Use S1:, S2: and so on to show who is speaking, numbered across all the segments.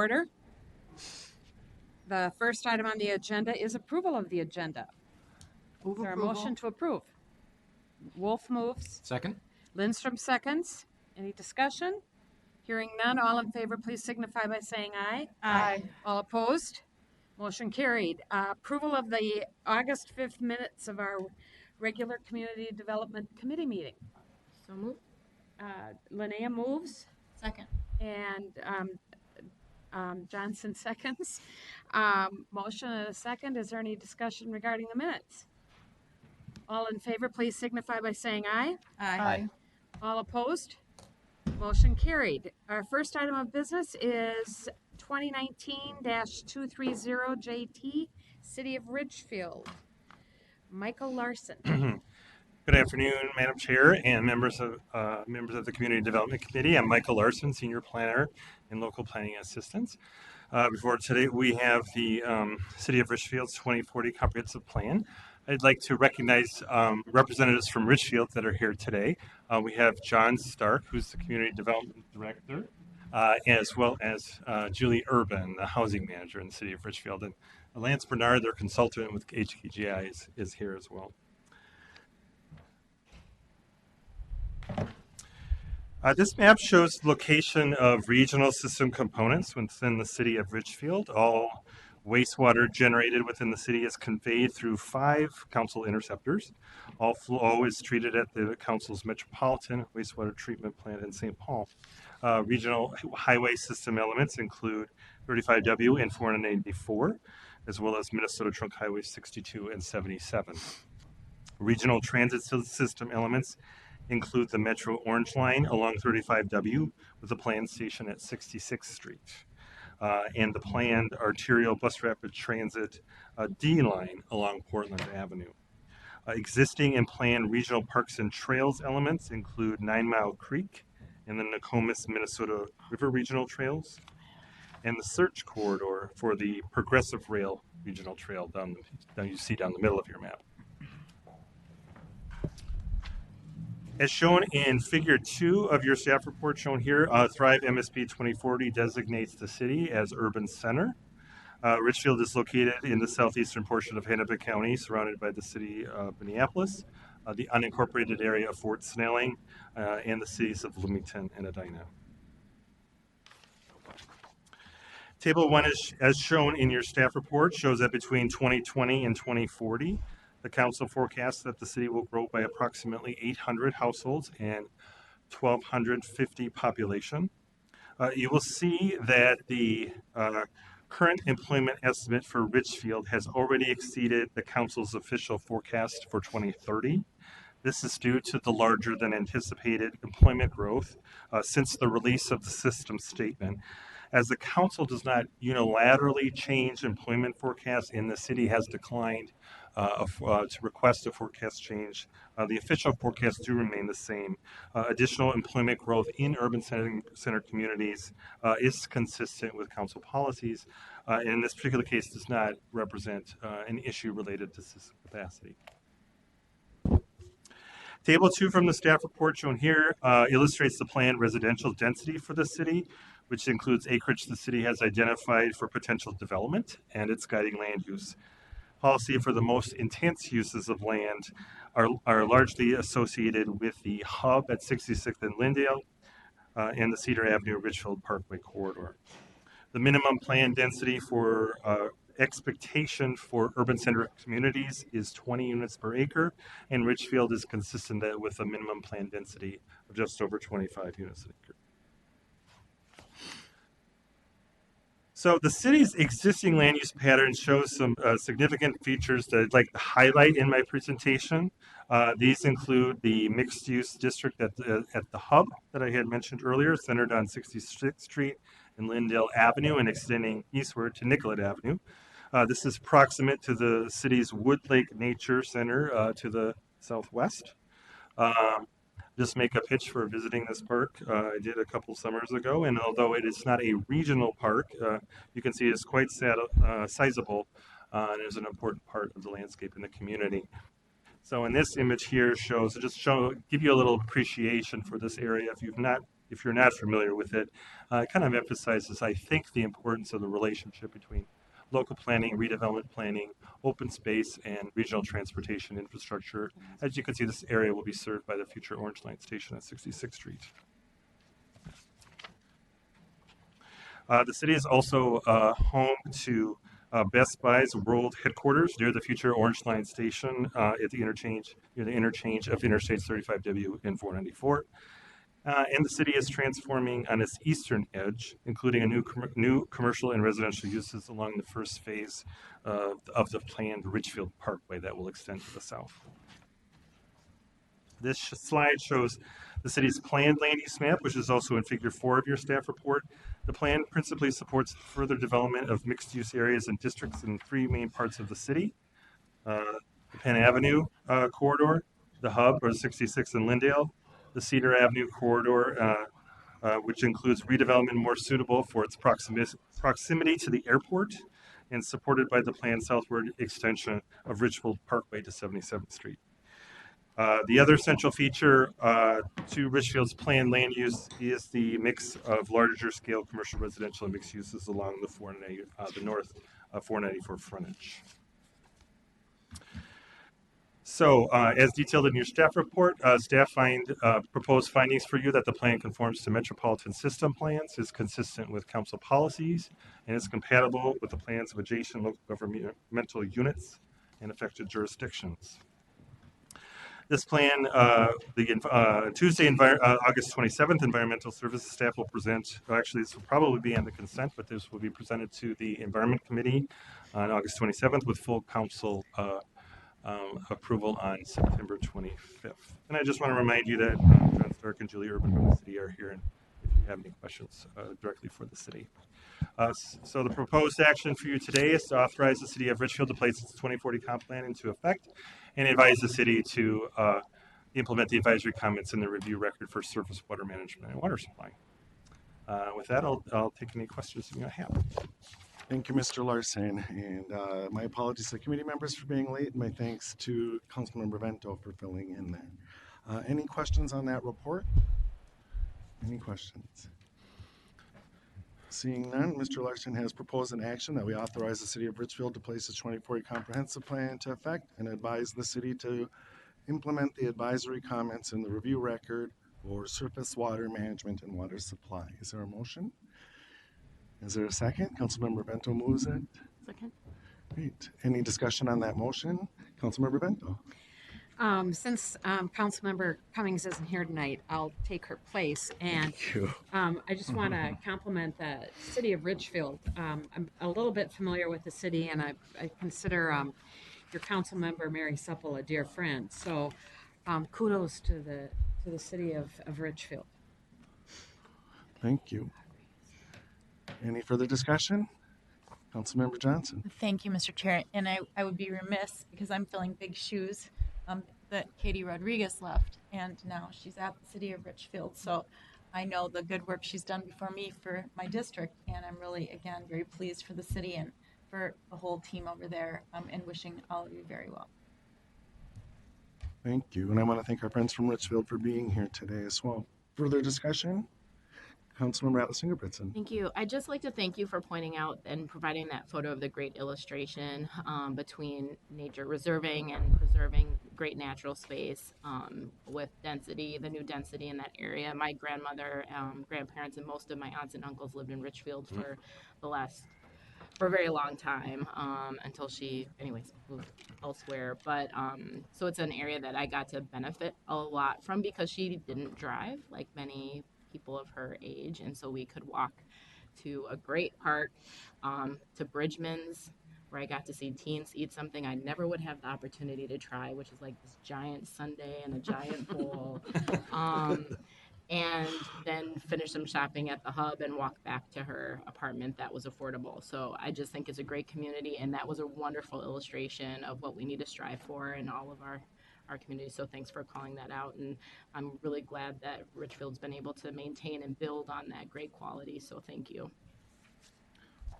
S1: Order. The first item on the agenda is approval of the agenda.
S2: Move
S1: Is there a
S2: approval.
S1: motion to approve? Wolf moves.
S2: Second.
S1: Lindstrom seconds. Any discussion? Hearing none, all in favor, please signify by saying aye.
S2: Aye.
S1: All opposed? Motion carried. Approval of the August 5th minutes of our regular Community Development Committee meeting.
S2: So move.
S1: Linnea moves
S2: Second.
S1: and Johnson seconds. Motion and a second. Is there any discussion regarding the minutes? All in favor, please signify by saying aye.
S2: Aye.
S1: All opposed? Motion carried. Our first item of business is 2019-230JT, City of Ridgefield. Michael Larson.
S3: Good afternoon, Madam Chair and members of the Community Development Committee. I'm Michael Larson, Senior Planner and Local Planning Assistant. Before today, we have the City of Richfield's 2040 Comprehensive Plan. I'd like to recognize representatives from Richfield that are here today. We have John Stark, who's the Community Development Director, as well as Julie Urban, the Housing Manager in the City of Richfield. And Lance Bernard, their consultant with HKGI, is here as well. This map shows the location of regional system components within the City of Richfield. All wastewater generated within the city is conveyed through 5 council interceptors. All flow is treated at the council's Metropolitan wastewater treatment plant in St. Paul. Regional highway system elements include 35W and 484, as well as Minnesota Trunk Highway 62 and 77. Regional transit system elements include the Metro Orange Line along 35W with a planned station at 66th Street. And the planned arterial bus rapid transit D line along Portland Avenue. Existing and planned regional parks and trails elements include 9 Mile Creek and the Nokomis, Minnesota River Regional Trails, and the search corridor for the Progressive Rail Regional Trail down you see down the middle of your map. As shown in Figure 2 of your staff report shown here, Thrive MSP 2040 designates the city as urban center. Richfield is located in the southeastern portion of Hennepin County, surrounded by the city of Minneapolis, the unincorporated area of Fort Snelling, and the cities of Bloomington and Edina. Table 1, as shown in your staff report, shows that between 2020 and 2040, the council forecasts that the city will grow by approximately 800 households and 1,250 population. You will see that the current employment estimate for Richfield has already exceeded the council's official forecast for 2030. This is due to the larger than anticipated employment growth since the release of the system statement. As the council does not unilaterally change employment forecasts and the city has declined to request a forecast change, the official forecasts do remain the same. Additional employment growth in urban center communities is consistent with council policies, and in this particular case does not represent an issue related to system capacity. Table 2 from the staff report shown here illustrates the planned residential density for the city, which includes acreage the city has identified for potential development and its guiding land use. Policy for the most intense uses of land are largely associated with the hub at 66th and Lyndale and the Cedar Avenue Richfield Parkway corridor. The minimum planned density for expectation for urban center communities is 20 units per acre, and Richfield is consistent with a minimum planned density of just over 25 units an acre. So the city's existing land use pattern shows some significant features that I'd like to highlight in my presentation. These include the mixed-use district at the hub that I had mentioned earlier, centered on 66th Street and Lyndale Avenue and extending eastward to Nicollet Avenue. This is proximate to the city's Wood Lake Nature Center to the southwest. Just make a pitch for visiting this park. I did a couple summers ago, and although it is not a regional park, you can see it's quite sizable and is an important part of the landscape in the community. So in this image here give you a little appreciation for this area. If you've not if you're not familiar with it, it kind of emphasizes, I think, the importance of the relationship between local planning, redevelopment planning, open space, and regional transportation infrastructure. As you can see, this area will be served by the future Orange Line station at 66th Street. The city is also home to Best Buy's world headquarters near the future Orange Line station at the interchange, near the interchange of Interstates 35W and 494. And the city is transforming on its eastern edge, including a new commercial and residential uses along the first phase of the planned Ridgefield Parkway that will extend to the south. This slide shows the city's planned land use map, which is also in Figure 4 of your staff report. The plan principally supports further development of mixed-use areas and districts in 3 main parts of the city. The Penn Avenue corridor, the hub, or 66 in Lindale, the Cedar Avenue corridor, which includes redevelopment more suitable for its proximity to the airport and supported by the planned southward extension of Ridgefield Parkway to 77th Street. The other central feature to Richfield's planned land use is the mix of larger scale commercial, residential, and mixed uses along the north 494 frontage. So, as detailed in your staff report, staff proposed findings for you that the plan conforms to Metropolitan system plans, is consistent with council policies, and is compatible with the plans of adjacent local governmental units and affected jurisdictions. This plan, Tuesday, August 27th, Environmental Services staff will present, actually this will probably be on the consent, but this will be presented to the Environment Committee on August 27th with full council approval on September 25th. And I just want to remind you that John Stark and Julie Urban from the city are here, and if you have any questions directly for the city. So the proposed action for you today is to authorize the city of Richfield to place its 2040 comp plan into effect and advise the city to implement the advisory comments in the review record for surface water management and water supply. With that, I'll take any questions you might have.
S4: Thank you, Mr. Larson, and my apologies to the committee members for being late, and my thanks to Councilmember Vento for filling in there. Any questions on that report? Any questions? Seeing none, Mr. Larson has proposed an action that we authorize the city of Richfield to place its 2040 comprehensive plan into effect and advise the city to implement the advisory comments in the review record for surface water management and water supply. Is there a motion? Is there a second? Councilmember Bento moves it.
S2: Second.
S4: Great. Any discussion on that motion? Councilmember Bento.
S1: Since Councilmember Cummings isn't here tonight, I'll take her place. And
S4: Thank you.
S1: I just want to compliment the city of Richfield. I'm a little bit familiar with the city, and I consider your council member, Mary Supple, a dear friend. So kudos to the city of Richfield.
S4: Thank you. Any further discussion? Councilmember Johnson.
S5: Thank you, Mr. Chair. And I would be remiss because I'm filling big shoes that Katie Rodriguez left, and now she's at the city of Richfield. So I know the good work she's done before me for my district, and I'm really, again, very pleased for the city and for the whole team over there, and wishing all of you very well.
S4: Thank you. And I want to thank our friends from Richfield for being here today as well. Further discussion? Councilmember Atlas Fingerbritson.
S2: Thank you. I'd just like to thank you for pointing out and providing that photo of the great illustration between nature reserving and preserving great natural space with density, the new density in that area. My grandmother, grandparents, and most of my aunts and uncles lived in Richfield for a very long time until she, anyways, moved elsewhere. But so it's an area that I got to benefit a lot from because she didn't drive like many people of her age, and so we could walk to a great park, to Bridgman's, where I got to see teens eat something I never would have the opportunity to try, which is like this giant sundae in a giant bowl, and then finish some shopping at the hub and walk back to her apartment that was affordable. So I just think it's a great community, and that was a wonderful illustration of what we need to strive for in all of our community. So thanks for calling that out. And I'm really glad that Richfield's been able to maintain and build on that great quality. So thank you.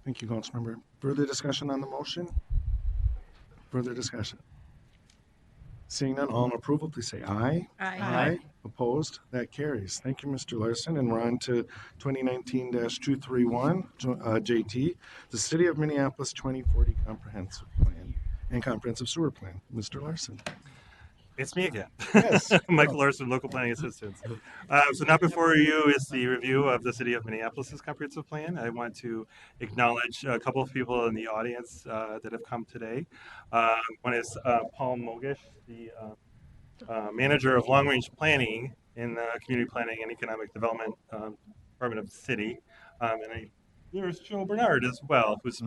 S4: Thank you, Councilmember. Further discussion on the motion? Further discussion? Seeing none, all in approval, please say aye.
S5: Aye.
S4: Opposed? That carries. Thank you, Mr. Larson. And we're on to 2019-231, JT, the City of Minneapolis 2040 Comprehensive Plan and Comprehensive Sewer Plan. Mr. Larson.
S3: It's me again.
S4: Yes.
S3: Michael Larson, Local Planning Assistance. So now before you is the review of the City of Minneapolis' comprehensive plan. I want to acknowledge a couple of people in the audience that have come today. One is Paul Mogish, the manager of long-range planning in the Community Planning and Economic Development Department of the city. There's Joe Bernard as well, who's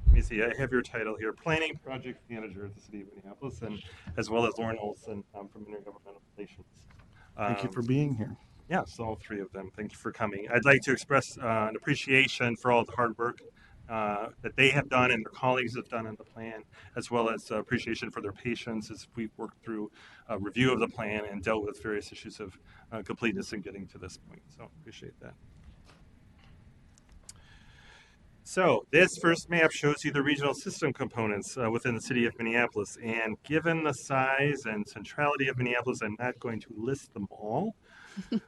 S3: let me see, I have your title here, Planning Project Manager at the City of Minneapolis, and as well as Lauren Olson from Intergovernmental Relations.
S4: Thank you for being here.
S3: Yes, all three of them. Thank you for coming. I'd like to express an appreciation for all the hard work that they have done and their colleagues have done on the plan, as well as appreciation for their patience as we've worked through a review of the plan and dealt with various issues of completeness in getting to this point. So appreciate that. So this first map shows you the regional system components within the city of Minneapolis. And given the size and centrality of Minneapolis, I'm not going to list them all.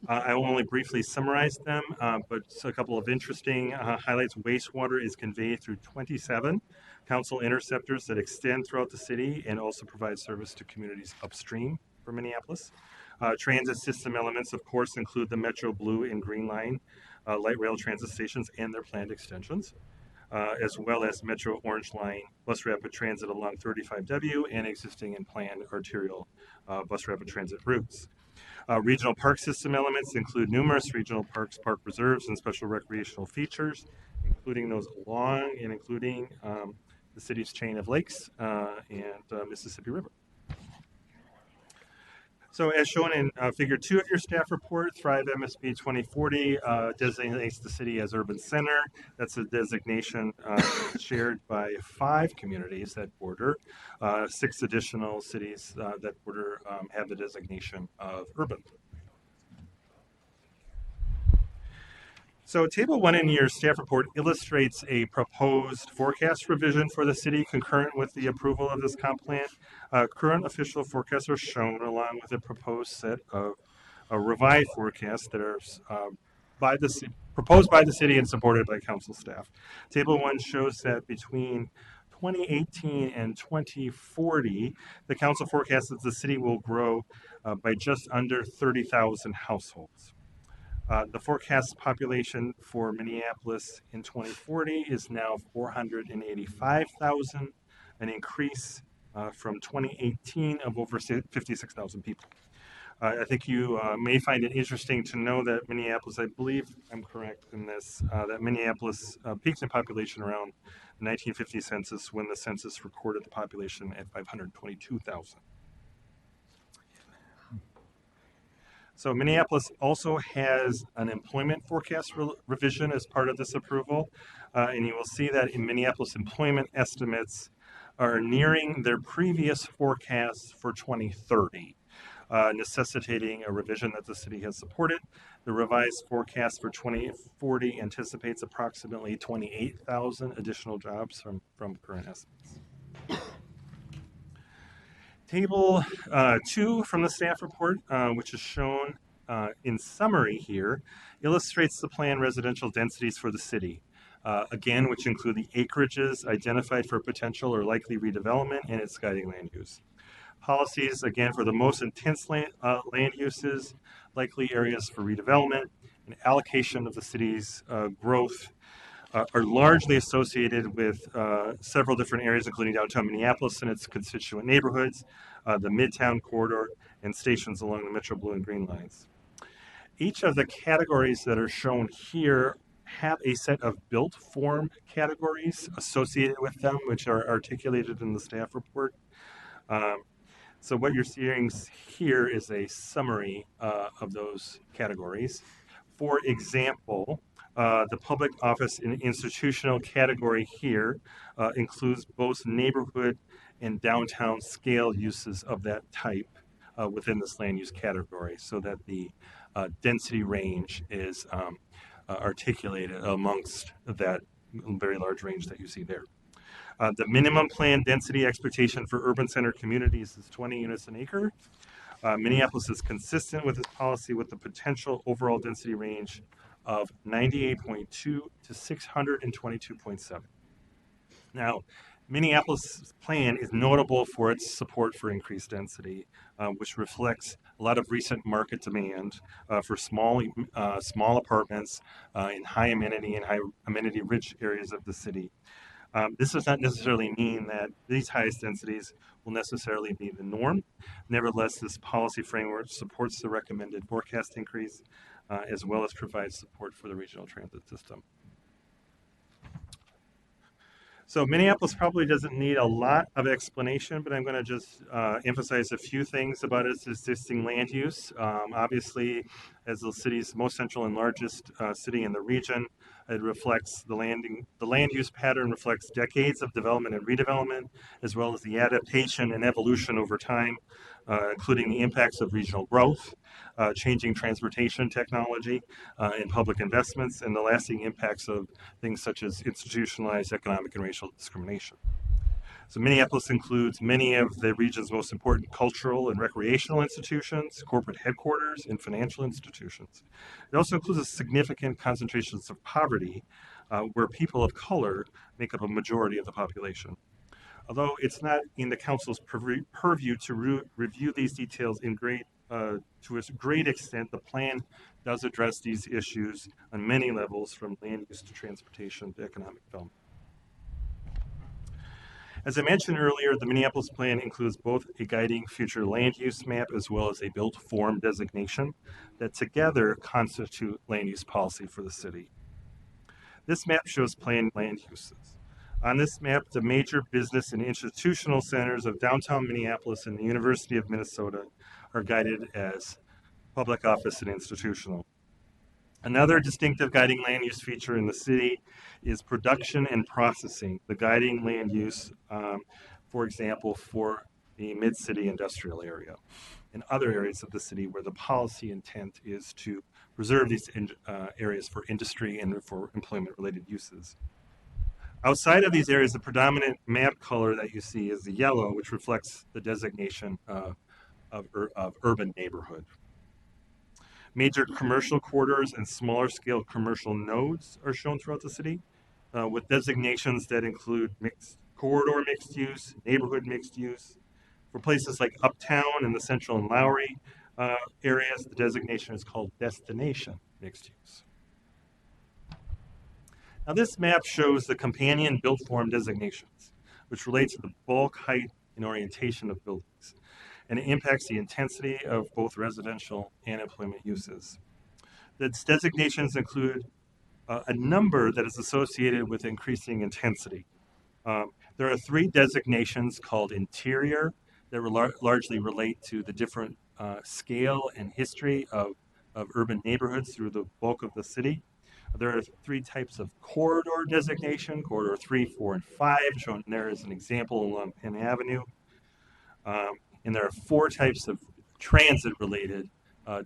S3: I will only briefly summarize them, but a couple of interesting highlights. Wastewater is conveyed through 27 council interceptors that extend throughout the city and also provide service to communities upstream from Minneapolis. Transit system elements, of course, include the Metro Blue and Green Line light rail transit stations and their planned extensions, as well as Metro Orange Line bus rapid transit along 35W and existing and planned arterial bus rapid transit routes. Regional park system elements include numerous regional parks, park reserves, and special recreational features, including those along and including the city's chain of lakes and Mississippi River. So as shown in figure 2 of your staff report, Thrive MSP 2040 designates the city as urban center. That's a designation shared by 5 communities that border. 6 additional cities that border have the designation of urban. So table 1 in your staff report illustrates a proposed forecast revision for the city concurrent with the approval of this comp plan. Current official forecasts are shown along with a proposed set of revised forecasts that are proposed by the city and supported by council staff. Table 1 shows that between 2018 and 2040, the council forecasts that the city will grow by just under 30,000 households. The forecast population for Minneapolis in 2040 is now 485,000, an increase from 2018 of over 56,000 people. I think you may find it interesting to know that Minneapolis, I believe I'm correct in this, that Minneapolis peaked in population around the 1950 census when the census recorded the population at 522,000. So Minneapolis also has an employment forecast revision as part of this approval. And you will see that in Minneapolis employment estimates are nearing their previous forecasts for 2030, necessitating a revision that the city has supported. The revised forecast for 2040 anticipates approximately 28,000 additional jobs from current estimates. Table 2 from the staff report, which is shown in summary here, illustrates the planned residential densities for the city, again, which include the acreages identified for potential or likely redevelopment and its guiding land use. Policies, again, for the most intense land uses, likely areas for redevelopment, and allocation of the city's growth are largely associated with several different areas, including downtown Minneapolis and its constituent neighborhoods, the Midtown corridor, and stations along the Metro Blue and Green lines. Each of the categories that are shown here have a set of built form categories associated with them, which are articulated in the staff report. So what you're seeing here is a summary of those categories. For example, the public office and institutional category here includes both neighborhood and downtown scale uses of that type within this land use category, so that the density range is articulated amongst that very large range that you see there. The minimum planned density expectation for urban center communities is 20 units an acre. Minneapolis is consistent with this policy with the potential overall density range of 98.2 to 622.7. Now, Minneapolis' plan is notable for its support for increased density, which reflects a lot of recent market demand for small apartments in high amenity and high amenity rich areas of the city. This does not necessarily mean that these highest densities will necessarily be the norm. Nevertheless, this policy framework supports the recommended forecast increase as well as provides support for the regional transit system. So Minneapolis probably doesn't need a lot of explanation, but I'm going to just emphasize a few things about its existing land use. Obviously, as the city's most central and largest city in the region, it reflects the land use pattern reflects decades of development and redevelopment, as well as the adaptation and evolution over time, including the impacts of regional growth, changing transportation technology, and public investments, and the lasting impacts of things such as institutionalized economic and racial discrimination. So Minneapolis includes many of the region's most important cultural and recreational institutions, corporate headquarters, and financial institutions. It also includes a significant concentrations of poverty, where people of color make up a majority of the population. Although it's not in the council's purview to review these details to a great extent, the plan does address these issues on many levels, from land use to transportation to economic development. As I mentioned earlier, the Minneapolis plan includes both a guiding future land use map as well as a built form designation that together constitute land use policy for the city. This map shows planned land uses. On this map, the major business and institutional centers of downtown Minneapolis and the University of Minnesota are guided as public office and institutional. Another distinctive guiding land use feature in the city is production and processing, the guiding land use, for example, for the mid-city industrial area and other areas of the city where the policy intent is to preserve these areas for industry and for employment-related uses. Outside of these areas, the predominant map color that you see is the yellow, which reflects the designation of urban neighborhood. Major commercial corridors and smaller scale commercial nodes are shown throughout the city, with designations that include corridor mixed use, neighborhood mixed use. For places like Uptown and the Central and Lowry areas, the designation is called destination mixed use. Now this map shows the companion built form designations, which relate to the bulk, height, and orientation of buildings, and it impacts the intensity of both residential and employment uses. The designations include a number that is associated with increasing intensity. There are 3 designations called interior that largely relate to the different scale and history of urban neighborhoods through the bulk of the city. There are 3 types of corridor designation, corridor 3, 4, and 5, shown there as an example along Penn Avenue. And there are 4 types of transit-related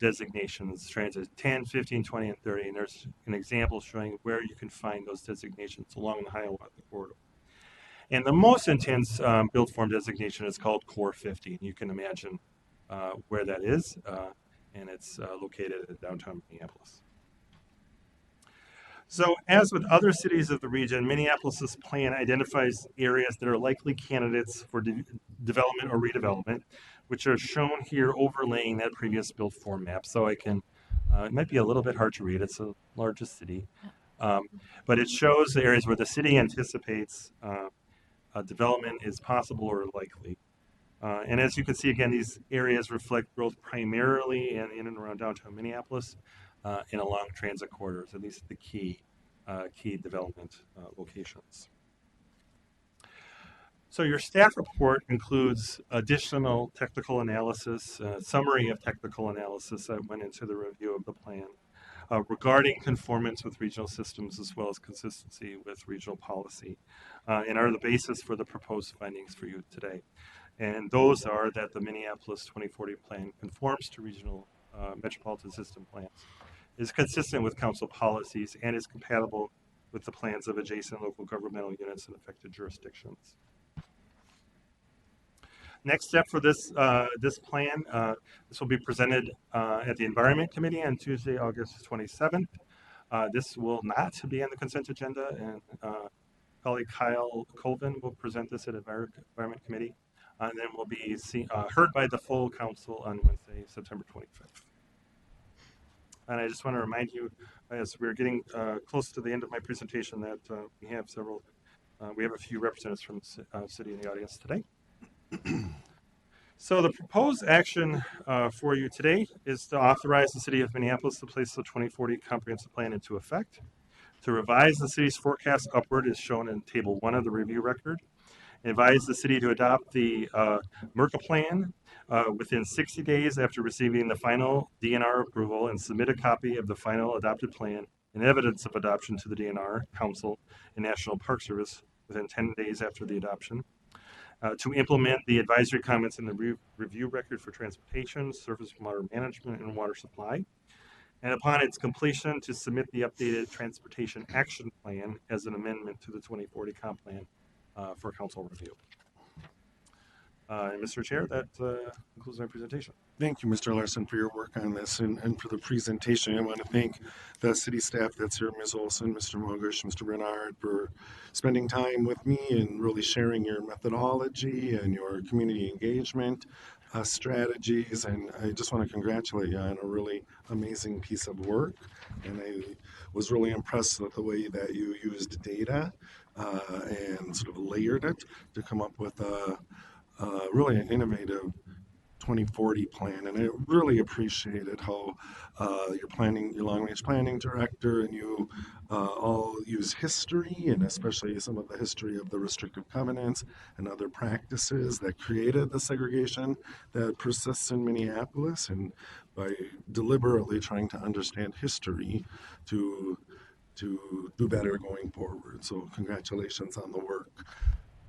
S3: designations, transit 10, 15, 20, and 30. And there's an example showing where you can find those designations along the Hiawatha corridor. And the most intense built form designation is called Core 50. And you can imagine where that is, and it's located at downtown Minneapolis. So as with other cities of the region, Minneapolis's plan identifies areas that are likely candidates for development or redevelopment, which are shown here overlaying that previous built form map. So I can, it might be a little bit hard to read, it's the largest city, but it shows the areas where the city anticipates development is possible or likely. And as you can see, again, these areas reflect growth primarily in and around downtown Minneapolis, and along transit corridors, and these are the key development locations. So your staff report includes additional technical analysis, summary of technical analysis that went into the review of the plan regarding conformance with regional systems as well as consistency with regional policy, and are the basis for the proposed findings for you today. And those are that the Minneapolis 2040 plan conforms to regional metropolitan system plans, is consistent with council policies, and is compatible with the plans of adjacent local governmental units in affected jurisdictions. Next step for this plan, this will be presented at the Environment Committee on Tuesday, August 27th. This will not be on the consent agenda, and colleague Kyle Colvin will present this at Environment Committee, and then will be heard by the full council on Wednesday, September 25th. And I just want to remind you, as we're getting close to the end of my presentation, that we have a few representatives from the city in the audience today. So the proposed action for you today is to authorize the City of Minneapolis to place the 2040 Comprehensive Plan into effect, to revise the city's forecast upward as shown in Table 1 of the review record, advise the city to adopt the MERCA plan within 60 days after receiving the final DNR approval, and submit a copy of the final adopted plan and evidence of adoption to the DNR Council and National Park Service within 10 days after the adoption. To implement the advisory comments in the review record for transportation, surface water management, and water supply. And upon its completion, to submit the updated transportation action plan as an amendment to the 2040 comp plan for council review. And Mr. Chair, that concludes my presentation.
S4: Thank you, Mr. Larson, for your work on this and for the presentation. I want to thank the city staff that's here, Ms. Olson, Mr. Mogush, Mr. Bernard, for spending time with me and really sharing your methodology and your community engagement strategies. And I just want to congratulate you on a really amazing piece of work. And I was really impressed with the way that you used data and sort of layered it to come up with really an innovative 2040 plan, and I really appreciated how your long-range planning director, and you all use history, and especially some of the history of the restrictive covenants and other practices that created the segregation that persists in Minneapolis, and by deliberately trying to understand history to do better going forward. So congratulations on the work.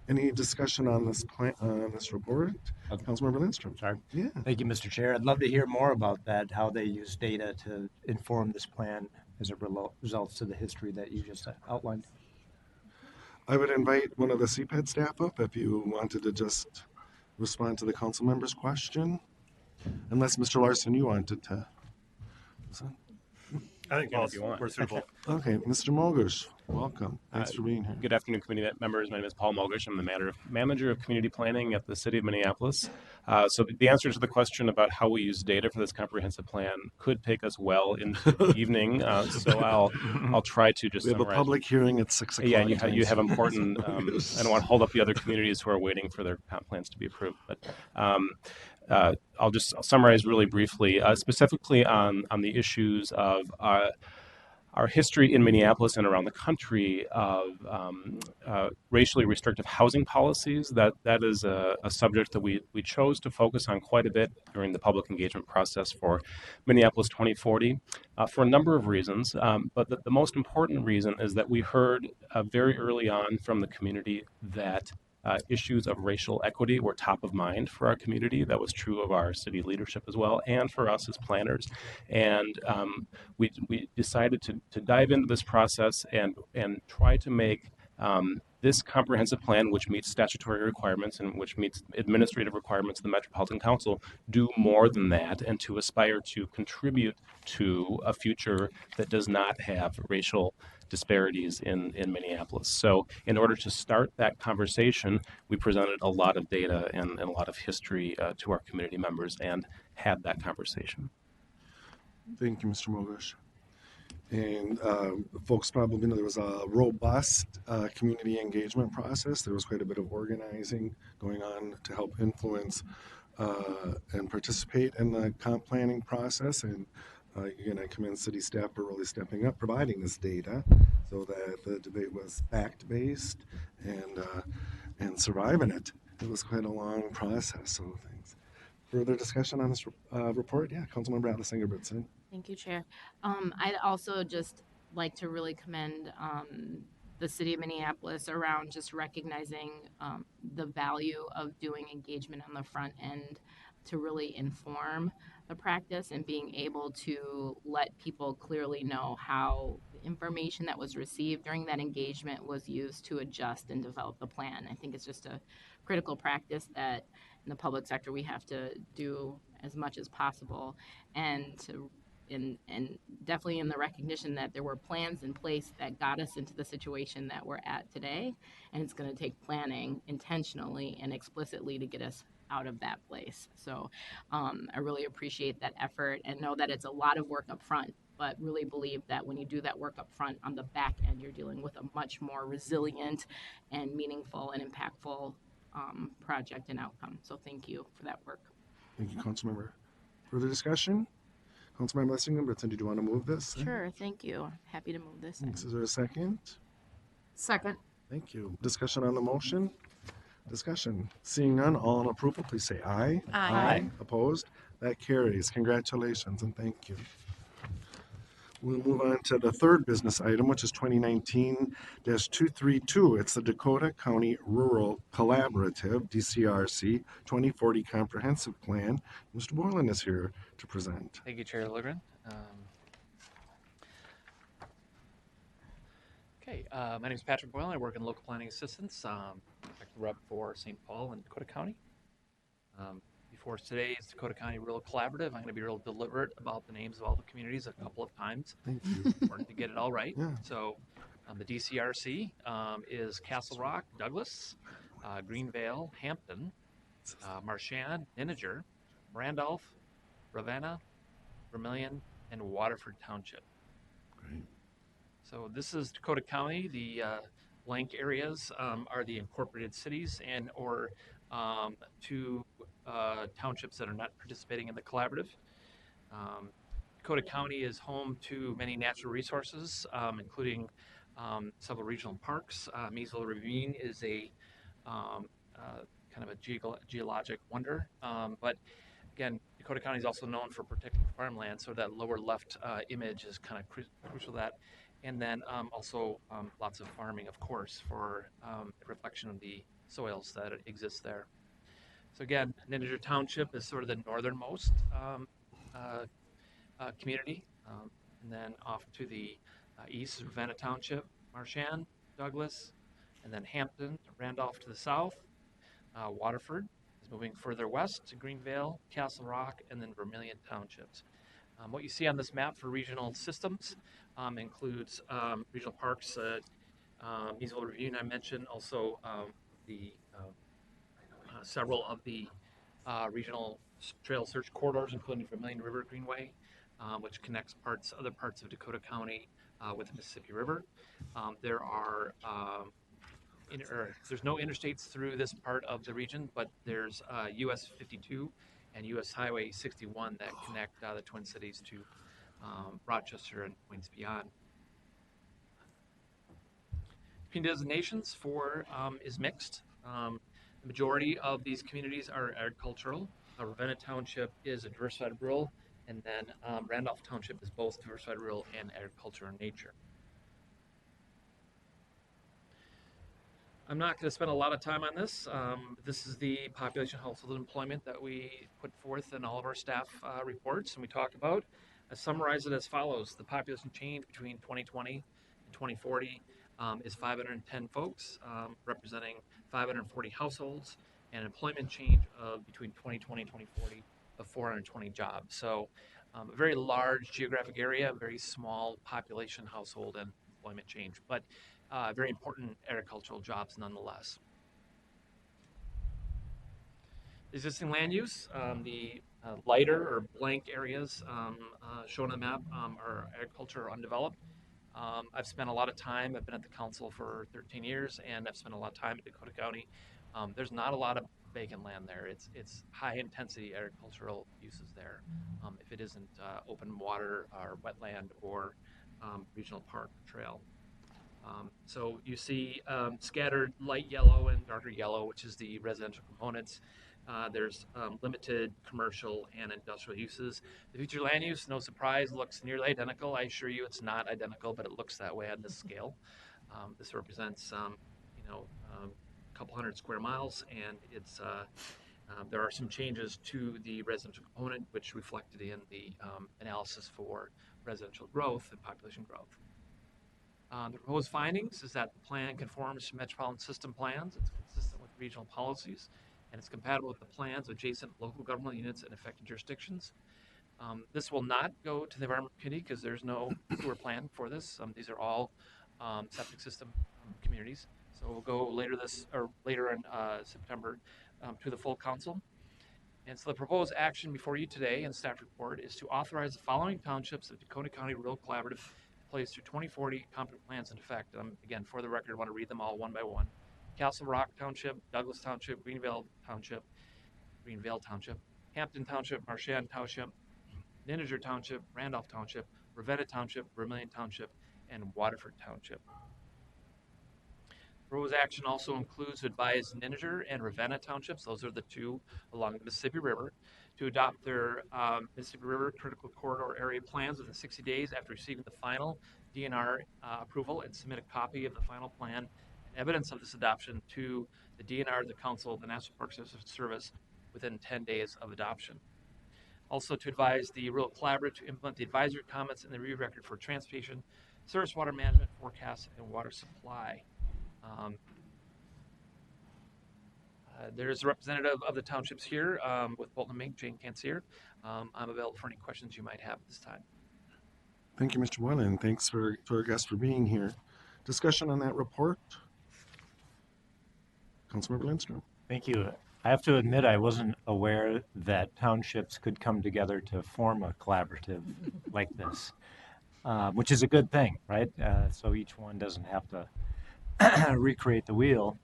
S4: Any discussion on this plan, on this report? Councilmember Lindstrom.
S6: Sorry.
S4: Yeah.
S6: Thank you, Mr. Chair. I'd love to hear more about that, how they use data to inform this plan as it results to the history that you just outlined.
S4: I would invite one of the CPED staff up if you wanted to just respond to the council member's question. Unless, Mr. Larson, you wanted to.
S3: I think
S7: If you want.
S3: we're suitable.
S4: Okay, Mr. Mogush, welcome. Thanks for being here.
S7: Good afternoon, committee members. My name is Paul Mogush. I'm the manager of community planning at the City of Minneapolis. So the answer to the question about how we use data for this comprehensive plan could take us well into the evening. So I'll try to just
S4: We have a
S7: summarize.
S4: public hearing at 6 o'clock.
S7: Yeah, and you have important. I don't want to hold up the other communities who are waiting for their comp plans to be approved, but. I'll summarize really briefly, specifically on the issues of our history in Minneapolis and around the country of racially restrictive housing policies. That is a subject that we chose to focus on quite a bit during the public engagement process for Minneapolis 2040 for a number of reasons. But the most important reason is that we heard very early on from the community that issues of racial equity were top of mind for our community. That was true of our city leadership as well, and for us as planners. And we decided to dive into this process and try to make this comprehensive plan, which meets statutory requirements and which meets administrative requirements of the Metropolitan Council, do more than that, and to aspire to contribute to a future that does not have racial disparities in Minneapolis. So in order to start that conversation, we presented a lot of data and a lot of history to our community members and had that conversation.
S4: Thank you, Mr. Mogush. And folks probably know there was a robust community engagement process. There was quite a bit of organizing going on to help influence and participate in the comp planning process. And again, I commend city staff for really stepping up, providing this data so that the debate was fact-based and surviving it. It was quite a long process. So thanks. Further discussion on this report? Yeah, Councilmember Alice Ingebrigtsen.
S2: Thank you, Chair. I'd also just like to really commend the city of Minneapolis around just recognizing the value of doing engagement on the front end to really inform the practice and being able to let people clearly know how the information that was received during that engagement was used to adjust and develop the plan. I think it's just a critical practice that in the public sector we have to do as much as possible, and to and definitely in the recognition that there were plans in place that got us into the situation that we're at today, and it's going to take planning intentionally and explicitly to get us out of that place. So I really appreciate that effort and know that it's a lot of work up front, but really believe that when you do that work up front, on the back end, you're dealing with a much more resilient and meaningful and impactful project and outcome. So thank you for that work.
S4: Thank you, Councilmember. Further discussion? Councilmember Lessingham, did you want to move this?
S2: Sure, thank you. Happy to move this.
S4: Thanks. Is there a second?
S1: Second.
S4: Thank you. Discussion on the motion? Discussion. Seeing none, all in approval, please say aye.
S5: Aye.
S4: Opposed? That carries. Congratulations and thank you. We'll move on to the third business item, which is 2019-232. It's the Dakota County Rural Collaborative, DCRC, 2040 Comprehensive Plan. Mr. Borland is here to present.
S8: Thank you, Chair Lilligren. My name is Patrick Boyle. I work in local planning assistance, rep for St. Paul and Dakota County. Before today's Dakota County Rural Collaborative, I'm going to be real deliberate about the names of all the communities a couple of times.
S4: Thank you.
S8: Important to get it all right.
S4: Yeah.
S8: So the DCRC is Castle Rock, Douglas, Greenvale, Hampton, Marchand, Nininger, Randolph, Ravenna, Vermilion, and Waterford Township.
S4: Great.
S8: So this is Dakota County. The blank areas are the incorporated cities and or two townships that are not participating in the collaborative. Dakota County is home to many natural resources, including several regional parks. Measles Ravine is a kind of a geologic wonder, but again, Dakota County is also known for protecting farmland, so that lower left image is kind of crucial to that. And then also lots of farming, of course, for a reflection of the soils that exist there. So again, Nininger Township is sort of the northernmost community. And then off to the east is Ravenna Township, Marchand, Douglas, and then Hampton, Randolph to the south. Waterford is moving further west to Greenvale, Castle Rock, and then Vermilion Townships. What you see on this map for regional systems includes regional parks, Measles Ravine I mentioned, also the several of the regional trail search corridors, including Vermilion River Greenway, which connects other parts of Dakota County with the Mississippi River. There are there's no interstates through this part of the region, but there's US 52 and US Highway 61 that connect the Twin Cities to Rochester and points beyond. Community designations for is mixed. The majority of these communities are agricultural. Ravenna Township is a diversified rural, and then Randolph Township is both diversified rural and agriculture in nature. I'm not going to spend a lot of time on this. This is the population, household, and employment that we put forth in all of our staff reports and we talk about. I summarize it as follows. The population change between 2020 and 2040 is 510 folks, representing 540 households, and employment change of between 2020 and 2040 of 420 jobs. So a very large geographic area, very small population, household, and employment change, but very important agricultural jobs nonetheless. Existing land use, the lighter or blank areas shown on the map are agriculture or undeveloped. I've spent a lot of time, I've been at the council for 13 years, and I've spent a lot of time in Dakota County. There's not a lot of vacant land there. It's high intensity agricultural uses there. If it isn't open water or wetland or regional park trail. So you see scattered light yellow and darker yellow, which is the residential components. There's limited commercial and industrial uses. The future land use, no surprise, looks nearly identical. I assure you it's not identical, but it looks that way on this scale. This represents, a couple hundred square miles, and it's there are some changes to the residential component, which reflected in the analysis for residential growth and population growth. The proposed findings is that the plan conforms to metropolitan system plans, it's consistent with regional policies, and it's compatible with the plans of adjacent local government units and affected jurisdictions. This will not go to the Environment Committee because there's no sewer plan for this. These are all septic system communities. So we'll go later in September to the full council. And so the proposed action before you today in staff report is to authorize the following townships of Dakota County Rural Collaborative to place through 2040 competent plans in effect. Again, for the record, I want to read them all one by one. Castle Rock Township, Douglas Township, Greenvale Township, Hampton Township, Marchand Township, Nininger Township, Randolph Township, Ravenna Township, Vermillion Township, and Waterford Township. Proposed action also includes to advise Nininger and Ravenna Townships, those are the two along the Mississippi River, to adopt their Mississippi River Critical Corridor Area plans within 60 days after receiving the final DNR approval and submit a copy of the final plan and evidence of this adoption to the DNR, the Council of the National Park Service within 10 days of adoption. Also to advise the Rural Collaborative to implement the advisory comments in the review record for transportation, surface water management, forecast, and water supply. There's a representative of the townships here with Bolton and Mink, Jane Cansier. I'm available for any questions you might have at this time.
S4: Thank you, Mr. Boylan, and thanks to our guest for being here. Discussion on that report? Councilmember Lindstrom.
S6: Thank you. I have to admit, I wasn't aware that townships could come together to form a collaborative like this, which is a good thing, right? So each one doesn't have to recreate the wheel,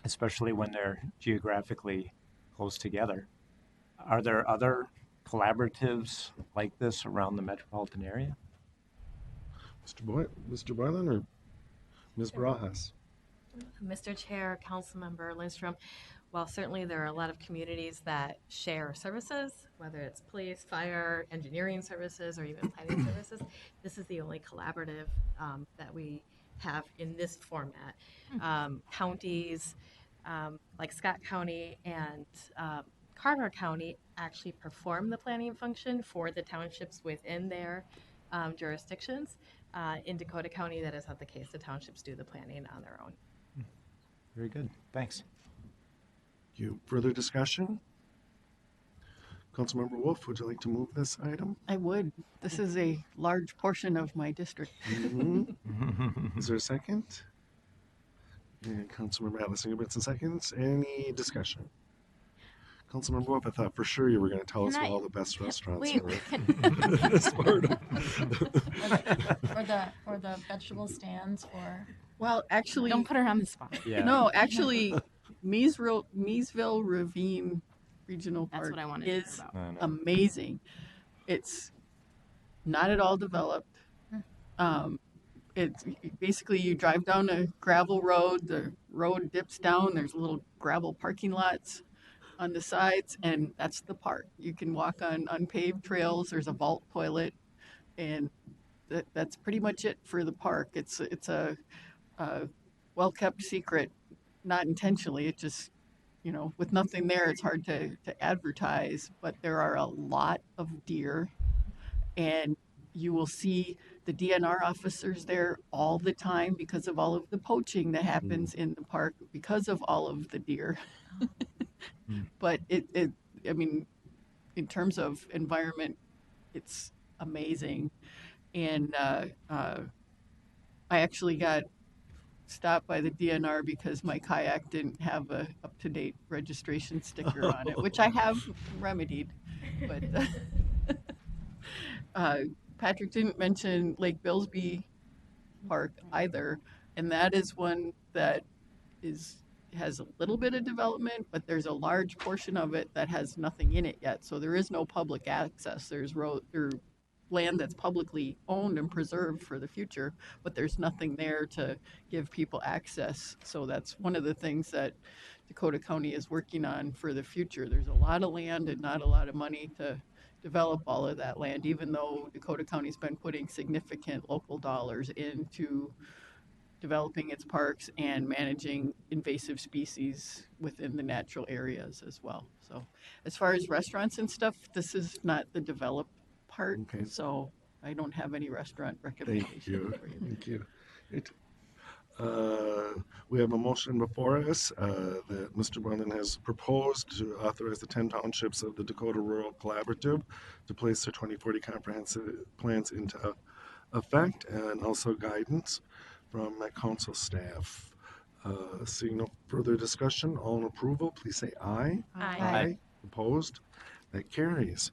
S6: especially when they're geographically close together. Are there other collaboratives like this around the metropolitan area?
S4: Mr. Boylan or Ms. Barajas?
S9: Mr. Chair, Councilmember Lindstrom, while certainly there are a lot of communities that share services, whether it's police, fire, engineering services, or even planning services, this is the only collaborative that we have in this format. Counties like Scott County and Carter County actually perform the planning function for the townships within their jurisdictions. In Dakota County, that is not the case. The townships do the planning on their own.
S6: Very good. Thanks.
S4: Thank you. Further discussion? Councilmember Wolf, would you like to move this item?
S10: I would. This is a large portion of my district.
S4: Is there a second? And Councilmember Allison Goodmanson seconds. Any discussion? Councilmember Wolf, I thought for sure you were going to tell us
S9: Can
S4: what
S9: I-
S4: all the best restaurants
S9: Wait,
S4: are. This part of-
S5: For the vegetable stands or
S10: Well, actually,
S2: Don't put her on the spot.
S6: Yeah.
S10: no, actually, Meesville Ravine Regional
S2: That's
S10: Park
S2: what I wanted to hear
S10: is
S2: about.
S6: I know.
S10: amazing. It's not at all developed. It's basically you drive down a gravel road, the road dips down, there's little gravel parking lots on the sides, and that's the park. You can walk on unpaved trails, there's a vault toilet, and that's pretty much it for the park. It's a well-kept secret, not intentionally, it just, with nothing there, it's hard to advertise, but there are a lot of deer, and you will see the DNR officers there all the time because of all of the poaching that happens in the park because of all of the deer. But I mean, in terms of environment, it's amazing. And I actually got stopped by the DNR because my kayak didn't have a up-to-date registration sticker on it, which I have remedied. But Patrick didn't mention Lake Billsby Park either, and that is one that has a little bit of development, but there's a large portion of it that has nothing in it yet. So there is no public access. There's land that's publicly owned and preserved for the future, but there's nothing there to give people access. So that's one of the things that Dakota County is working on for the future. There's a lot of land and not a lot of money to develop all of that land, even though Dakota County's been putting significant local dollars into developing its parks and managing invasive species within the natural areas as well. So as far as restaurants and stuff, this is not the developed part.
S4: Okay.
S10: So I don't have any restaurant recommendations
S4: Thank you.
S10: for you.
S4: Thank you. Great. We have a motion before us that Mr. Brennan has proposed to authorize the 10 townships of the Dakota Rural Collaborative to place their 2040 comprehensive plans into effect, and also guidance from Met Council staff. Seeing no further discussion, all in approval, please say aye.
S5: Aye.
S4: Opposed? That carries.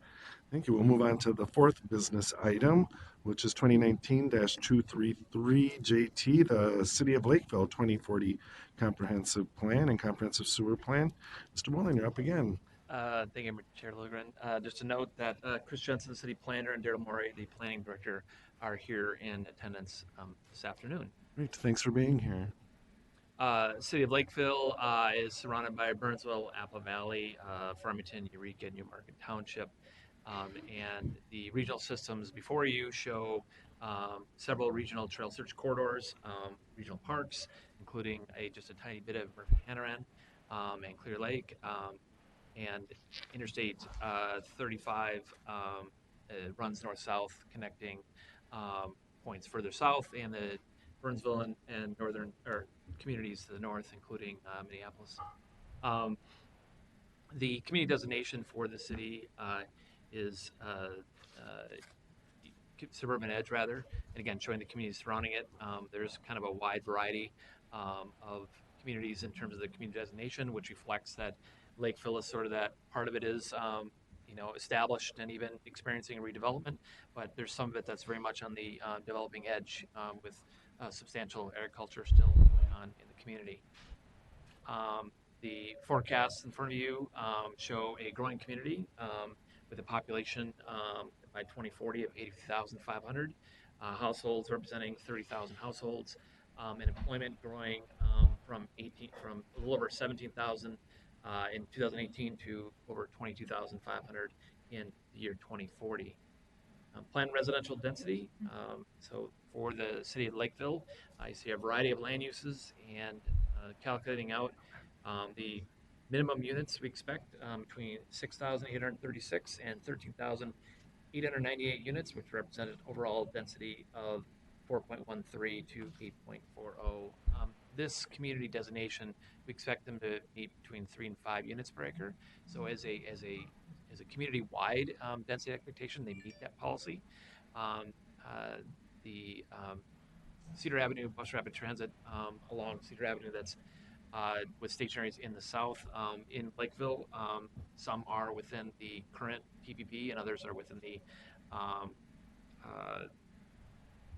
S4: Thank you. We'll move on to the fourth business item, which is 2019-233 JT, the City of Lakeville 2040 Comprehensive Plan and Comprehensive Sewer Plan. Mr. Mullen, you're up again.
S8: Thank you, Chair Lilligren. Just to note that Chris Jensen, the city planner, and Daryl Morey, the planning director, are here in attendance this afternoon.
S4: Great. Thanks for being here.
S8: City of Lakeville is surrounded by Burnsville, Apple Valley, Farmington, Eureka, Newmarket Township. And the regional systems before you show several regional trail search corridors, regional parks, including just a tiny bit of Murphy-Hanaran and Clear Lake, and Interstate 35 runs north-south, connecting points further south, and the Burnsville and northern communities to the north, including Minneapolis. The community designation for the city is suburban edge, rather, and again showing the communities surrounding it. There's kind of a wide variety of communities in terms of the community designation, which reflects that Lakeville is sort of that part of it is established and even experiencing redevelopment, but there's some of it that's very much on the developing edge with substantial agriculture still going on in the community. The forecasts in front of you show a growing community with a population by 2040 of 80,500 households, representing 30,000 households, and employment growing from a little over 17,000 in 2018 to over 22,500 in the year 2040. Planned residential density. So for the city of Lakeville, I see a variety of land uses, and calculating out the minimum units we expect between 6,836 and 13,898 units, which represent an overall density of 4.13 to 8.40. This community designation, we expect them to meet between 3 and 5 units per acre. So as a community-wide density expectation, they meet that policy. The Cedar Avenue bus rapid transit along Cedar Avenue, that's with stationaries in the south. In Lakeville, some are within the current PPP and others are within the,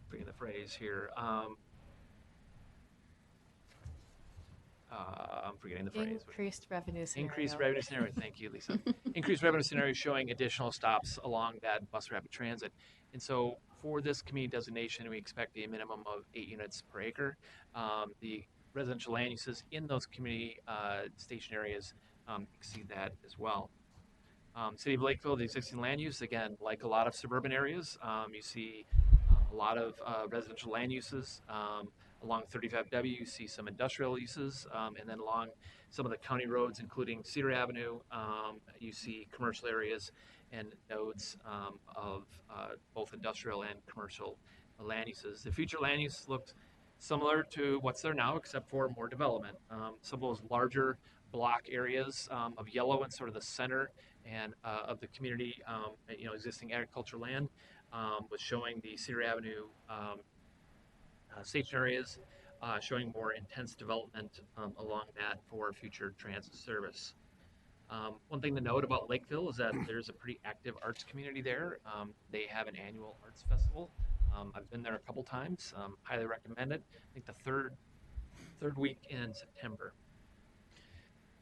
S8: forgetting the phrase here, I'm forgetting the phrase.
S9: Increased revenue scenario.
S8: Increased revenue scenario. Thank you, Lisa. Increased revenue scenario showing additional stops along that bus rapid transit. And so for this community designation, we expect a minimum of 8 units per acre. The residential land uses in those community station areas exceed that as well. City of Lakeville, the existing land use, again, like a lot of suburban areas, you see a lot of residential land uses. Along 35W, you see some industrial uses, and then along some of the county roads, including Cedar Avenue, you see commercial areas and nodes of both industrial and commercial land uses. The future land use looked similar to what's there now, except for more development. Some of those larger block areas of yellow in sort of the center and of the community, existing agricultural land, was showing the Cedar Avenue station areas, showing more intense development along that for future transit service. One thing to note about Lakeville is that there's a pretty active arts community there. They have an annual arts festival. I've been there a couple times. Highly recommend it. I think the third week in September.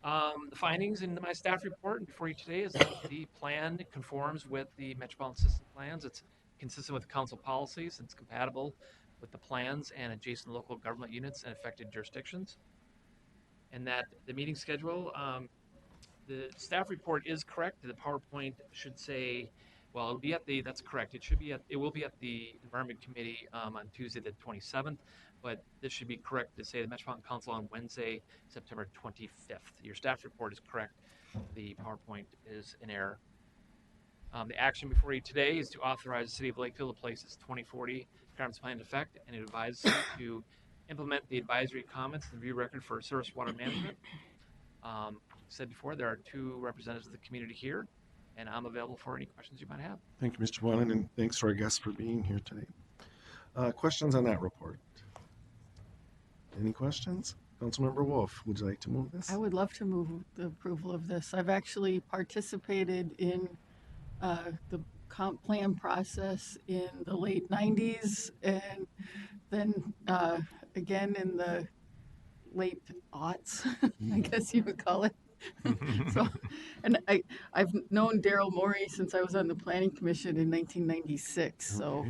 S8: The findings in my staff report before you today is that the plan conforms with the Metropolitan System plans. It's consistent with council policies. It's compatible with the plans and adjacent local government units and affected jurisdictions. And that the meeting schedule, the staff report is correct. The PowerPoint should say, well, it'll be at the, that's correct. It will be at the Environment Committee on Tuesday the 27th, but this should be correct to say the Metropolitan Council on Wednesday, September 25th. Your staff report is correct. The PowerPoint is in error. The action before you today is to authorize the City of Lakeville to place its 2040 comprehensive plan in effect, and it advises you to implement the advisory comments and review record for surface water management. Said before, there are 2 representatives of the community here, and I'm available for any questions you might have.
S4: Thank you, Mr. Bonin, and thanks to our guests for being here tonight. Questions on that report? Any questions? Councilmember Wolf, would you like to move this?
S10: I would love to move the approval of this. I've actually participated in the comp plan process in the late 90s and then again in the late aughts, I guess you would call it. So, and I've known Daryl Morey since I was on the Planning Commission in 1996. So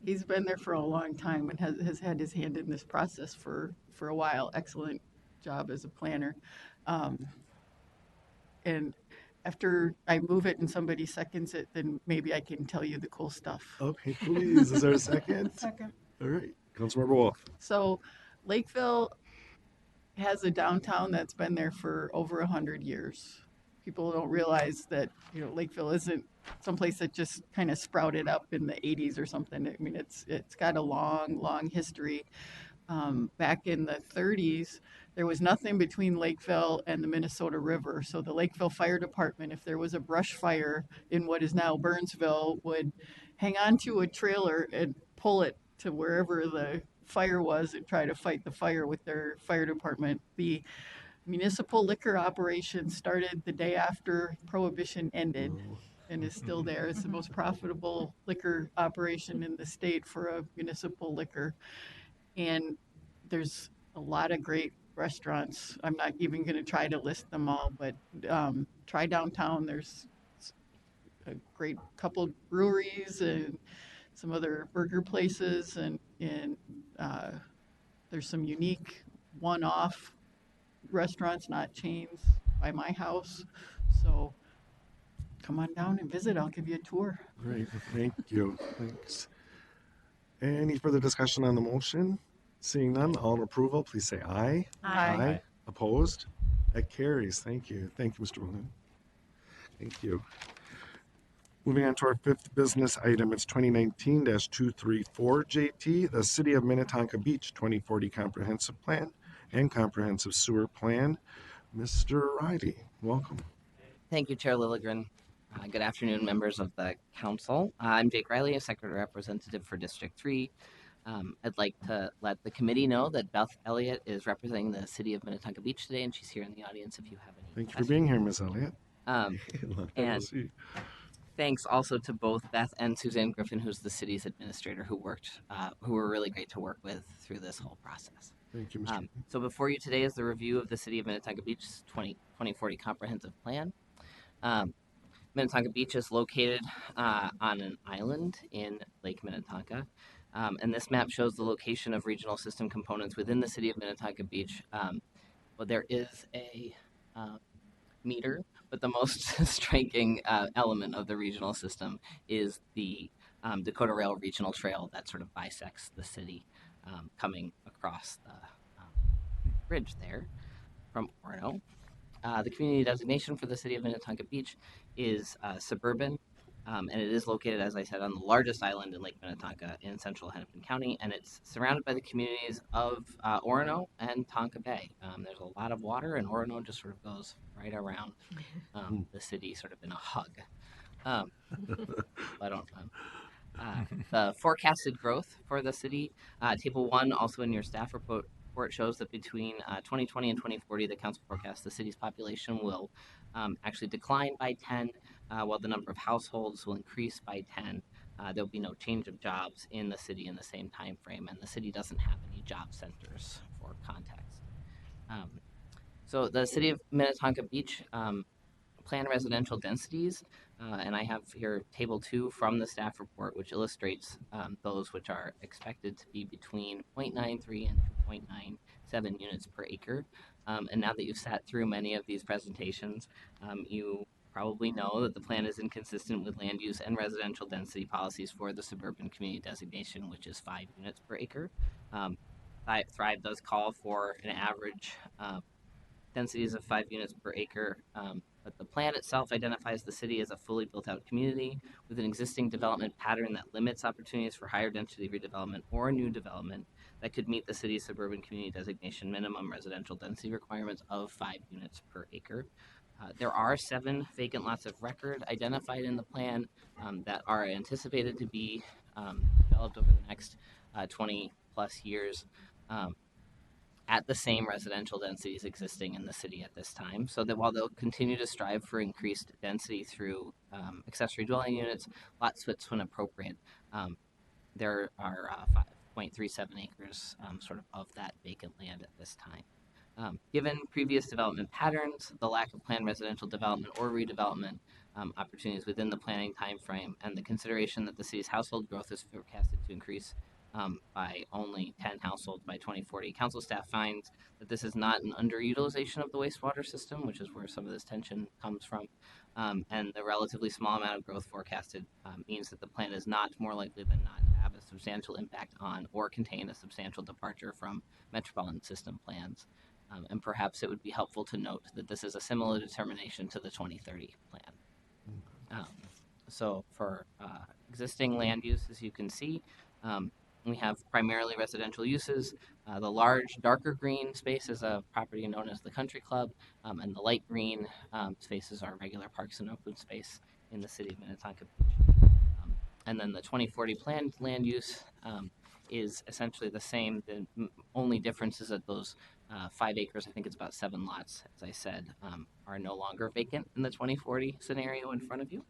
S10: he's been there for a long time and has had his hand in this process for a while. Excellent job as a planner. And after I move it and somebody seconds it, then maybe I can tell you the cool stuff.
S4: Okay, please. Is there a second?
S5: Second.
S4: All right. Councilmember Wolf.
S10: So Lakeville has a downtown that's been there for over 100 years. People don't realize that, Lakeville isn't someplace that just kind of sprouted up in the 80s or something. I mean, it's got a long history. Back in the 30s, there was nothing between Lakeville and the Minnesota River. So the Lakeville Fire Department, if there was a brush fire in what is now Burnsville, would hang on to a trailer and pull it to wherever the fire was and try to fight the fire with their fire department. The municipal liquor operation started the day after Prohibition ended and is still there. It's the most profitable liquor operation in the state for a municipal liquor. And there's a lot of great restaurants. I'm not even going to try to list them all, but try downtown. There's a great couple breweries and some other burger places, and there's some unique one-off restaurants, not chains, by my house. So come on down and visit. I'll give you a tour.
S4: Great. Thank you. Thanks. Any further discussion on the motion? Seeing none, all in approval, please say aye.
S5: Aye.
S4: Opposed? That carries. Thank you. Thank you, Mr. Bonin. Thank you. Moving on to our 5th business item, it's 2019-234 JT, the City of Minnetonka Beach 2040 Comprehensive Plan and Comprehensive Sewer Plan. Mr. Riley, welcome.
S11: Thank you, Chair Lilligren. Good afternoon, members of the council. I'm Jake Riley, a secretary representative for District 3. I'd like to let the committee know that Beth Elliott is representing the City of Minnetonka Beach today, and she's here in the audience if you have any
S4: Thank you for
S11: questions.
S4: being here, Ms. Elliott.
S11: And thanks also to both Beth and Suzanne Griffin, who's the city's administrator, who were really great to work with through this whole process.
S4: Thank you, Mr.
S11: So before you today is the review of the City of Minnetonka Beach's 2040 Comprehensive Plan. Minnetonka Beach is located on an island in Lake Minnetonka. And this map shows the location of regional system components within the City of Minnetonka Beach. Well, there is a meter, but the most striking element of the regional system is the Dakota Rail Regional Trail that sort of bisects the city, coming across the bridge there from Orono. The community designation for the City of Minnetonka Beach is suburban, and it is located, as I said, on the largest island in Lake Minnetonka in central Hennepin County, and it's surrounded by the communities of Orono and Tonka Bay. There's a lot of water, and Orono just sort of goes right around the city, sort of in a hug. The forecasted growth for the city, Table 1, also in your staff report, shows that between 2020 and 2040, the council forecasts the city's population will actually decline by 10, while the number of households will increase by 10. There'll be no change of jobs in the city in the same time frame, and the city doesn't have any job centers for context. So the City of Minnetonka Beach plan residential densities, and I have here Table 2 from the staff report, which illustrates those which are expected to be between 0.93 and 2.97 units per acre. And now that you've sat through many of these presentations, you probably know that the plan is inconsistent with land use and residential density policies for the suburban community designation, which is 5 units per acre. Thrive does call for an average densities of 5 units per acre But the plan itself identifies the city as a fully built out community with an existing development pattern that limits opportunities for higher density redevelopment or new development that could meet the city's suburban community designation minimum residential density requirements of 5 units per acre. There are 7 vacant lots of record identified in the plan that are anticipated to be developed over the next 20 plus years. At the same residential densities existing in the city at this time, so that while they'll continue to strive for increased density through accessory dwelling units, lot splits when appropriate, there are 5.37 acres sort of that vacant land at this time. Given previous development patterns, the lack of planned residential development or redevelopment opportunities within the planning timeframe, and the consideration that the city's household growth is forecasted to increase by only 10 households by 2040. Council staff finds that this is not an underutilization of the wastewater system, which is where some of this tension comes from, and the relatively small amount of growth forecasted means that the plan is not more likely than not to have a substantial impact on or contain a substantial departure from Metropolitan system plans. And perhaps it would be helpful to note that this is a similar determination to the 2030 plan. So for existing land use, as you can see, we have primarily residential uses. The large, darker green space is a property known as the Country Club, and the light green spaces are regular parks and open space in the city of Minnetonka Beach. And then the 2040 planned land use is essentially the same. The only difference is that those 5 acres, I think it's about 7 lots, as I said, are no longer vacant in the 2040 scenario in front of you.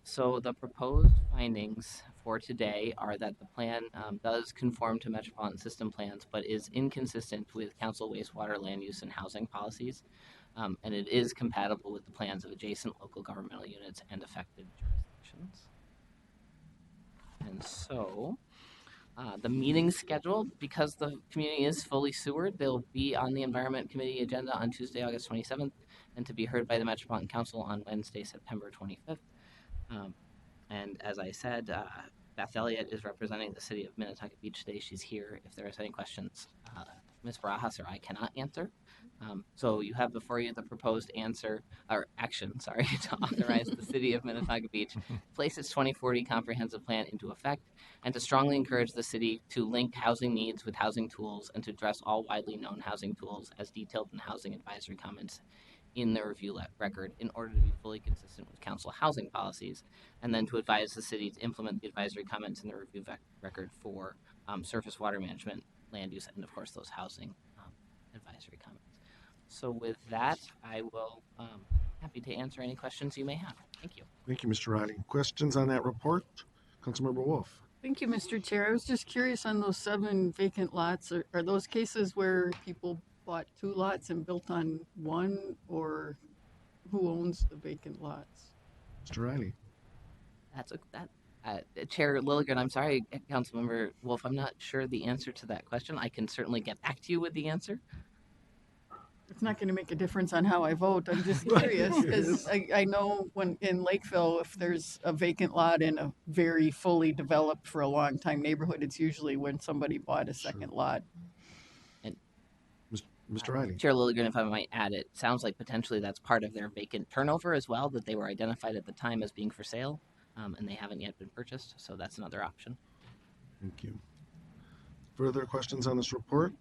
S11: So the proposed findings for today are that the plan does conform to Metropolitan system plans, but is inconsistent with council wastewater land use and housing policies, and it is compatible with the plans of adjacent local governmental units and affected jurisdictions. And so the meeting schedule, because the community is fully sewered, they'll be on the Environment Committee agenda on Tuesday, August 27th, and to be heard by the Metropolitan Council on Wednesday, September 25th. And as I said, Beth Elliott is representing the city of Minnetonka Beach today. She's here. If there is any questions, Ms. Barajas or I cannot answer. So you have before you the proposed action, to authorize the city of Minnetonka Beach to place its 2040 comprehensive plan into effect, and to strongly encourage the city to link housing needs with housing tools, and to address all widely known housing tools as detailed in housing advisory comments in the review record in order to be fully consistent with council housing policies, and then to advise the city to implement the advisory comments in the review record for surface water management, land use, and of course those housing advisory comments. So with that, I will happy to answer any questions you may have. Thank you.
S4: Thank you, Mr. Riley. Questions on that report? Councilmember Wolf.
S10: Thank you, Mr. Chair. I was just curious on those 7 vacant lots. Are those cases where people bought 2 lots and built on one, or who owns the vacant lots?
S4: Mr. Riley.
S11: Chair Lilligren, I'm sorry, Councilmember Wolf, I'm not sure the answer to that question. I can certainly get back to you with the answer.
S10: It's not going to make a difference on how I vote. I'm just curious because I know when in Lakeville, if there's a vacant lot in a very fully developed for a long time neighborhood, it's usually when somebody bought a second lot.
S11: And
S4: Mr. Riley.
S11: Chair Lilligren, if I might add, it sounds like potentially that's part of their vacant turnover as well, that they were identified at the time as being for sale, and they haven't yet been purchased. So that's another option.
S4: Thank you. Further questions on this report?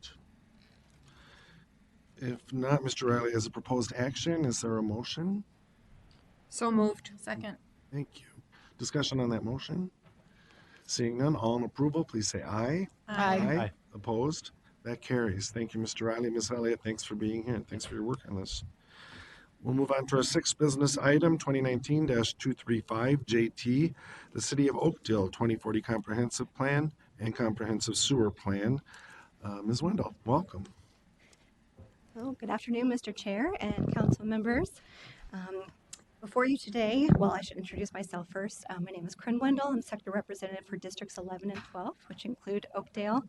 S4: If not, Mr. Riley, as a proposed action, is there a motion?
S1: So moved.
S5: Second.
S4: Thank you. Discussion on that motion? Seeing none, all in approval, please say aye.
S10: Aye.
S4: Opposed? That carries. Thank you, Mr. Riley. Ms. Elliott, thanks for being here and thanks for your work on this. We'll move on to our 6th business item, 2019-235 JT, the City of Oakdale 2040 Comprehensive Plan and Comprehensive Sewer Plan. Ms. Wendell, welcome.
S12: Well, good afternoon, Mr. Chair and council members. Before you today, well, I should introduce myself first. My name is Corinne Wendell. I'm Sector Representative for Districts 11 and 12, which include Oakdale.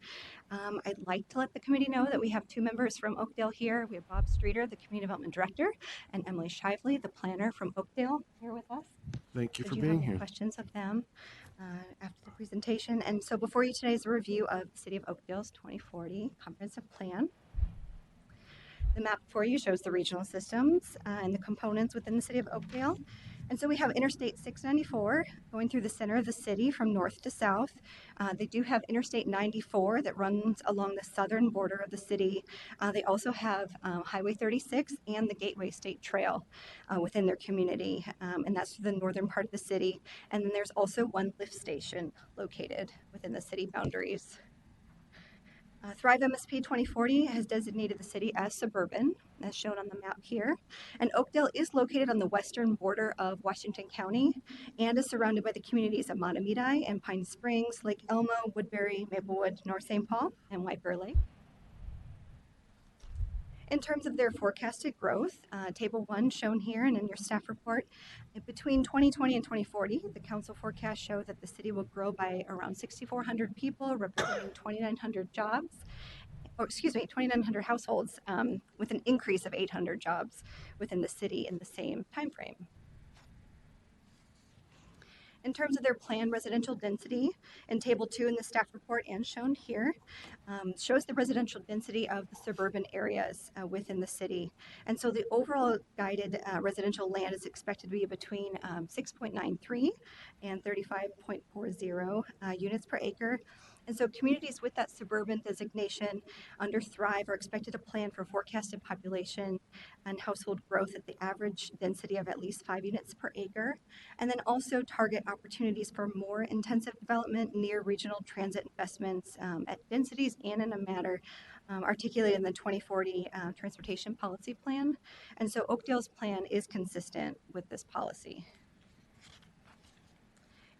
S12: I'd like to let the committee know that we have 2 members from Oakdale here. We have Bob Streeter, the Community Development Director, and Emily Shively, the planner from Oakdale, here with us.
S4: Thank you for
S12: Did
S4: being
S12: you have
S4: here.
S12: any questions of them after the presentation? And so before you today is a review of the City of Oakdale's 2040 Comprehensive Plan. The map for you shows the regional systems and the components within the city of Oakdale. And so we have Interstate 694 going through the center of the city from north to south. They do have Interstate 94 that runs along the southern border of the city. They also have Highway 36 and the Gateway State Trail within their community, and that's the northern part of the city. And then there's also one lift station located within the city boundaries. Thrive MSP 2040 has designated the city as suburban, as shown on the map here. And Oakdale is located on the western border of Washington County and is surrounded by the communities of Matamidi and Pine Springs, Lake Elmo, Woodbury, Maplewood, North St. Paul, and White Bear Lake. In terms of their forecasted growth, Table 1 shown here and in your staff report, between 2020 and 2040, the council forecasts show that the city will grow by around 6,400 people, representing 2,900 jobs, or excuse me, 2,900 households, with an increase of 800 jobs within the city in the same time frame. In terms of their planned residential density, in Table 2 in the staff report and shown here, shows the residential density of the suburban areas within the city. And so the overall guided residential land is expected to be between 6.93 and 35.40 units per acre. And so communities with that suburban designation under Thrive are expected to plan for forecasted population and household growth at the average density of at least 5 units per acre, and then also target opportunities for more intensive development near regional transit investments at densities and in a manner articulated in the 2040 Transportation Policy Plan. And so Oakdale's plan is consistent with this policy.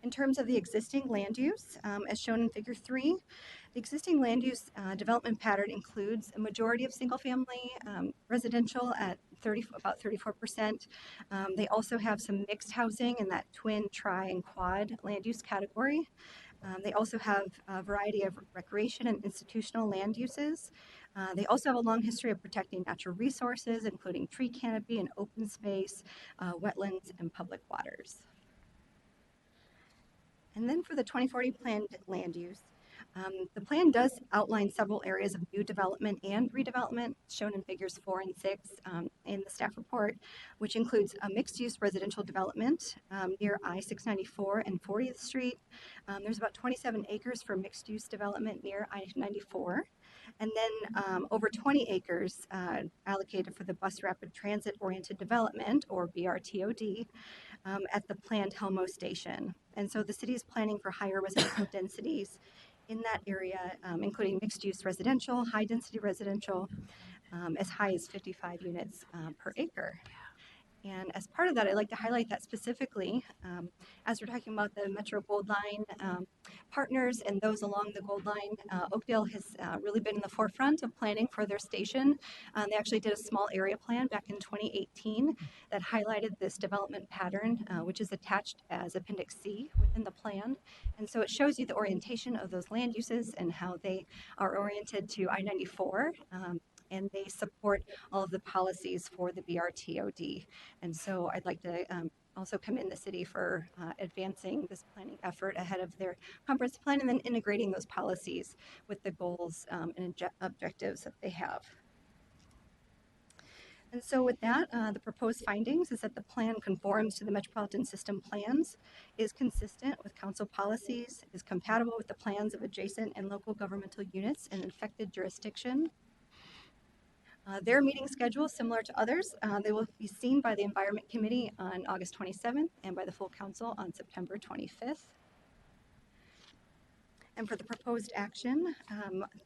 S12: In terms of the existing land use, as shown in Figure 3, the existing land use development pattern includes a majority of single-family residential at about 34%. They also have some mixed housing in that twin, tri, and quad land use category. They also have a variety of recreation and institutional land uses. They also have a long history of protecting natural resources, including tree canopy and open space, wetlands, and public waters. And then for the 2040 planned land use, the plan does outline several areas of new development and redevelopment shown in figures 4 and 6 in the staff report, which includes a mixed-use residential development near I-694 and 40th Street. There's about 27 acres for mixed-use development near I-94. And then over 20 acres allocated for the bus rapid transit oriented development, or BRTOD, at the planned Helmo station. And so the city is planning for higher residential densities in that area, including mixed-use residential, high-density residential, as high as 55 units per acre. And as part of that, I'd like to highlight that specifically, as we're talking about the Metro Gold Line partners and those along the Gold Line, Oakdale has really been in the forefront of planning for their station. They actually did a small area plan back in 2018 that highlighted this development pattern, which is attached as Appendix C within the plan. And so it shows you the orientation of those land uses and how they are oriented to I-94. And they support all of the policies for the BRTOD. And so I'd like to also commend the city for advancing this planning effort ahead of their comprehensive plan and then integrating those policies with the goals and objectives that they have. And so with that, the proposed findings is that the plan conforms to the Metropolitan System plans, is consistent with council policies, is compatible with the plans of adjacent and local governmental units in an affected jurisdiction. Their meeting schedule is similar to others. They will be seen by the Environment Committee on August 27th and by the full council on September 25th. And for the proposed action,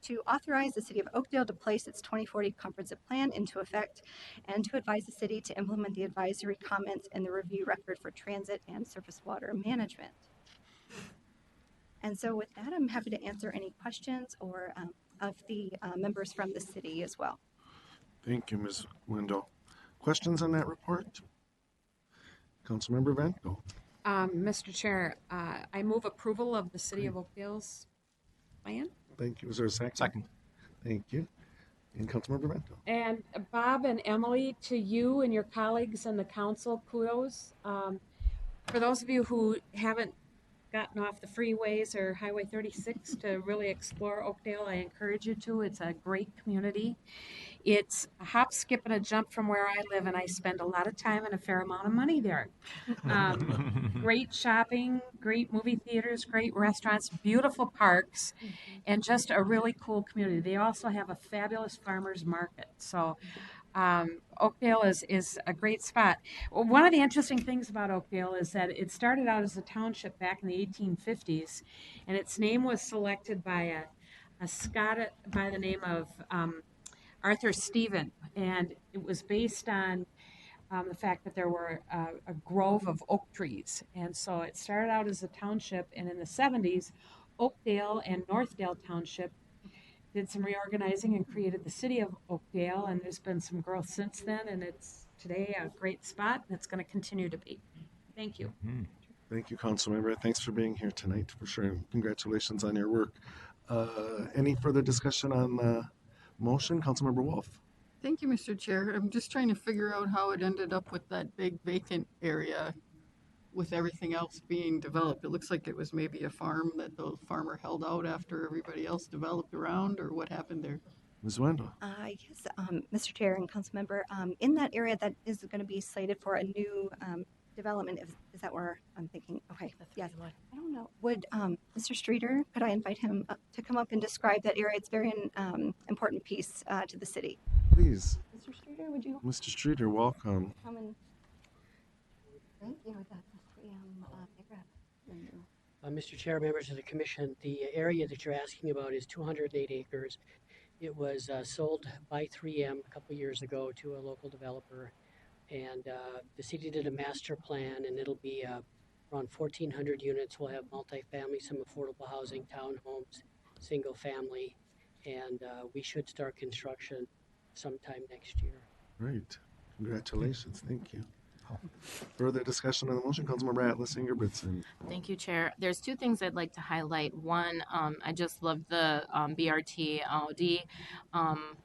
S12: to authorize the City of Oakdale to place its 2040 comprehensive plan into effect and to advise the city to implement the advisory comments and the review record for transit and surface water management. And so with that, I'm happy to answer any questions or of the members from the city as well.
S4: Thank you, Ms. Wendell. Questions on that report? Councilmember Vanko.
S1: Mr. Chair, I move approval of the City of Oakdale's plan.
S4: Thank you. Is there a second?
S7: Second.
S4: Thank you. And Councilmember Vanko.
S1: And Bob and Emily, to you and your colleagues and the council, kudos. For those of you who haven't gotten off the freeways or Highway 36 to really explore Oakdale, I encourage you to. It's a great community. It's a hop, skip, and a jump from where I live, and I spend a lot of time and a fair amount of money there. Great shopping, great movie theaters, great restaurants, beautiful parks, and just a really cool community. They also have a fabulous farmers market. So Oakdale is a great spot. Well, one of the interesting things about Oakdale is that it started out as a township back in the 1850s, and its name was selected by a Scot by the name of Arthur Stephen, and it was based on the fact that there were a grove of oak trees. And so it started out as a township, and in the 70s, Oakdale and Northdale Township did some reorganizing and created the city of Oakdale, and there's been some growth since then, and it's today a great spot, and it's going to continue to be. Thank you.
S4: Thank you, Councilmember. Thanks for being here tonight, for sure. Congratulations on your work. Any further discussion on the motion? Councilmember Wolf.
S10: Thank you, Mr. Chair. I'm just trying to figure out how it ended up with that big vacant area with everything else being developed. It looks like it was maybe a farm that the farmer held out after everybody else developed around, or what happened there?
S4: Ms. Wendell.
S12: Yes, Mr. Chair and Councilmember, in that area that is going to be slated for a new development, is that where I'm thinking? Okay, yes. I don't know. Would Mr. Streeter, could I invite him up to come up and describe that area? It's very important piece to the city.
S4: Please.
S12: Mr. Streeter, would you
S4: Mr. Streeter, welcome.
S12: come and thank you. That's a 3M pickup.
S13: Mr. Chair, members of the commission, the area that you're asking about is 208 acres. It was sold by 3M a couple years ago to a local developer, and the city did a master plan, and it'll be around 1,400 units. We'll have multifamily, some affordable housing, townhomes, single family, and we should start construction sometime next year.
S4: Great. Congratulations. Thank you. Further discussion on the motion, Councilmember Atlas Ingebrigtsen.
S2: Thank you, Chair. There's two things I'd like to highlight. One, I just love the BRT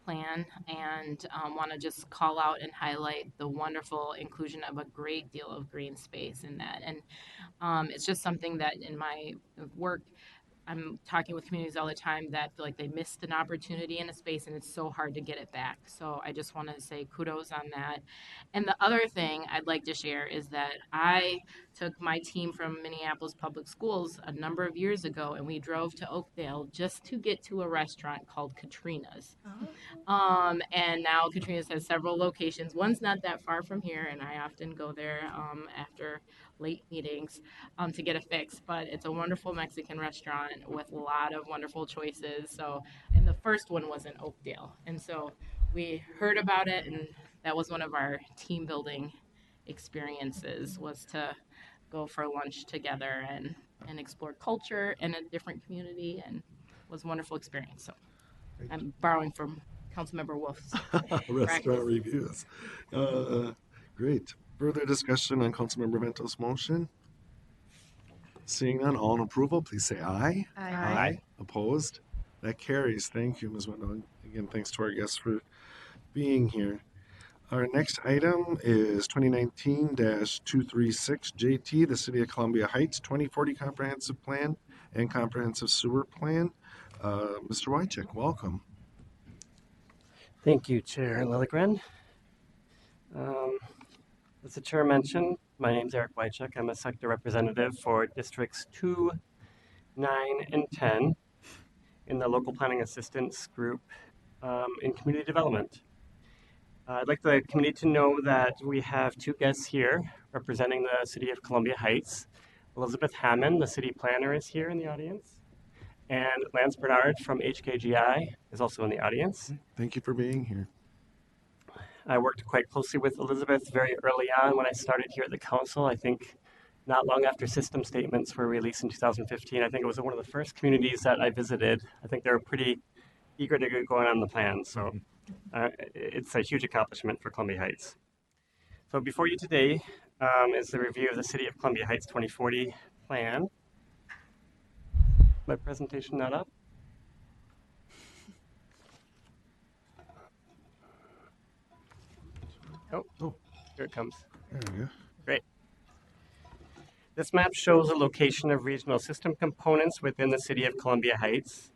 S2: plan, and want to just call out and highlight the wonderful inclusion of a great deal of green space in that. And it's just something that in my work, I'm talking with communities all the time that feel like they missed an opportunity in a space and it's so hard to get it back. So I just want to say kudos on that. And the other thing I'd like to share is that I took my team from Minneapolis Public Schools a number of years ago, and we drove to Oakdale just to get to a restaurant called Katrina's. And now Katrina's has several locations. One's not that far from here, and I often go there after late meetings to get a fix. But it's a wonderful Mexican restaurant with a lot of wonderful choices. So, and the first one was in Oakdale, and so we heard about it, and that was one of our team building experiences, was to go for lunch together and explore culture in a different community, and it was a wonderful experience. So I'm borrowing from Councilmember Wolf's
S4: Restaurant reviews. Great. Further discussion on Councilmember Ventos' motion? Seeing none, all in approval, please say aye.
S2: Aye.
S4: Opposed? That carries. Thank you, Ms. Wendell. Again, thanks to our guests for being here. Our next item is 2019-236 JT, the City of Columbia Heights 2040 Comprehensive Plan and Comprehensive Sewer Plan. Mr. Wycheck, welcome.
S14: Thank you, Chair Lilligren. As the Chair mentioned, my name is Eric Wycheck. I'm a sector representative for Districts 2, 9, and 10 in the Local Planning Assistance Group in Community Development. I'd like the committee to know that we have two guests here representing the City of Columbia Heights. Elizabeth Hammond, the city planner, is here in the audience. And Lance Bernard from HKGI is also in the audience.
S4: Thank you for being here.
S14: I worked quite closely with Elizabeth very early on when I started here at the council. I think not long after system statements were released in 2015. I think it was one of the first communities that I visited. I think they were pretty eager to get going on the plan. So it's a huge accomplishment for Columbia Heights. So before you today is the review of the City of Columbia Heights 2040 plan. My presentation not up? Oh, here it comes.
S4: There we go.
S14: Great. This map shows the location of regional system components within the city of Columbia Heights.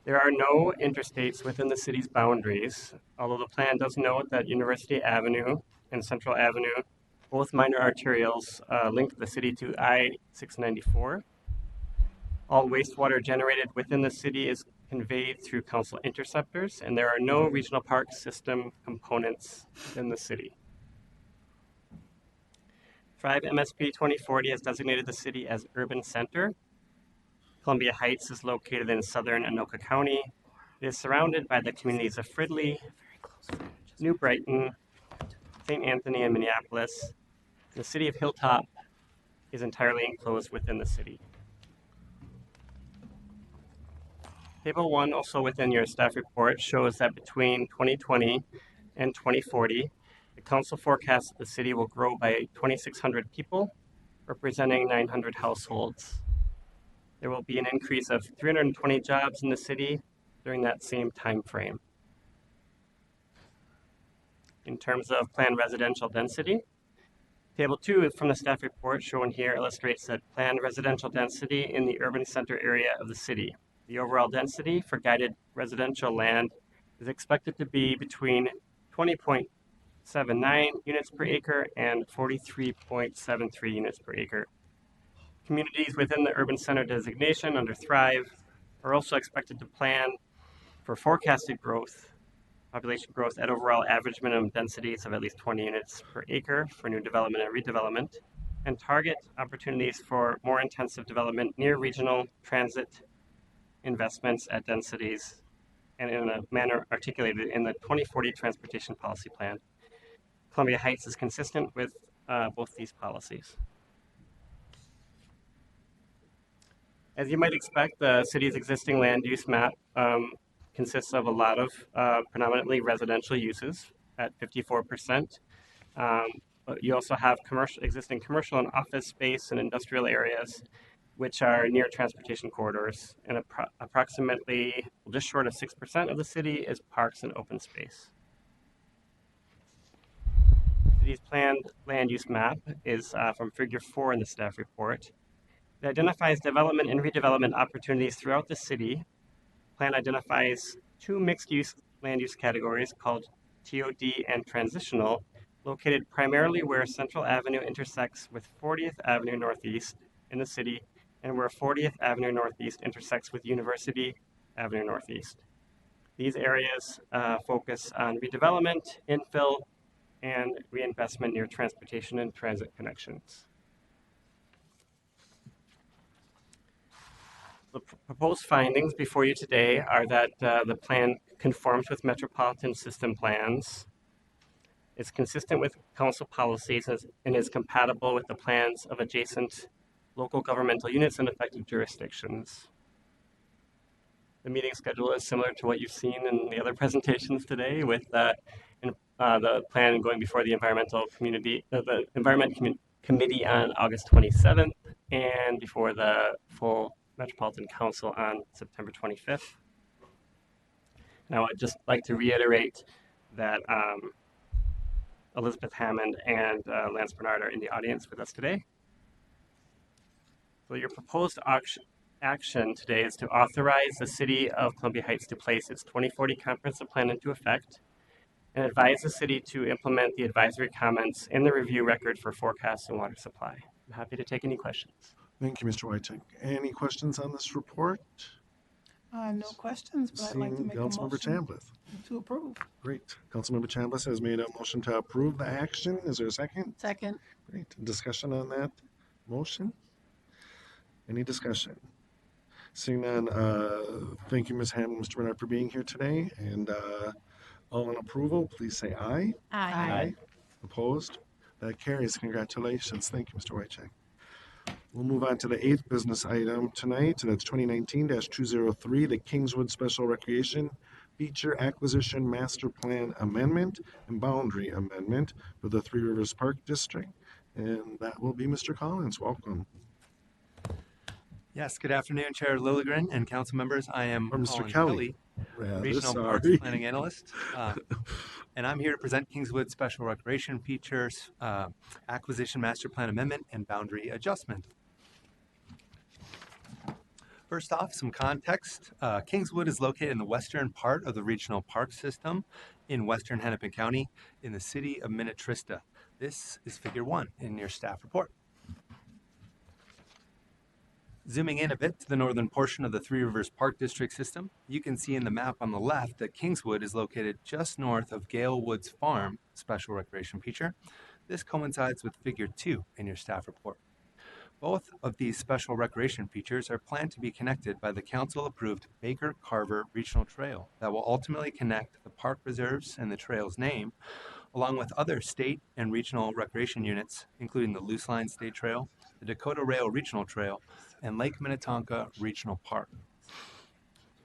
S14: There are no interstates within the city's boundaries, although the plan does note that University Avenue and Central Avenue, both minor arterials, link the city to I-694. All wastewater generated within the city is conveyed through council interceptors, and there are no regional park system components in the city. Thrive MSP 2040 has designated the city as urban center. Columbia Heights is located in southern Anoka County. It is surrounded by the communities of Fridley, New Brighton, St. Anthony, and Minneapolis. The city of Hilltop is entirely enclosed within the city. Table 1, also within your staff report, shows that between 2020 and 2040, the council forecasts the city will grow by 2,600 people, representing 900 households. There will be an increase of 320 jobs in the city during that same time frame. In terms of planned residential density, Table 2 from the staff report shown here illustrates that planned residential density in the urban center area of the city. The overall density for guided residential land is expected to be between 20.79 units per acre and 43.73 units per acre. Communities within the urban center designation under Thrive are also expected to plan for forecasted growth, population growth at overall average minimum densities of at least 20 units per acre for new development and redevelopment, and target opportunities for more intensive development near regional transit investments at densities and in a manner articulated in the 2040 Transportation Policy Plan. Columbia Heights is consistent with both these policies. As you might expect, the city's existing land use map consists of a lot of predominantly residential uses at 54%. But you also have existing commercial and office space and industrial areas, which are near transportation corridors, and approximately just short of 6% of the city is parks and open space. The city's planned land use map is from figure 4 in the staff report. It identifies development and redevelopment opportunities throughout the city. Plan identifies 2 mixed-use land use categories called TOD and transitional, located primarily where Central Avenue intersects with 40th Avenue Northeast in the city and where 40th Avenue Northeast intersects with University Avenue Northeast. These areas focus on redevelopment, infill, and reinvestment near transportation and transit connections. The proposed findings before you today are that the plan conforms with Metropolitan system plans, it's consistent with council policies, and is compatible with the plans of adjacent local governmental units and affected jurisdictions. The meeting schedule is similar to what you've seen in the other presentations today, with the plan going before the Environment Committee on August 27th and before the full Metropolitan Council on September 25th. And I would just like to reiterate that Elizabeth Hammond and Lance Bernard are in the audience with us today. So your proposed action today is to authorize the City of Columbia Heights to place its 2040 comprehensive plan into effect and advise the city to implement the advisory comments in the review record for forecasts and water supply. I'm happy to take any questions.
S4: Thank you, Mr. Wycheck. Any questions on this report?
S15: No questions, but I'd like to make a motion to approve.
S4: Great. Councilmember Chambliss has made a motion to approve the action. Is there a second?
S10: Second.
S4: Great. Discussion on that motion? Any discussion? Seeing none, thank you, Ms. Hammond, Mr. Bernard, for being here today. And all in approval, please say aye.
S5: Aye.
S4: Opposed? That carries. Congratulations. Thank you, Mr. Wycheck. We'll move on to the 8th business item tonight. That's 2019-203, the Kingswood Special Recreation Feature Acquisition Master Plan Amendment and Boundary Amendment for the Three Rivers Park District. And that will be Mr. Collins. Welcome.
S16: Yes, good afternoon, Chair Lilligren and council members. I am
S4: Mr.
S16: Kelly, Regional Parks Planning Analyst, and I'm here to present Kingswood Special Recreation Features Acquisition Master Plan Amendment and Boundary Adjustment. First off, some context. Kingswood is located in the western part of the regional park system in western Hennepin County in the city of Minnetrista. This is figure 1 in your staff report. Zooming in a bit to the northern portion of the Three Rivers Park District system, you can see in the map on the left that Kingswood is located just north of Gale Woods Farm Special Recreation Feature. This coincides with figure 2 in your staff report. Both of these special recreation features are planned to be connected by the council-approved Baker Carver Regional Trail that will ultimately connect the park reserves and the trail's name, along with other state and regional recreation units, including the Loose Line State Trail, the Dakota Rail Regional Trail, and Lake Minnetonka Regional Park.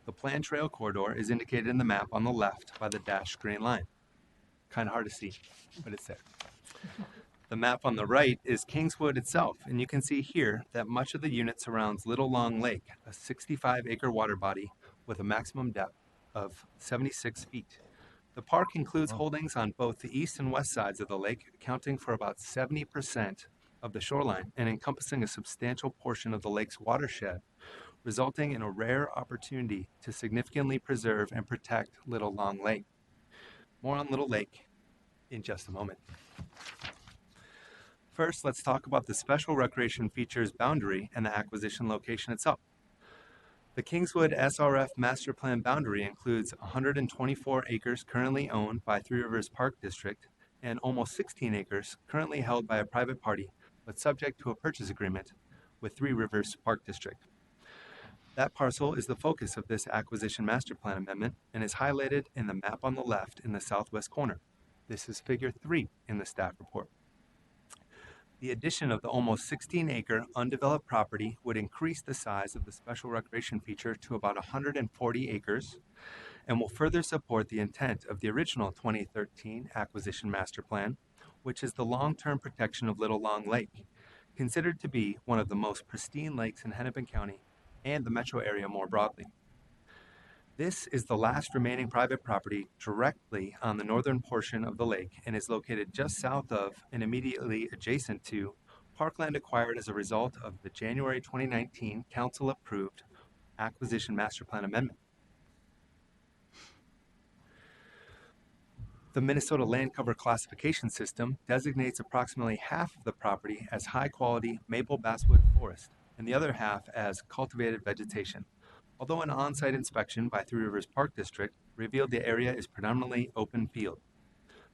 S16: The planned trail corridor is indicated in the map on the left by the dashed green line. Kind of hard to see, but it's there. The map on the right is Kingswood itself, and you can see here that much of the unit surrounds Little Long Lake, a 65-acre water body with a maximum depth of 76 feet. The park includes holdings on both the east and west sides of the lake, accounting for about 70% of the shoreline and encompassing a substantial portion of the lake's watershed, resulting in a rare opportunity to significantly preserve and protect Little Long Lake. More on Little Lake in just a moment. First, let's talk about the special recreation features boundary and the acquisition location itself. The Kingswood SRF Master Plan boundary includes 124 acres currently owned by Three Rivers Park District and almost 16 acres currently held by a private party, but subject to a purchase agreement with Three Rivers Park District. That parcel is the focus of this acquisition master plan amendment and is highlighted in the map on the left in the southwest corner. This is figure 3 in the staff report. The addition of the almost 16-acre undeveloped property would increase the size of the special recreation feature to about 140 acres and will further support the intent of the original 2013 acquisition master plan, which is the long-term protection of Little Long Lake, considered to be one of the most pristine lakes in Hennepin County and the metro area more broadly. This is the last remaining private property directly on the northern portion of the lake and is located just south of and immediately adjacent to parkland acquired as a result of the January 2019 council-approved acquisition master plan amendment. The Minnesota Land Cover Classification System designates approximately half of the property as high-quality maple basswood forest and the other half as cultivated vegetation. Although an on-site inspection by Three Rivers Park District revealed the area is predominantly open field.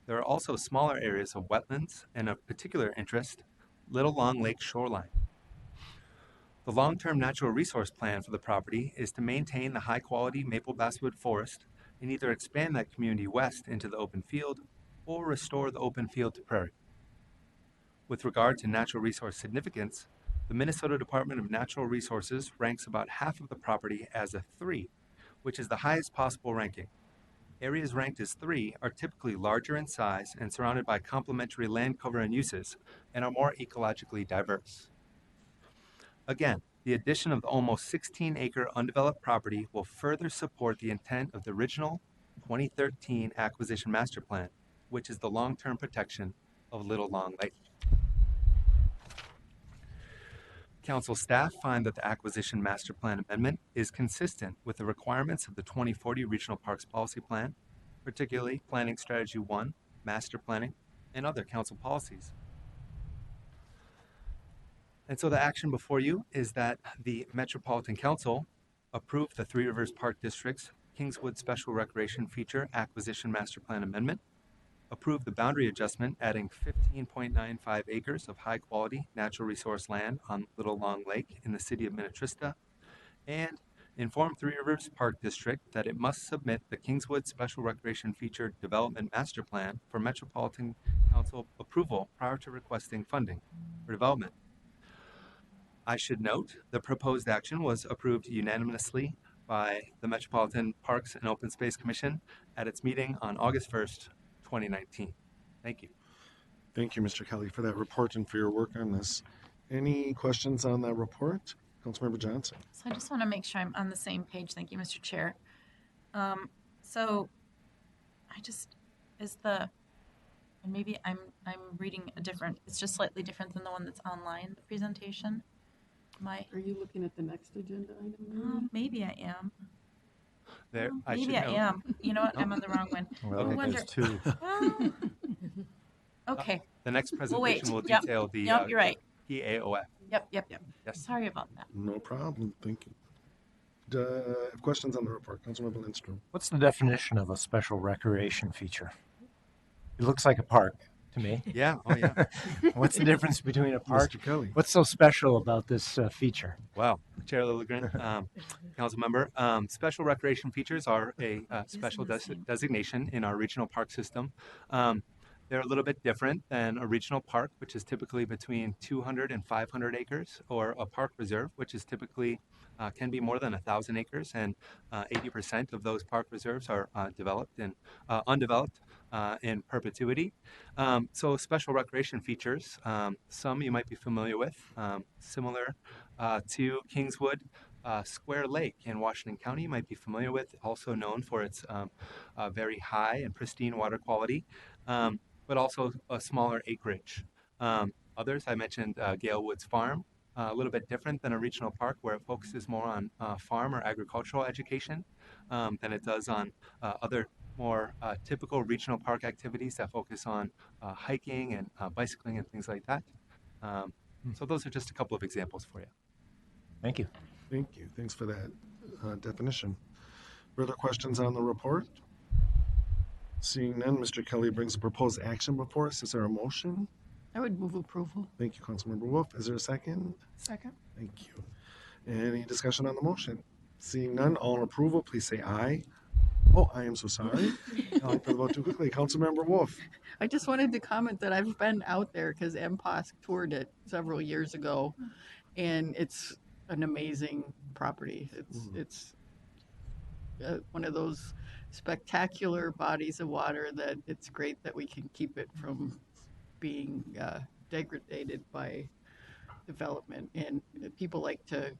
S16: There are also smaller areas of wetlands and of particular interest, Little Long Lake shoreline. The long-term natural resource plan for the property is to maintain the high-quality maple basswood forest and either expand that community west into the open field or restore the open field to prairie. With regard to natural resource significance, the Minnesota Department of Natural Resources ranks about half of the property as a 3, which is the highest possible ranking. Areas ranked as 3 are typically larger in size and surrounded by complementary land cover and uses and are more ecologically diverse. Again, the addition of the almost 16-acre undeveloped property will further support the intent of the original 2013 acquisition master plan, which is the long-term protection of Little Long Lake. Council staff find that the acquisition master plan amendment is consistent with the requirements of the 2040 Regional Parks Policy Plan, particularly Planning Strategy 1, Master Planning, and other council policies. And so the action before you is that the Metropolitan Council approve the Three Rivers Park District's Kingswood Special Recreation Feature Acquisition Master Plan Amendment, approve the boundary adjustment adding 15.95 acres of high-quality natural resource land on Little Long Lake in the city of Minnetrista, and inform Three Rivers Park District that it must submit the Kingswood Special Recreation Feature Development Master Plan for Metropolitan Council approval prior to requesting funding for development. I should note the proposed action was approved unanimously by the Metropolitan Parks and Open Space Commission at its meeting on August 1st, 2019. Thank you.
S4: Thank you, Mr. Kelly, for that report and for your work on this. Any questions on that report? Councilmember Johnson.
S5: So I just want to make sure I'm on the same page. Thank you, Mr. Chair. So I just, and maybe I'm reading a different, it's just slightly different than the one that's online, the presentation.
S10: Are you looking at the next agenda item?
S5: Maybe I am.
S16: There, I
S5: Maybe
S16: should
S5: I
S16: note.
S5: am. You know what? I'm on the wrong one.
S6: Well,
S5: I
S6: there's
S5: wonder.
S6: two.
S5: Well, okay.
S16: The next
S5: We'll wait.
S16: presentation will
S5: Yep.
S16: detail the
S5: Yep, you're right.
S16: PAOF.
S5: Yep.
S16: Yes.
S5: Sorry about that.
S4: No problem. Thank you. Questions on the report? Councilmember Lindstrom.
S6: What's the definition of a special recreation feature? It looks like a park to me.
S16: Yeah. Oh, yeah.
S6: What's the difference between a park?
S4: Mr. Kelly.
S6: What's so special about this feature?
S16: Wow. Chair Lilligren, council member, special recreation features are a special designation in our regional park system. They're a little bit different than a regional park, which is typically between 200 and 500 acres, or a park reserve, which is typically can be more than 1,000 acres, and 80% of those park reserves are developed and undeveloped in perpetuity. So special recreation features, some you might be familiar with, similar to Kingswood Square Lake in Washington County, you might be familiar with, also known for its very high and pristine water quality, but also a smaller acreage. Others, I mentioned Gale Woods Farm, a little bit different than a regional park where it focuses more on farm or agricultural education than it does on other more typical regional park activities that focus on hiking and bicycling and things like that. So those are just a couple of examples for you.
S6: Thank you.
S4: Thank you. Thanks for that definition. Further questions on the report? Seeing none, Mr. Kelly brings a proposed action before us. Is there a motion?
S10: I would move approval.
S4: Thank you, Councilmember Wolf. Is there a second?
S15: Second.
S4: Thank you. Any discussion on the motion? Seeing none, all in approval, please say aye. Oh, I am so sorry. I like the vote too quickly. Councilmember Wolf.
S10: I just wanted to comment that I've been out there because MPOS toured it several years ago, and it's an amazing property. It's one of those spectacular bodies of water that it's great that we can keep it from being degraded by development. And people like to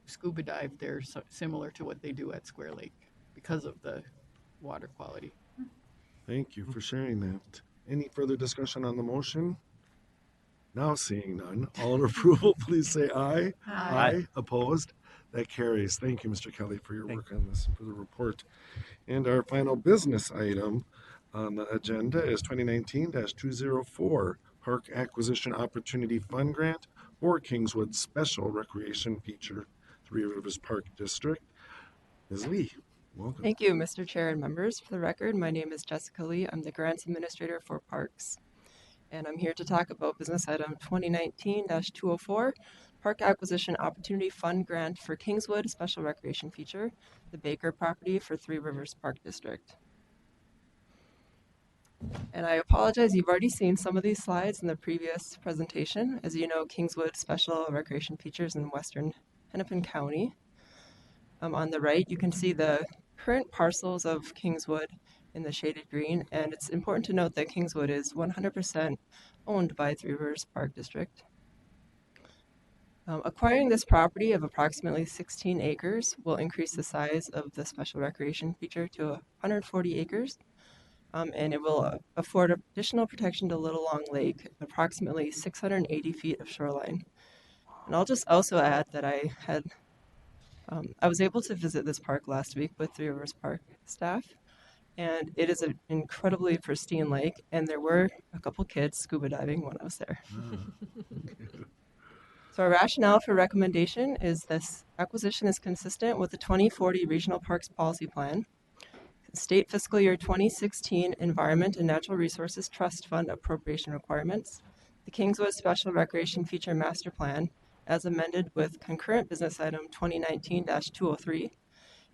S10: scuba dive there, similar to what they do at Square Lake because of the water quality.
S4: Thank you for sharing that. Any further discussion on the motion? Now seeing none, all in approval, please say aye.
S10: Aye.
S4: Opposed? That carries. Thank you, Mr. Kelly, for your work on this and for the report. And our final business item on the agenda is 2019-204 Park Acquisition Opportunity Fund Grant for Kingswood Special Recreation Feature, Three Rivers Park District. Ms. Lee, welcome.
S17: Thank you, Mr. Chair and members. For the record, my name is Jessica Lee. I'm the Grants Administrator for Parks. And I'm here to talk about business item 2019-204, Park Acquisition Opportunity Fund Grant for Kingswood Special Recreation Feature, the Baker property for Three Rivers Park District. And I apologize, you've already seen some of these slides in the previous presentation. As you know, Kingswood Special Recreation Features in western Hennepin County. On the right, you can see the current parcels of Kingswood in the shaded green, and it's important to note that Kingswood is 100% owned by Three Rivers Park District. Acquiring this property of approximately 16 acres will increase the size of the special recreation feature to 140 acres, and it will afford additional protection to Little Long Lake, approximately 680 feet of shoreline. And I'll just also add that I was able to visit this park last week with Three Rivers Park staff, and it is an incredibly pristine lake, and there were a couple kids scuba diving when I was there. So our rationale for recommendation is this acquisition is consistent with the 2040 Regional Parks Policy Plan, State Fiscal Year 2016 Environment and Natural Resources Trust Fund appropriation requirements, the Kingswood Special Recreation Feature Master Plan, as amended with concurrent business item 2019-203,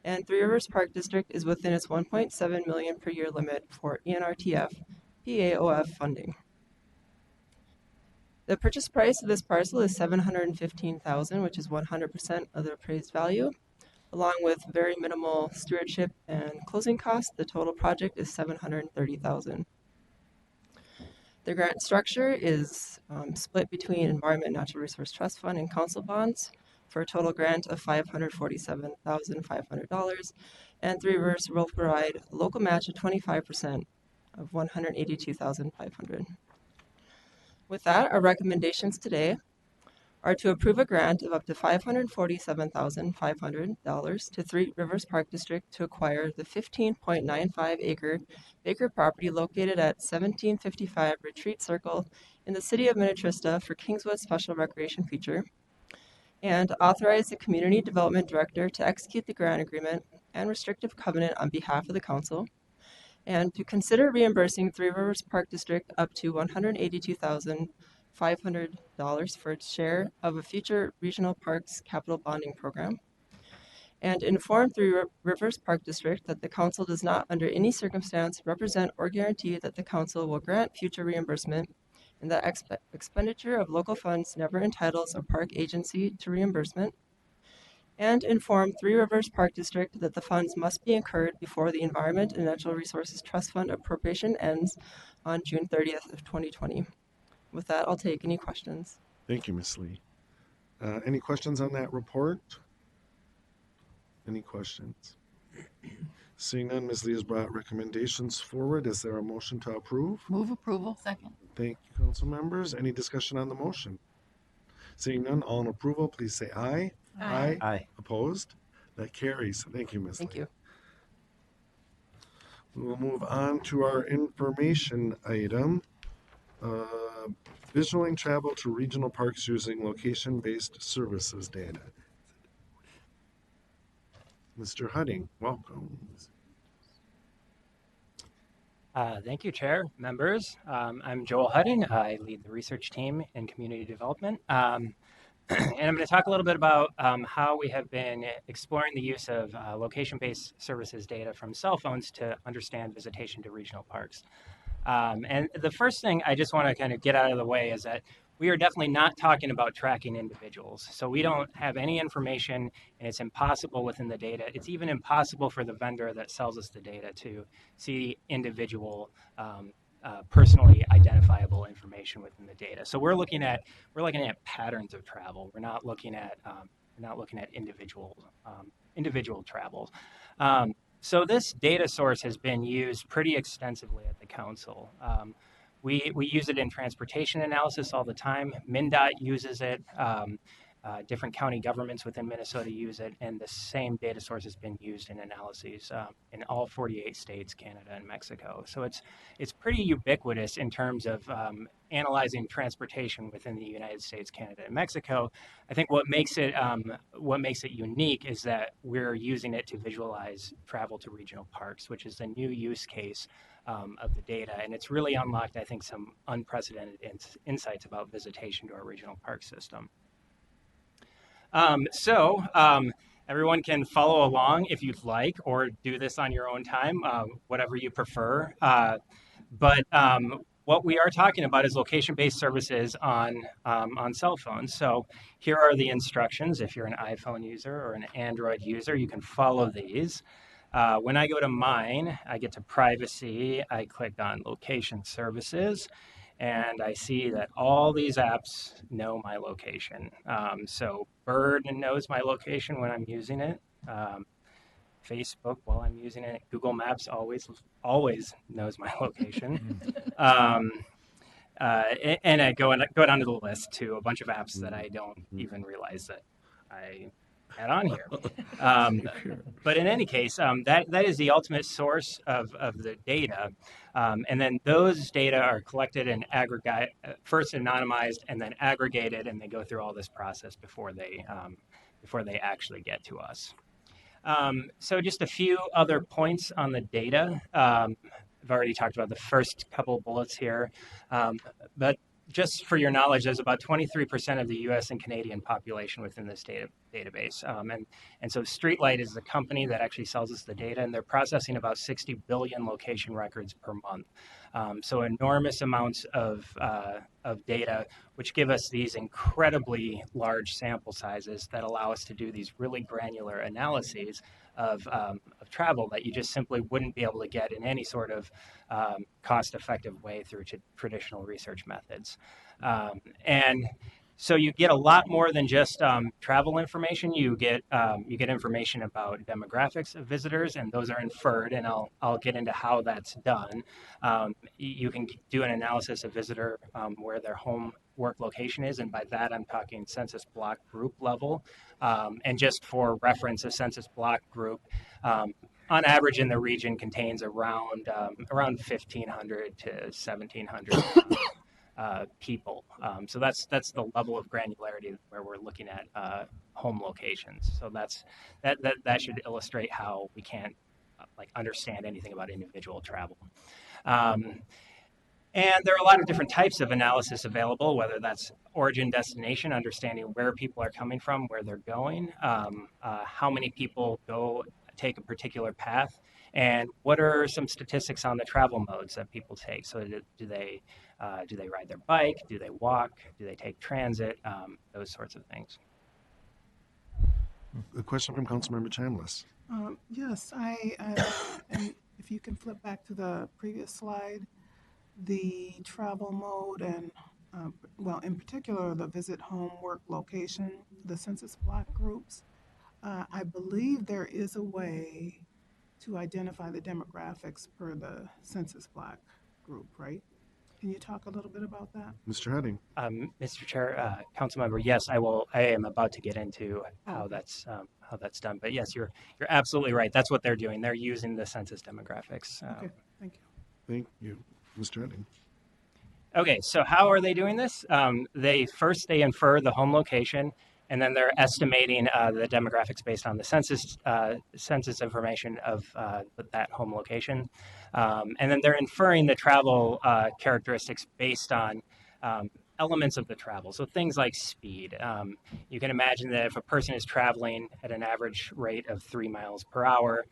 S17: and Three Rivers Park District is within its $1.7 million per year limit for ENRTF PAOF funding. The purchase price of this parcel is $715,000, which is 100% of the appraised value. Along with very minimal stewardship and closing costs, the total project is $730,000. The grant structure is split between Environment and Natural Resource Trust Fund and council bonds for a total grant of $547,500, and Three Rivers will provide a local match of 25% of $182,500. With that, our recommendations today are to approve a grant of up to $547,500 to Three Rivers Park District to acquire the 15.95 acre vacant property located at 1755 Retreat Circle in the city of Minnetrista for Kingswood Special Recreation Feature, and authorize the Community Development Director to execute the grant agreement and restrictive covenant on behalf of the council, and to consider reimbursing Three Rivers Park District up to $182,500 for its share of a future regional parks capital bonding program, and inform Three Rivers Park District that the council does not under any circumstance represent or guarantee that the council will grant future reimbursement, and that expenditure of local funds never entitles a park agency to reimbursement, and inform Three Rivers Park District that the funds must be incurred before the Environment and Natural Resources Trust Fund appropriation ends on June 30th of 2020. With that, I'll take any questions.
S4: Thank you, Ms. Lee. Any questions on that report? Any questions? Seeing none, Ms. Lee has brought recommendations forward. Is there a motion to approve?
S10: Move approval. Second.
S4: Thank you, council members. Any discussion on the motion? Seeing none, all in approval, please say aye.
S5: Aye.
S6: Aye.
S4: Opposed? That carries. Thank you, Ms.
S17: Thank
S4: Lee.
S17: you.
S4: We will move on to our information item. Visualing travel to regional parks using location-based services data. Mr. Hudding, welcome.
S18: Thank you, Chair, members. I'm Joel Hudding. I lead the research team in community development. And I'm going to talk a little bit about how we have been exploring the use of location-based services data from cell phones to understand visitation to regional parks. And the first thing I just want to kind of get out of the way is that we are definitely not talking about tracking individuals. So we don't have any information, and it's impossible within the data. It's even impossible for the vendor that sells us the data to see individual personally identifiable information within the data. So we're looking at patterns of travel. We're not looking at individual travel. So this data source has been used pretty extensively at the council. We use it in transportation analysis all the time. MnDOT uses it. Different county governments within Minnesota use it, and the same data source has been used in analyses in all 48 states, Canada, and Mexico. So it's pretty ubiquitous in terms of analyzing transportation within the United States, Canada, and Mexico. I think what makes it unique is that we're using it to visualize travel to regional parks, which is the new use case of the data, and it's really unlocked, I think, some unprecedented insights about visitation to our regional park system. Everyone can follow along if you'd like, or do this on your own time, whatever you prefer. But what we are talking about is location-based services on cell phones. So here are the instructions. If you're an iPhone user or an Android user, you can follow these. When I go to mine, I get to privacy. I click on location services, and I see that all these apps know my location. So Bird knows my location when I'm using it. Facebook while I'm using it. Google Maps always knows my location. And I go down to the list to a bunch of apps that I don't even realize that I had on here. But in any case, that is the ultimate source of the data. And then those data are collected and aggregate, first anonymized and then aggregated, and they go through all this process before they actually get to us. So just a few other points on the data. I've already talked about the first couple bullets here, but just for your knowledge, there's about 23% of the U.S. and Canadian population within this database. And so Streetlight is the company that actually sells us the data, and they're processing about 60 billion location records per month. So enormous amounts of data, which give us these incredibly large sample sizes that allow us to do these really granular analyses of travel that you just simply wouldn't be able to get in any sort of cost-effective way through traditional research methods. And So you get a lot more than just travel information. You get information about demographics of visitors, and those are inferred. And I'll get into how that's done. You can do an analysis of visitor where their home work location is, and by that I'm talking census block group level. And just for reference, a census block group, on average in the region, contains around 1,500 to 1,700 people. So that's the level of granularity where we're looking at home locations. So that should illustrate how we can't understand anything about individual travel. And there are a lot of different types of analysis available, whether that's origin destination, understanding where people are coming from, where they're going, how many people take a particular path, and what are some statistics on the travel modes that people take. So do they ride their bike? Do they walk? Do they take transit? Those sorts of things.
S4: A question from Councilmember Chambliss.
S15: Yes, and if you can flip back to the previous slide, the travel mode and, well, in particular, the visit home work location, the census block groups. I believe there is a way to identify the demographics per the census block group, right? Can you talk a little bit about that?
S4: Mr. Heading.
S18: Mr. Chair, Councilmember, yes, I will. I am about to get into how that's done. But yes, you're absolutely right. That's what they're doing. They're using the census demographics.
S15: Okay, thank you.
S4: Thank you, Mr. Heading.
S18: Okay, so how are they doing this? They infer the home location, and then they're estimating the demographics based on the census information of that home location, and then they're inferring the travel characteristics based on elements of the travel. So things like speed. You can imagine that if a person is traveling at an average rate of 3 miles per hour,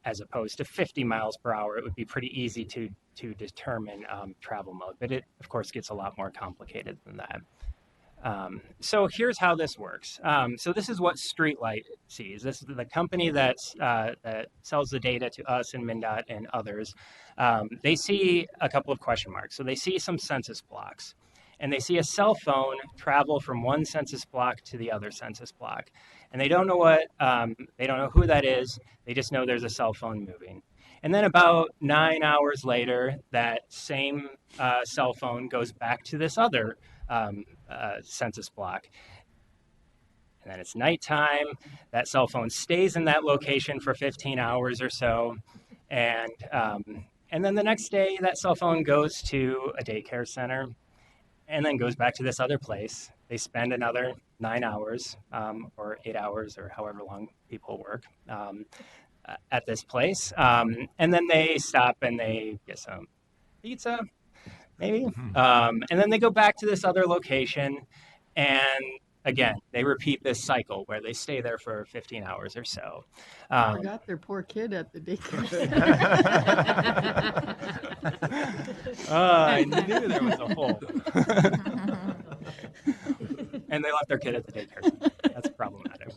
S18: as opposed to 50 miles per hour, it would be pretty easy to determine travel mode. But it, of course, gets a lot more complicated than that. So here's how this works. So this is what Streetlight sees. This is the company that sells the data to us and MnDOT and others. They see a couple of question marks. So they see some census blocks, and they see a cell phone travel from one census block to the other census block. And they don't know who that is. They just know there's a cell phone moving. And then about 9 hours later, that same cell phone goes back to this other census block. And then it's nighttime. That cell phone stays in that location for 15 hours or so. And then the next day, that cell phone goes to a daycare center and then goes back to this other place. They spend another 9 hours or 8 hours or however long people work at this place. And then they stop and they get some pizza, maybe. And then they go back to this other location. And again, they repeat this cycle where they stay there for 15 hours or so.
S10: Forgot their poor kid at the daycare.
S18: I knew there was a hole. And they left their kid at the daycare center. That's problematic.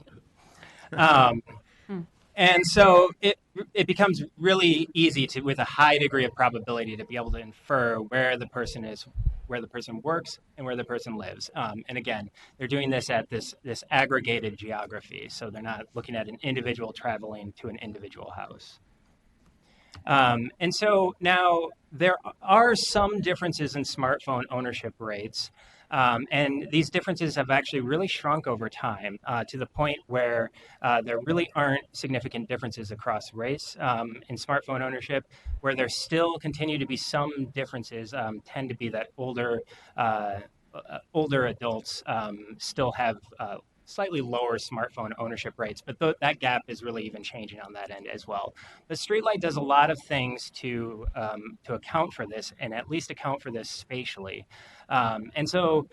S18: And so it becomes really easy to, with a high degree of probability, to be able to infer where the person is, where the person works, and where the person lives. And again, they're doing this at this aggregated geography. So they're not looking at an individual traveling to an individual house. And so now there are some differences in smartphone ownership rates. And these differences have actually really shrunk over time to the point where there really aren't significant differences across race in smartphone ownership. Where there still continue to be some differences tend to be that older adults still have slightly lower smartphone ownership rates, but that gap is really even changing on that end as well. But Streetlight does a lot of things to account for this, and at least account for this spatially. And so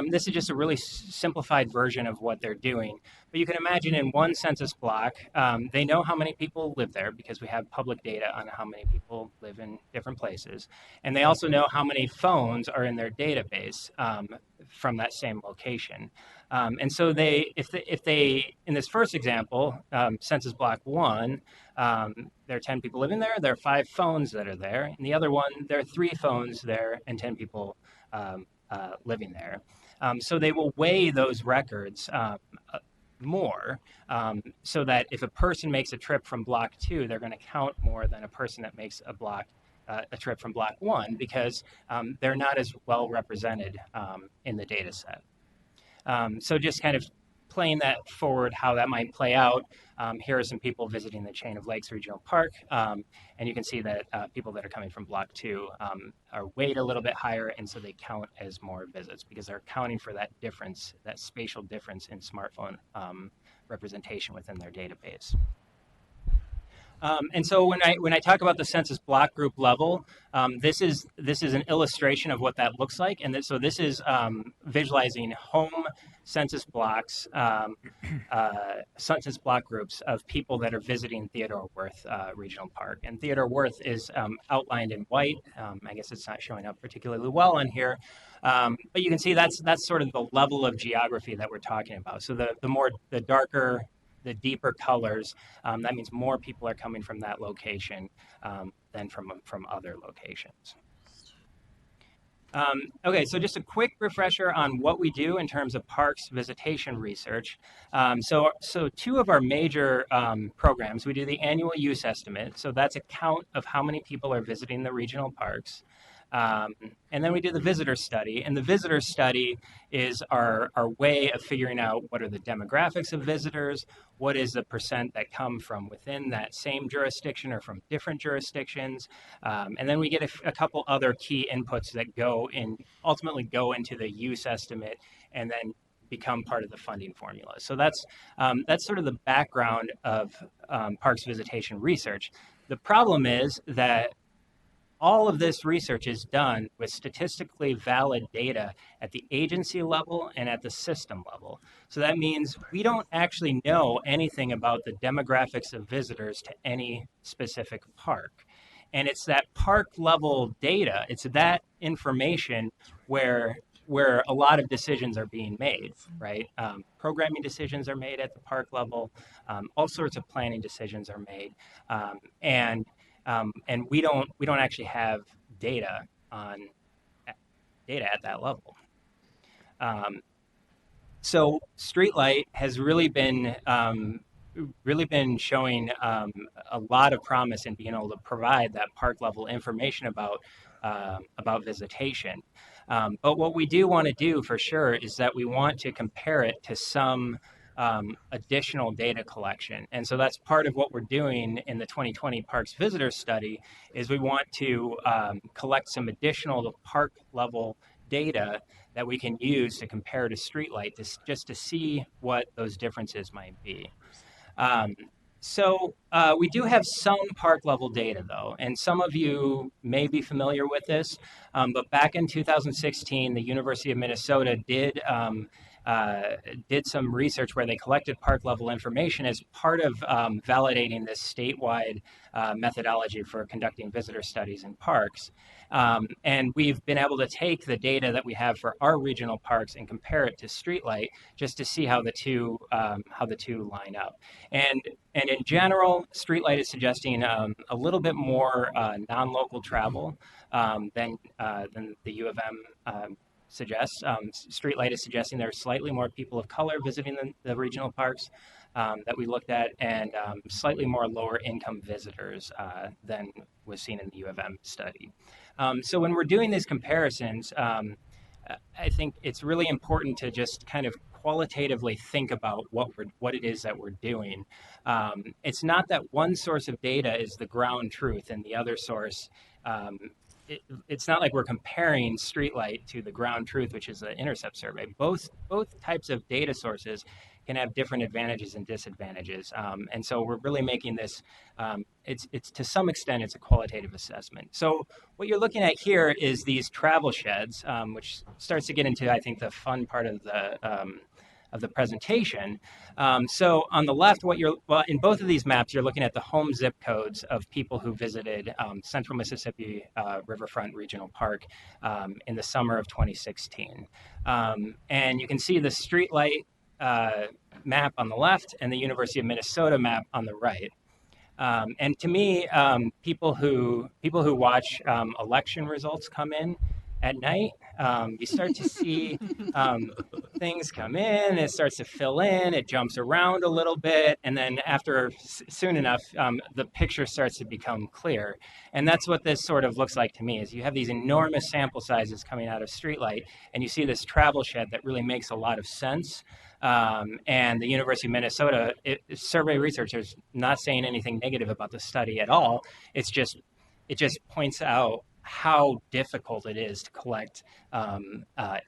S18: this is just a really simplified version of what they're doing. But you can imagine in one census block, they know how many people live there because we have public data on how many people live in different places. And they also know how many phones are in their database from that same location. And so if they, in this first example, census block 1, there are 10 people living there, there are 5 phones that are there. In the other one, there are 3 phones there and 10 people living there. So they will weigh those records more, so that if a person makes a trip from block 2, they're going to count more than a person that makes a trip from block 1, because they're not as well represented in the data set. So just kind of playing that forward, how that might play out. Here are some people visiting the Chain of Lakes Regional Park, and you can see that people that are coming from Block 2 are weighed a little bit higher, and so they count as more visits because they're accounting for that difference, that spatial difference in smartphone representation within their database. And so when I talk about the census block group level, this is an illustration of what that looks like. And so this is visualizing home census blocks, census block groups of people that are visiting Theodore Wirth Regional Park. And Theodore Wirth is outlined in white. I guess it's not showing up particularly well on here. But you can see that's sort of the level of geography that we're talking about. So the darker, the deeper colors, that means more people are coming from that location than from other locations. Okay, so just a quick refresher on what we do in terms of parks visitation research. So two of our major programs, we do the annual use estimate. So that's a count of how many people are visiting the regional parks. And then we do the visitor study, and the visitor study is our way of figuring out what are the demographics of visitors, what is the percent that come from within that same jurisdiction or from different jurisdictions, and then we get a couple other key inputs that ultimately go into the use estimate and then become part of the funding formula. So that's sort of the background of parks visitation research. The problem is that all of this research is done with statistically valid data at the agency level and at the system level. So that means we don't actually know anything about the demographics of visitors to any specific park. And it's that park level data, it's that information where a lot of decisions are being made, right? Programming decisions are made at the park level, all sorts of planning decisions are made, and we don't actually have data at that level. So Streetlight has really been showing a lot of promise in being able to provide that park level information about visitation. But what we do want to do for sure is that we want to compare it to some additional data collection. And so that's part of what we're doing in the 2020 Parks Visitor Study is we want to collect some additional park level data that we can use to compare to Streetlight just to see what those differences might be. So we do have some park level data though, and some of you may be familiar with this, but back in 2016, the University of Minnesota did some research where they collected park level information as part of validating this statewide methodology for conducting visitor studies in parks. And we've been able to take the data that we have for our regional parks and compare it to Streetlight just to see how the two line up. And in general, Streetlight is suggesting a little bit more non-local travel than the U of M suggests. Streetlight is suggesting there are slightly more people of color visiting the regional parks that we looked at, and slightly more lower income visitors than was seen in the U of M study. So when we're doing these comparisons, I think it's really important to just kind of qualitatively think about what it is that we're doing. It's not that one source of data is the ground truth and the other source it's not like we're comparing Streetlight to the ground truth, which is the intercept survey. Both types of data sources can have different advantages and disadvantages. And so we're really making this, it's to some extent, it's a qualitative assessment. So what you're looking at here is these travel sheds, which starts to get into, I think, the fun part of the presentation. So on the left, in both of these maps, you're looking at the home zip codes of people who visited Central Mississippi Riverfront Regional Park in the summer of 2016. And you can see the Streetlight map on the left and the University of Minnesota map on the right. And to me, people who watch election results come in at night, you start to see things come in, it starts to fill in, it jumps around a little bit, and then after soon enough, the picture starts to become clear. And that's what this sort of looks like to me, is you have these enormous sample sizes coming out of streetlight, and you see this travel shed that really makes a lot of sense. And the University of Minnesota survey researchers, not saying anything negative about the study at all. It just points out how difficult it is to collect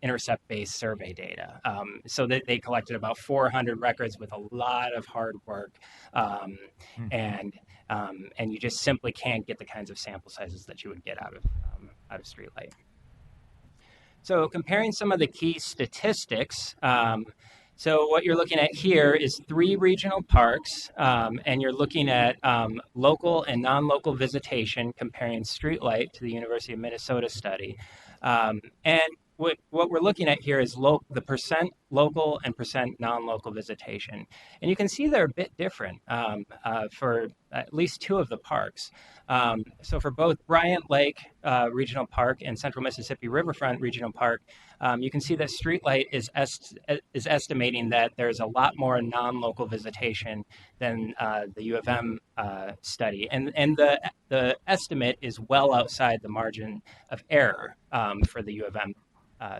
S18: intercept-based survey data. So that they collected about 400 records with a lot of hard work, and you just simply can't get the kinds of sample sizes that you would get out of streetlight. So comparing some of the key statistics. So what you're looking at here is 3 regional parks, and you're looking at local and non-local visitation comparing streetlight to the University of Minnesota study. And what we're looking at here is the percent local and percent non-local visitation. And you can see they're a bit different for at least 2 of the parks. So for both Bryant Lake Regional Park and Central Mississippi Riverfront Regional Park, you can see that streetlight is estimating that there's a lot more non-local visitation than the U of M study. And the estimate is well outside the margin of error for the U of M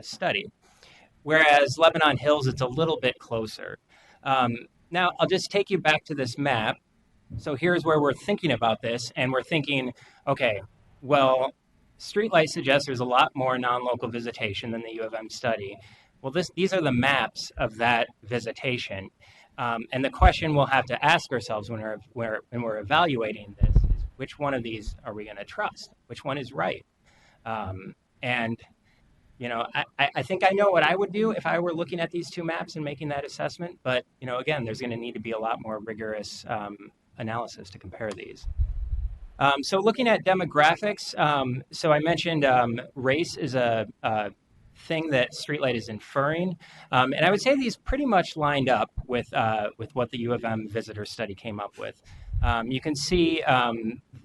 S18: study. Whereas Lebanon Hills, it's a little bit closer. Now, I'll just take you back to this map. So here's where we're thinking about this, and we're thinking, okay, well, streetlight suggests there's a lot more non-local visitation than the U of M study. Well, these are the maps of that visitation. And the question we'll have to ask ourselves when we're evaluating this is, which one of these are we going to trust? Which one is right? And you know, I think I know what I would do if I were looking at these 2 maps and making that assessment. But, you know, again, there's going to need to be a lot more rigorous analysis to compare these. So looking at demographics, so I mentioned race is a thing that streetlight is inferring. And I would say these pretty much lined up with what the U of M visitor study came up with. You can see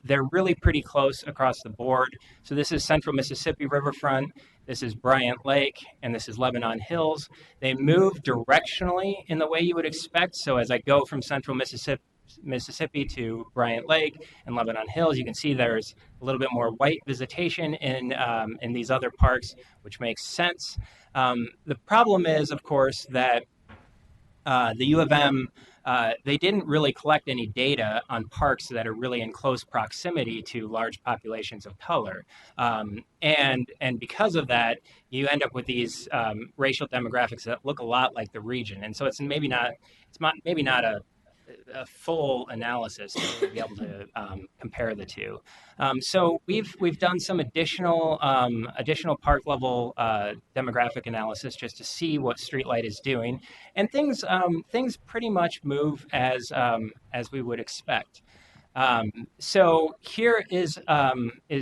S18: they're really pretty close across the board. So this is Central Mississippi Riverfront, this is Bryant Lake, and this is Lebanon Hills. They move directionally in the way you would expect. So as I go from Central Mississippi to Bryant Lake and Lebanon Hills, you can see there's a little bit more white visitation in these other parks, which makes sense. The problem is, of course, that the U of M, they didn't really collect any data on parks that are really in close proximity to large populations of color. And because of that, you end up with these racial demographics that look a lot like the region. And so it's maybe not a full analysis to be able to compare the 2. So we've done some additional park level demographic analysis just to see what streetlight is doing, and things pretty much move as we would expect. So here are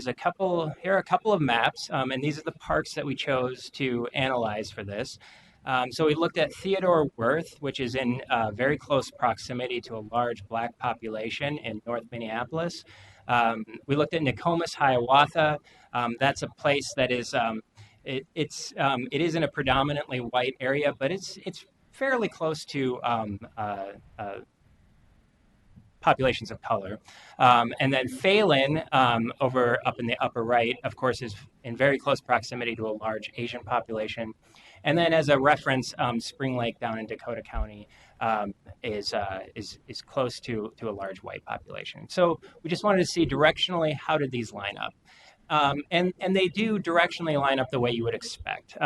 S18: a couple of maps, and these are the parks that we chose to analyze for this. So we looked at Theodore Wirth, which is in very close proximity to a large Black population in North Minneapolis. We looked at Nokomis, Hiawatha. That's a place that is it is in a predominantly white area, but it's fairly close to populations of color. And then Phelan, up in the upper right, of course, is in very close proximity to a large Asian population. And then as a reference, Spring Lake down in Dakota County is close to a large white population. So we just wanted to see directionally, how did these line up? And they do directionally line up the way you would expect.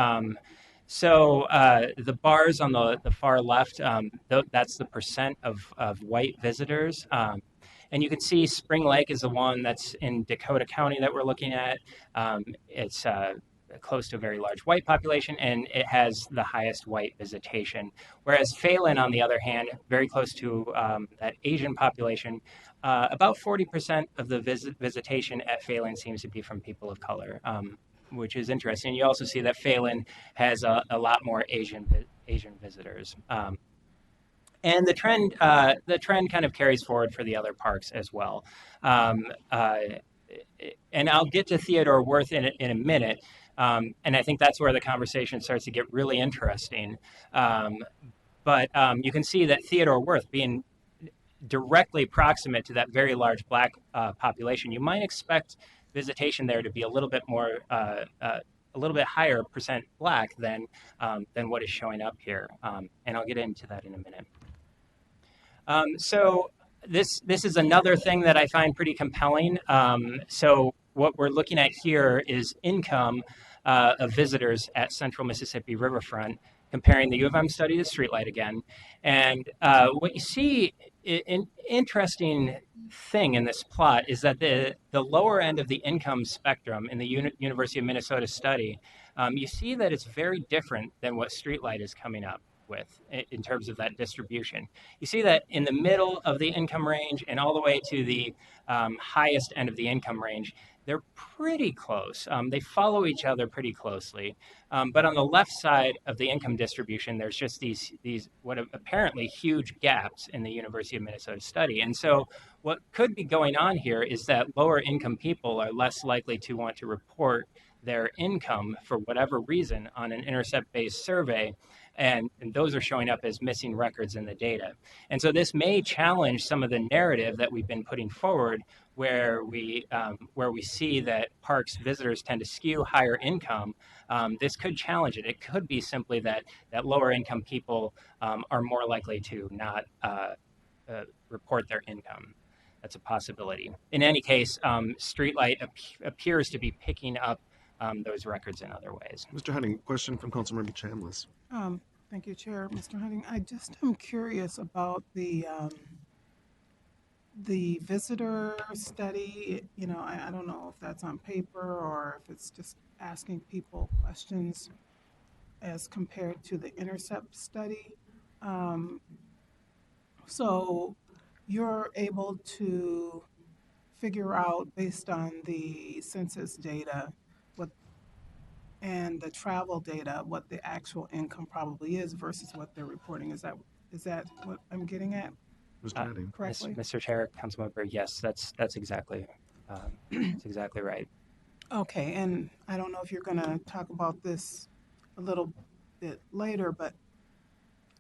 S18: So the bars on the far left, that's the percent of white visitors. And you can see Spring Lake is the one that's in Dakota County that we're looking at. It's close to a very large white population, and it has the highest white visitation. Whereas Phelan, on the other hand, very close to that Asian population, about 40% of the visitation at Phelan seems to be from people of color, which is interesting. You also see that Phelan has a lot more Asian visitors. And the trend kind of carries forward for the other parks as well. And I'll get to Theodore Wirth in a minute, And I think that's where the conversation starts to get really interesting. But you can see that Theodore Wirth being directly proximate to that very large black population, you might expect visitation there to be a little bit more, a little bit higher percent black than what is showing up here. And I'll get into that in a minute. So this is another thing that I find pretty compelling. So what we're looking at here is income of visitors at Central Mississippi Riverfront, comparing the U of M study to Streetlight again. And what you see, an interesting thing in this plot is that the lower end of the income spectrum in the University of Minnesota study, you see that it's very different than what Streetlight is coming up with in terms of that distribution. You see that in the middle of the income range and all the way to the highest end of the income range, they're pretty close. They follow each other pretty closely. But on the left side of the income distribution, there's just these what are apparently huge gaps in the University of Minnesota study. And so what could be going on here is that lower income people are less likely to want to report their income for whatever reason on an intercept-based survey, and those are showing up as missing records in the data. And so this may challenge some of the narrative that we've been putting forward, where we see that parks visitors tend to skew higher income. This could challenge it. It could be simply that lower income people are more likely to not report their income. That's a possibility. In any case, Streetlight appears to be picking up those records in other ways.
S4: Mr. Hunting, question from Councilmember Chambliss.
S15: Thank you, Chair. Mr. Hunting, I just am curious about the visitor study. You know, I don't know if that's on paper or if it's just asking people questions as compared to the intercept study. So you're able to figure out based on the census data and the travel data what the actual income probably is versus what they're reporting. Is that what I'm getting at?
S4: Mr. Hunting.
S15: Correctly?
S18: Mr. Chair, Councilmember, yes, that's exactly that's exactly right.
S15: Okay, and I don't know if you're going to talk about this a little bit later, but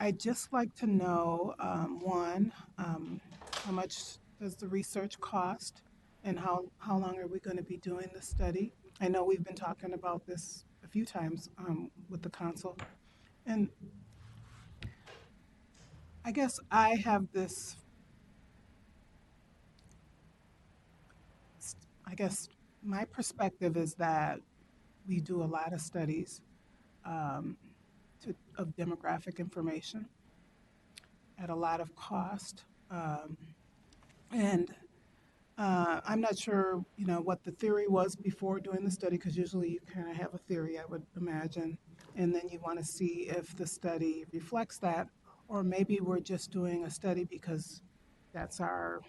S15: I'd just like to know, one, how much does the research cost, and how long are we going to be doing the study? I know we've been talking about this a few times with the council, and I guess I have this, I guess my perspective is that we do a lot of studies of demographic information at a lot of cost. And I'm not sure, you know, what the theory was before doing the study, because usually you kind of have a theory, I would imagine, and then you want to see if the study reflects that, or maybe we're just doing a study because that's our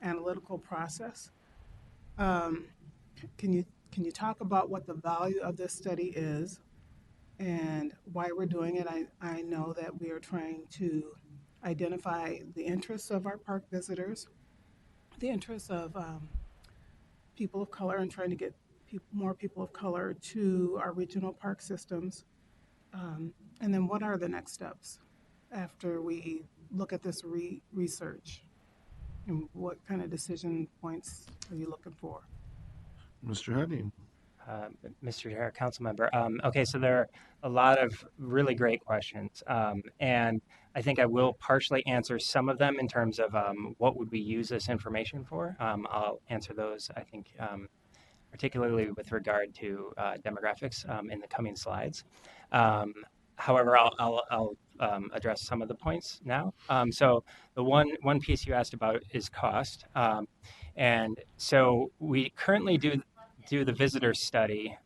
S15: analytical process. Can you talk about what the value of this study is and why we're doing it? I know that we are trying to identify the interests of our park visitors, the interests of people of color, and trying to get more people of color to our regional park systems. And then what are the next steps after we look at this research? And what kind of decision points are you looking for?
S4: Mr. Hunting.
S18: Mr. Chair, Council Member. Okay, so there are a lot of really great questions, and I think I will partially answer some of them in terms of what would we use this information for. I'll answer those, I think, particularly with regard to demographics in the coming slides. However, I'll address some of the points now. So the one piece you asked about is cost, and so we currently do the visitor study,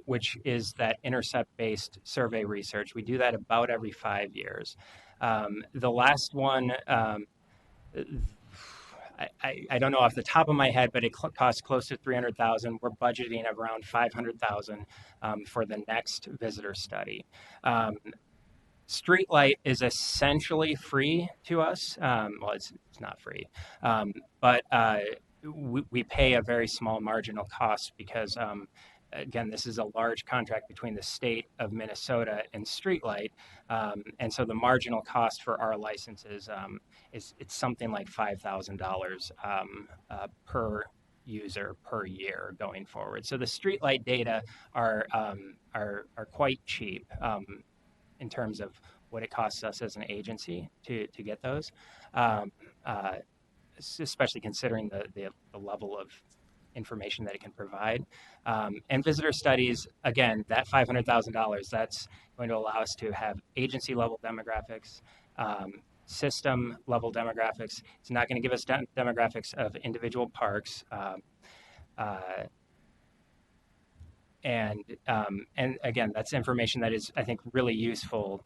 S18: which is that intercept-based survey research. We do that about every 5 years. The last one, I don't know off the top of my head, but it costs close to $300,000. We're budgeting around $500,000 for the next visitor study. Streetlight is essentially free to us. Well, it's not free, but we pay a very small marginal cost because again, this is a large contract between the state of Minnesota and Streetlight, and so the marginal cost for our licenses it's something like $5,000 per user per year going forward. So the Streetlight data are quite cheap in terms of what it costs us as an agency to get those, especially considering the level of information that it can provide. And visitor studies, again, that $500,000, that's going to allow us to have agency level demographics, system level demographics. It's not going to give us demographics of individual parks. And again, that's information that is, I think, really useful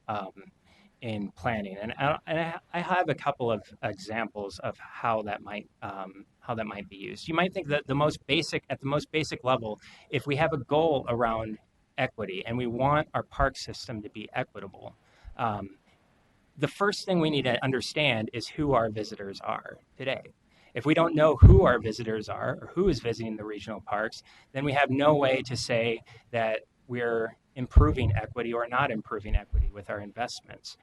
S18: in planning. And I have a couple of examples of how that might be used. You might think that at the most basic level, if we have a goal around equity and we want our park system to be equitable, the first thing we need to understand is who our visitors are today. If we don't know who our visitors are or who is visiting the regional parks, then we have no way to say that we're improving equity or not improving equity with our investments.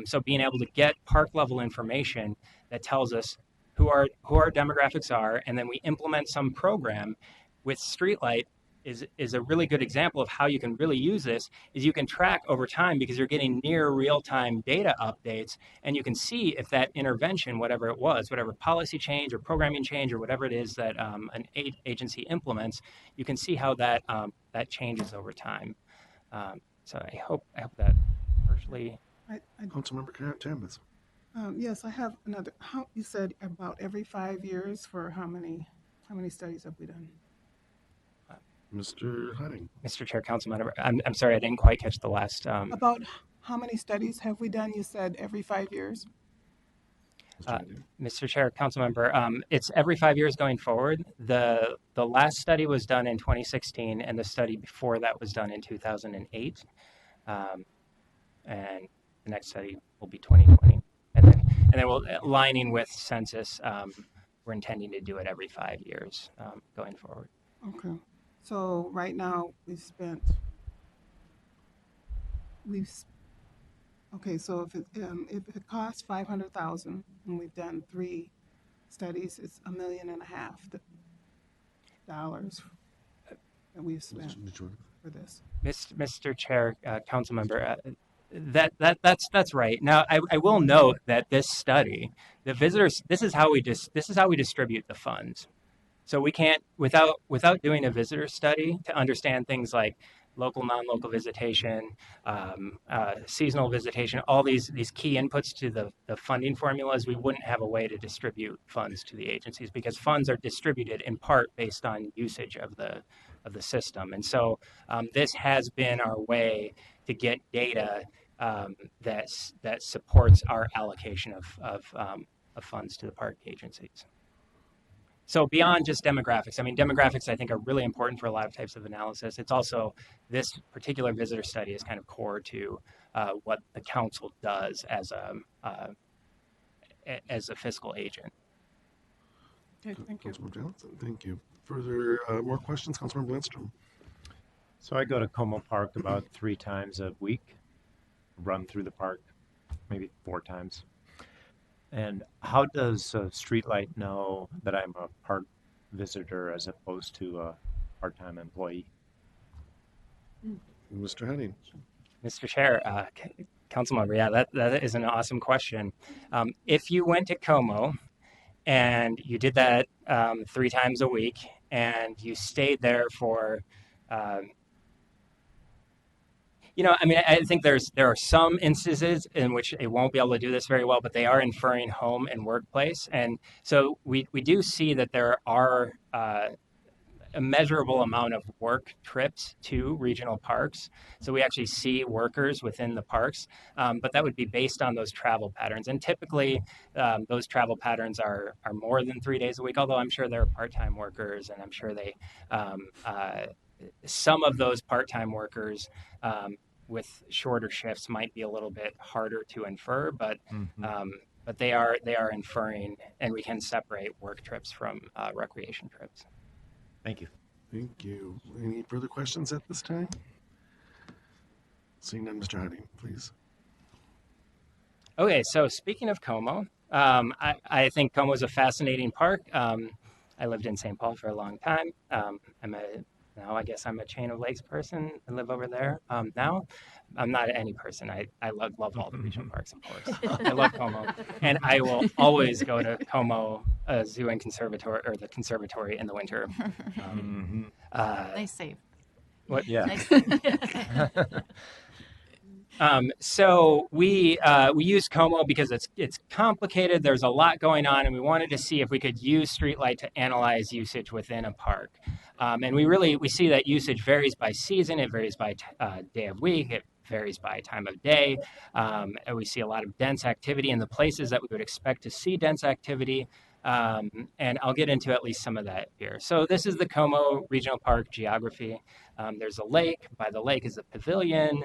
S18: So being able to get park level information that tells us who our demographics are, and then we implement some program with Streetlight is a really good example of how you can really use this. Is you can track over time because you're getting near real-time data updates, and you can see if that intervention, whatever it was, whatever policy change or programming change or whatever it is that an agency implements, you can see how that changes over time. So I hope that partially.
S4: Councilmember Chambers.
S15: Yes, I have another. How you said about every 5 years for how many studies have we done?
S4: Mr. Hudding.
S18: Mr. Chair, Councilmember, I'm sorry, I didn't quite catch the last.
S15: About how many studies have we done? You said every 5 years.
S18: Mr. Chair, Councilmember, it's every 5 years going forward. The last study was done in 2016, and the study before that was done in 2008, and the next study will be 2020, and then we'll aligning with census. We're intending to do it every 5 years going forward.
S15: Okay. So right now okay. So if it costs $500,000 and we've done 3 studies, it's $1.5 million that we've spent for this.
S18: Mr. Chair, Councilmember, that's right. Now, I will note that this study, the visitors, this is how we distribute the funds. So we can't, without doing a visitor study to understand things like local, non-local visitation, seasonal visitation, all these key inputs to the funding formulas, we wouldn't have a way to distribute funds to the agencies because funds are distributed in part based on usage of the system. And so this has been our way to get data that supports our allocation of funds to the park agencies. So beyond just demographics, I mean, demographics I think are really important for a lot of types of analysis. It's also, this particular visitor study is kind of core to what the council does as a fiscal agent.
S15: Okay, thank you.
S4: Councilmember Johnson, thank you. Further, more questions? Councilmember Lindstrom.
S6: So I go to Como Park about 3 times a week, run through the park maybe 4 times. And how does Streetlight know that I'm a park visitor as opposed to a part-time employee?
S4: Mr. Henning.
S18: Mr. Chair, Councilmember, yeah, that is an awesome question. If you went to Como and you did that 3 times a week and you stayed there for I mean, I think there are some instances in which it won't be able to do this very well, but they are inferring home and workplace. And so we do see that there are a measurable amount of work trips to regional parks. So we actually see workers within the parks, but that would be based on those travel patterns. And typically those travel patterns are more than 3 days a week, although I'm sure there are part-time workers, and I'm sure some of those part-time workers with shorter shifts might be a little bit harder to infer, but they are inferring, and we can separate work trips from recreation trips.
S6: Thank you.
S4: Thank you. Any further questions at this time? Seeing none, Mr. Harding, please.
S18: Okay, so speaking of Como, I think Como is a fascinating park. I lived in St. Paul for a long time. Now I guess I'm a Chain of Lakes person. I live over there now. I'm not any person. I love all the regional parks, of course. I love Como, and I will always go to Como Zoo and Conservatory, or the conservatory in the winter.
S9: Nice save.
S18: What?
S6: Yeah.
S9: Nice save.
S18: So we use Como because it's complicated. There's a lot going on, and we wanted to see if we could use Streetlight to analyze usage within a park. And we see that usage varies by season. It varies by day of week. It varies by time of day. And we see a lot of dense activity in the places that we would expect to see dense activity. And I'll get into at least some of that here. So this is the Como Regional Park geography. There's a lake. By the lake is a pavilion.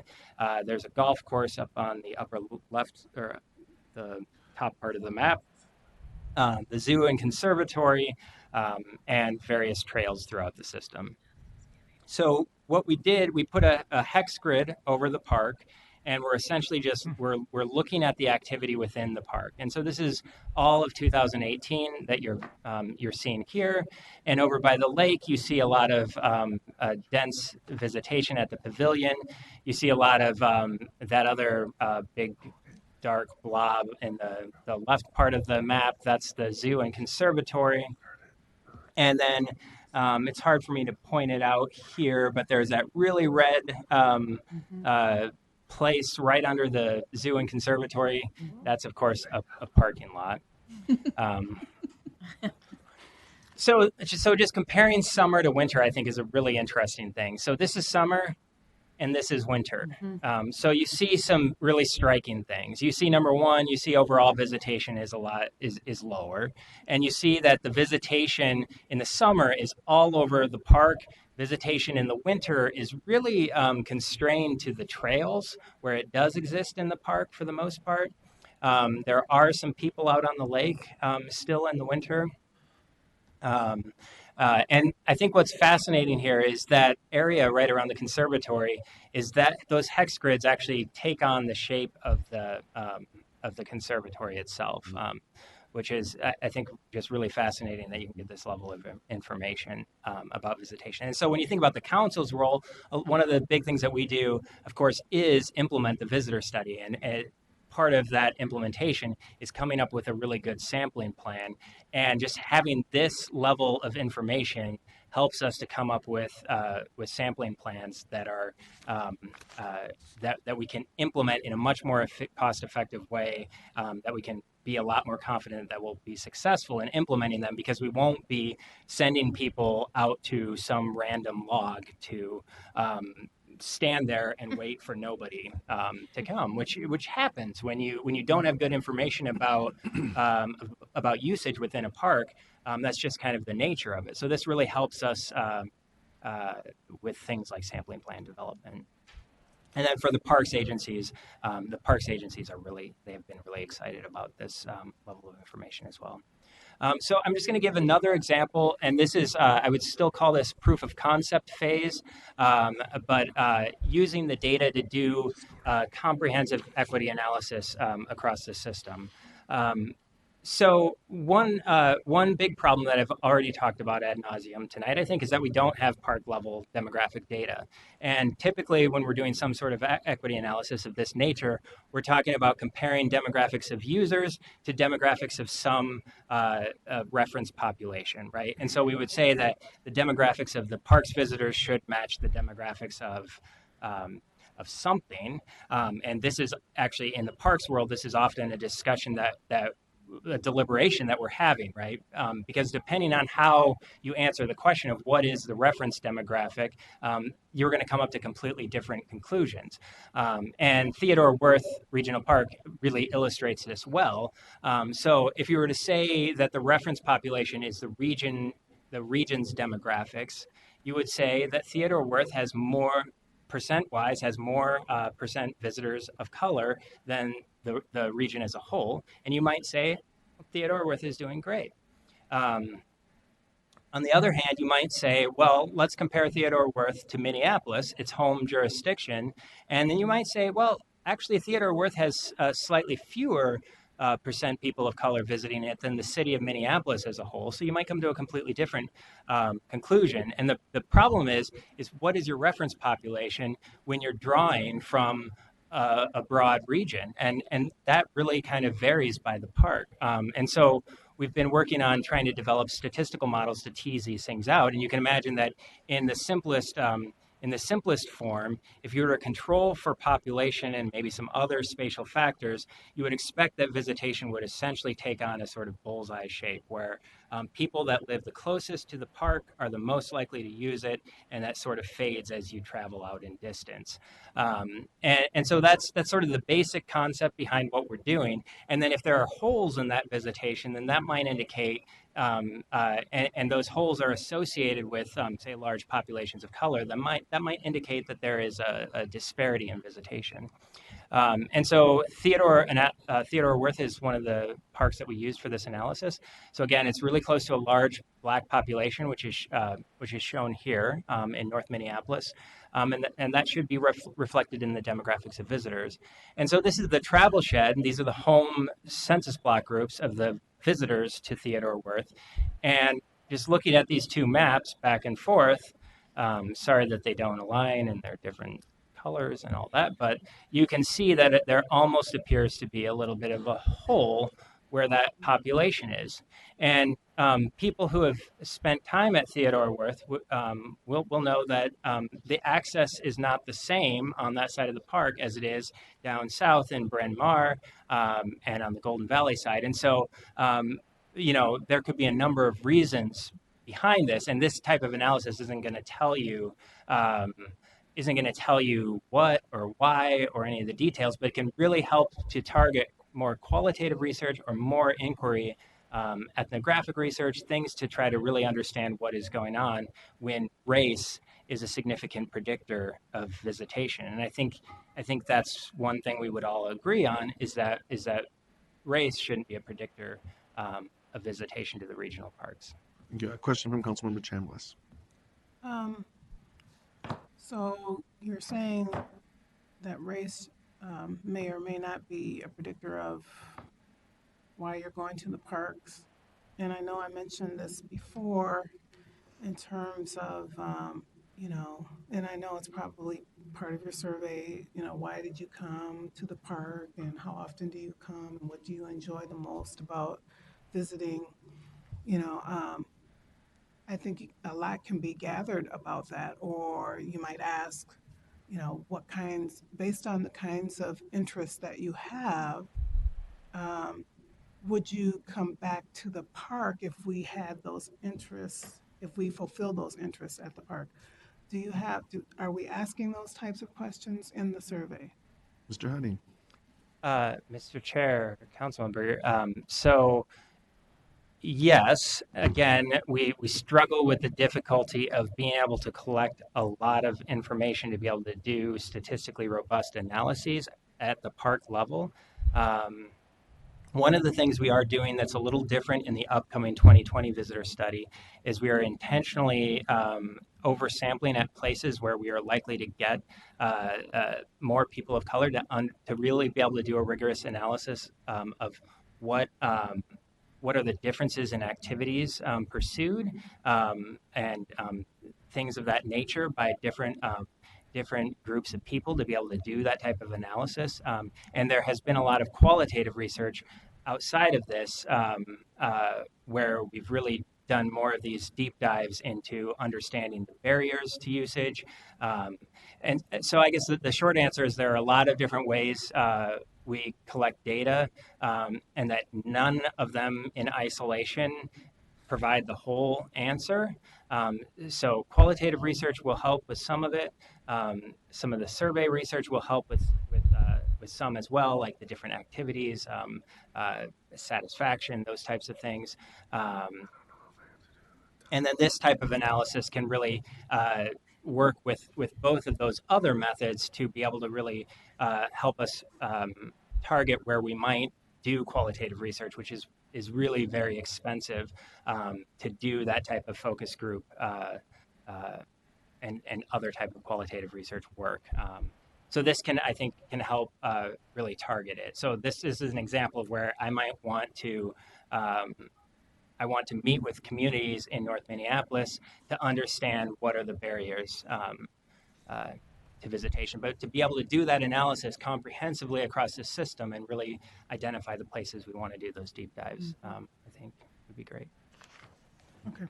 S18: There's a golf course up on the upper left, or the top part of the map. The zoo and conservatory, and various trails throughout the system. So what we did, we put a hex grid over the park, and we're essentially just we're looking at the activity within the park. And so this is all of 2018 that you're seeing here. And over by the lake, you see a lot of dense visitation at the pavilion. You see a lot of that other big dark blob in the left part of the map. That's the zoo and conservatory. And then it's hard for me to point it out here, but there's that really red place right under the zoo and conservatory. That's, of course, a parking lot. So just comparing summer to winter, I think, is a really interesting thing. So this is summer, and this is winter. So you see some really striking things. You see, number one, you see overall visitation is lower, and you see that the visitation in the summer is all over the park. Visitation in the winter is really constrained to the trails where it does exist in the park for the most part. There are some people out on the lake still in the winter. And I think what's fascinating here is that area right around the conservatory is that those hex grids actually take on the shape of the conservatory itself, which is, I think, just really fascinating that you can get this level of information about visitation. And so when you think about the council's role, one of the big things that we do, of course, is implement the visitor study. And part of that implementation is coming up with a really good sampling plan, and just having this level of information helps us to come up with sampling plans that are that we can implement in a much more cost-effective way, that we can be a lot more confident that we'll be successful in implementing them, because we won't be sending people out to some random log to stand there and wait for nobody to come, which happens when you don't have good information about usage within a park. That's just kind of the nature of it. So this really helps us with things like sampling plan development. And then for the parks agencies have been really excited about this level of information as well. So I'm just going to give another example, and this is, I would still call this proof of concept phase, but using the data to do comprehensive equity analysis across the system. So one big problem that I've already talked about ad nauseum tonight, I think, is that we don't have park level demographic data. And typically when we're doing some sort of equity analysis of this nature, we're talking about comparing demographics of users to demographics of some reference population, right? And so we would say that the demographics of the parks visitors should match the demographics of something. And this is actually, in the parks world, this is often a discussion that a deliberation that we're having, right? Because depending on how you answer the question of what is the reference demographic, you're going to come up to completely different conclusions. And Theodore Wirth Regional Park really illustrates this well. So if you were to say that the reference population is the region's demographics, you would say that Theodore Wirth has more, percent-wise, has more percent visitors of color than the region as a whole, and you might say Theodore Wirth is doing great. On the other hand, you might say, well, let's compare Theodore Wirth to Minneapolis, its home jurisdiction. And then you might say, well, actually, Theodore Wirth has slightly fewer percent people of color visiting it than the city of Minneapolis as a whole. So you might come to a completely different conclusion. And the problem is what is your reference population when you're drawing from a broad region? And that really kind of varies by the park. And so we've been working on trying to develop statistical models to tease these things out. And you can imagine that in the simplest form, if you were to control for population and maybe some other spatial factors, you would expect that visitation would essentially take on a sort of bullseye shape where people that live the closest to the park are the most likely to use it, and that sort of fades as you travel out in distance. And so that's sort of the basic concept behind what we're doing. And then if there are holes in that visitation, then that might indicate, and those holes are associated with, say, large populations of color, that might indicate that there is a disparity in visitation. And so Theodore Wirth is one of the parks that we used for this analysis. So again, it's really close to a large Black population, which is shown here in North Minneapolis. And that should be reflected in the demographics of visitors. And so this is the travel shed, and these are the home census block groups of the visitors to Theodore Wirth. And just looking at these two maps back and forth, sorry that they don't align and they're different colors and all that, but you can see that there almost appears to be a little bit of a hole where that population is. And people who have spent time at Theodore Wirth will know that the access is not the same on that side of the park as it is down south in Bryn Mawr and on the Golden Valley side. And so, there could be a number of reasons behind this, and this type of analysis isn't going to tell you what or why or any of the details, but it can really help to target more qualitative research or more inquiry, ethnographic research, things to try to really understand what is going on when race is a significant predictor of visitation. And I think that's one thing we would all agree on is that race shouldn't be a predictor of visitation to the regional parks.
S4: A question from Councilmember Chambliss.
S15: So you're saying that race may or may not be a predictor of why you're going to the parks. And I know I mentioned this before in terms of, and I know it's probably part of your survey, why did you come to the park and how often do you come and what do you enjoy the most about visiting? I think a lot can be gathered about that, or you might ask, based on the kinds of interests that you have, would you come back to the park if we had those interests, if we fulfill those interests at the park? Are we asking those types of questions in the survey?
S4: Mr. Huddy.
S18: Mr. Chair, Councilmember, so yes, again, we struggle with the difficulty of being able to collect a lot of information to be able to do statistically robust analyses at the park level. One of the things we are doing that's a little different in the upcoming 2020 visitor study is we are intentionally oversampling at places where we are likely to get more people of color to really be able to do a rigorous analysis of what are the differences in activities pursued and things of that nature by different groups of people to be able to do that type of analysis. And there has been a lot of qualitative research outside of this where we've really done more of these deep dives into understanding the barriers to usage. And so I guess the short answer is there are a lot of different ways we collect data and that none of them in isolation provide the whole answer. So qualitative research will help with some of it. Some of the survey research will help with some as well, like the different activities, satisfaction, those types of things. And then this type of analysis can really work with both of those other methods to be able to really help us target where we might do qualitative research, which is is really very expensive to do that type of focus group and other type of qualitative research work. So this I think, can help really target it. So this is an example of where I might want to meet with communities in North Minneapolis to understand what are the barriers to visitation, but to be able to do that analysis comprehensively across the system and really identify the places we want to do those deep dives, I think would be great.
S4: Okay.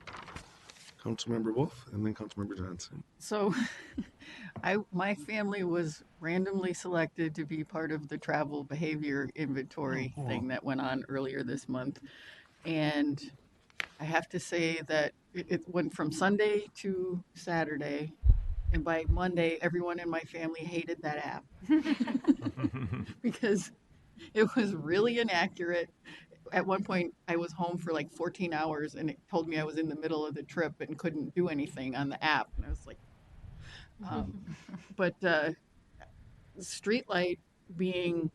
S4: Councilmember Wolf and then Councilmember Johnson.
S10: So my family was randomly selected to be part of the travel behavior inventory thing that went on earlier this month. And I have to say that it went from Sunday to Saturday. And by Monday, everyone in my family hated that app because it was really inaccurate. At one point, I was home for like 14 hours and it told me I was in the middle of the trip and couldn't do anything on the app. And I was like, but Streetlight being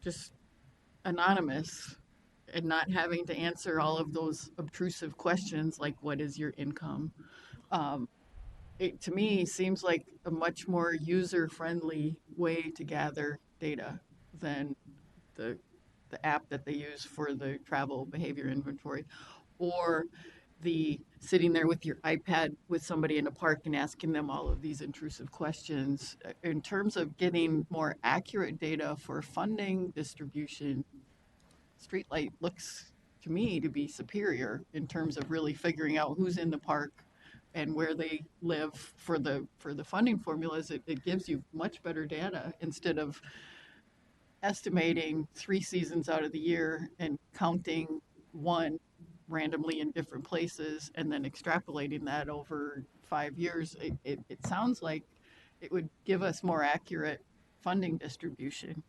S10: just anonymous and not having to answer all of those obtrusive questions like what is your income, it to me seems like a much more user-friendly way to gather data than the app that they use for the travel behavior inventory, or the sitting there with your iPad with somebody in a park and asking them all of these intrusive questions. In terms of getting more accurate data for funding distribution, Streetlight looks to me to be superior in terms of really figuring out who's in the park and where they live for the funding formulas. It gives you much better data instead of estimating 3 seasons out of the year and counting one randomly in different places and then extrapolating that over 5 years. It sounds like it would give us more accurate funding distribution.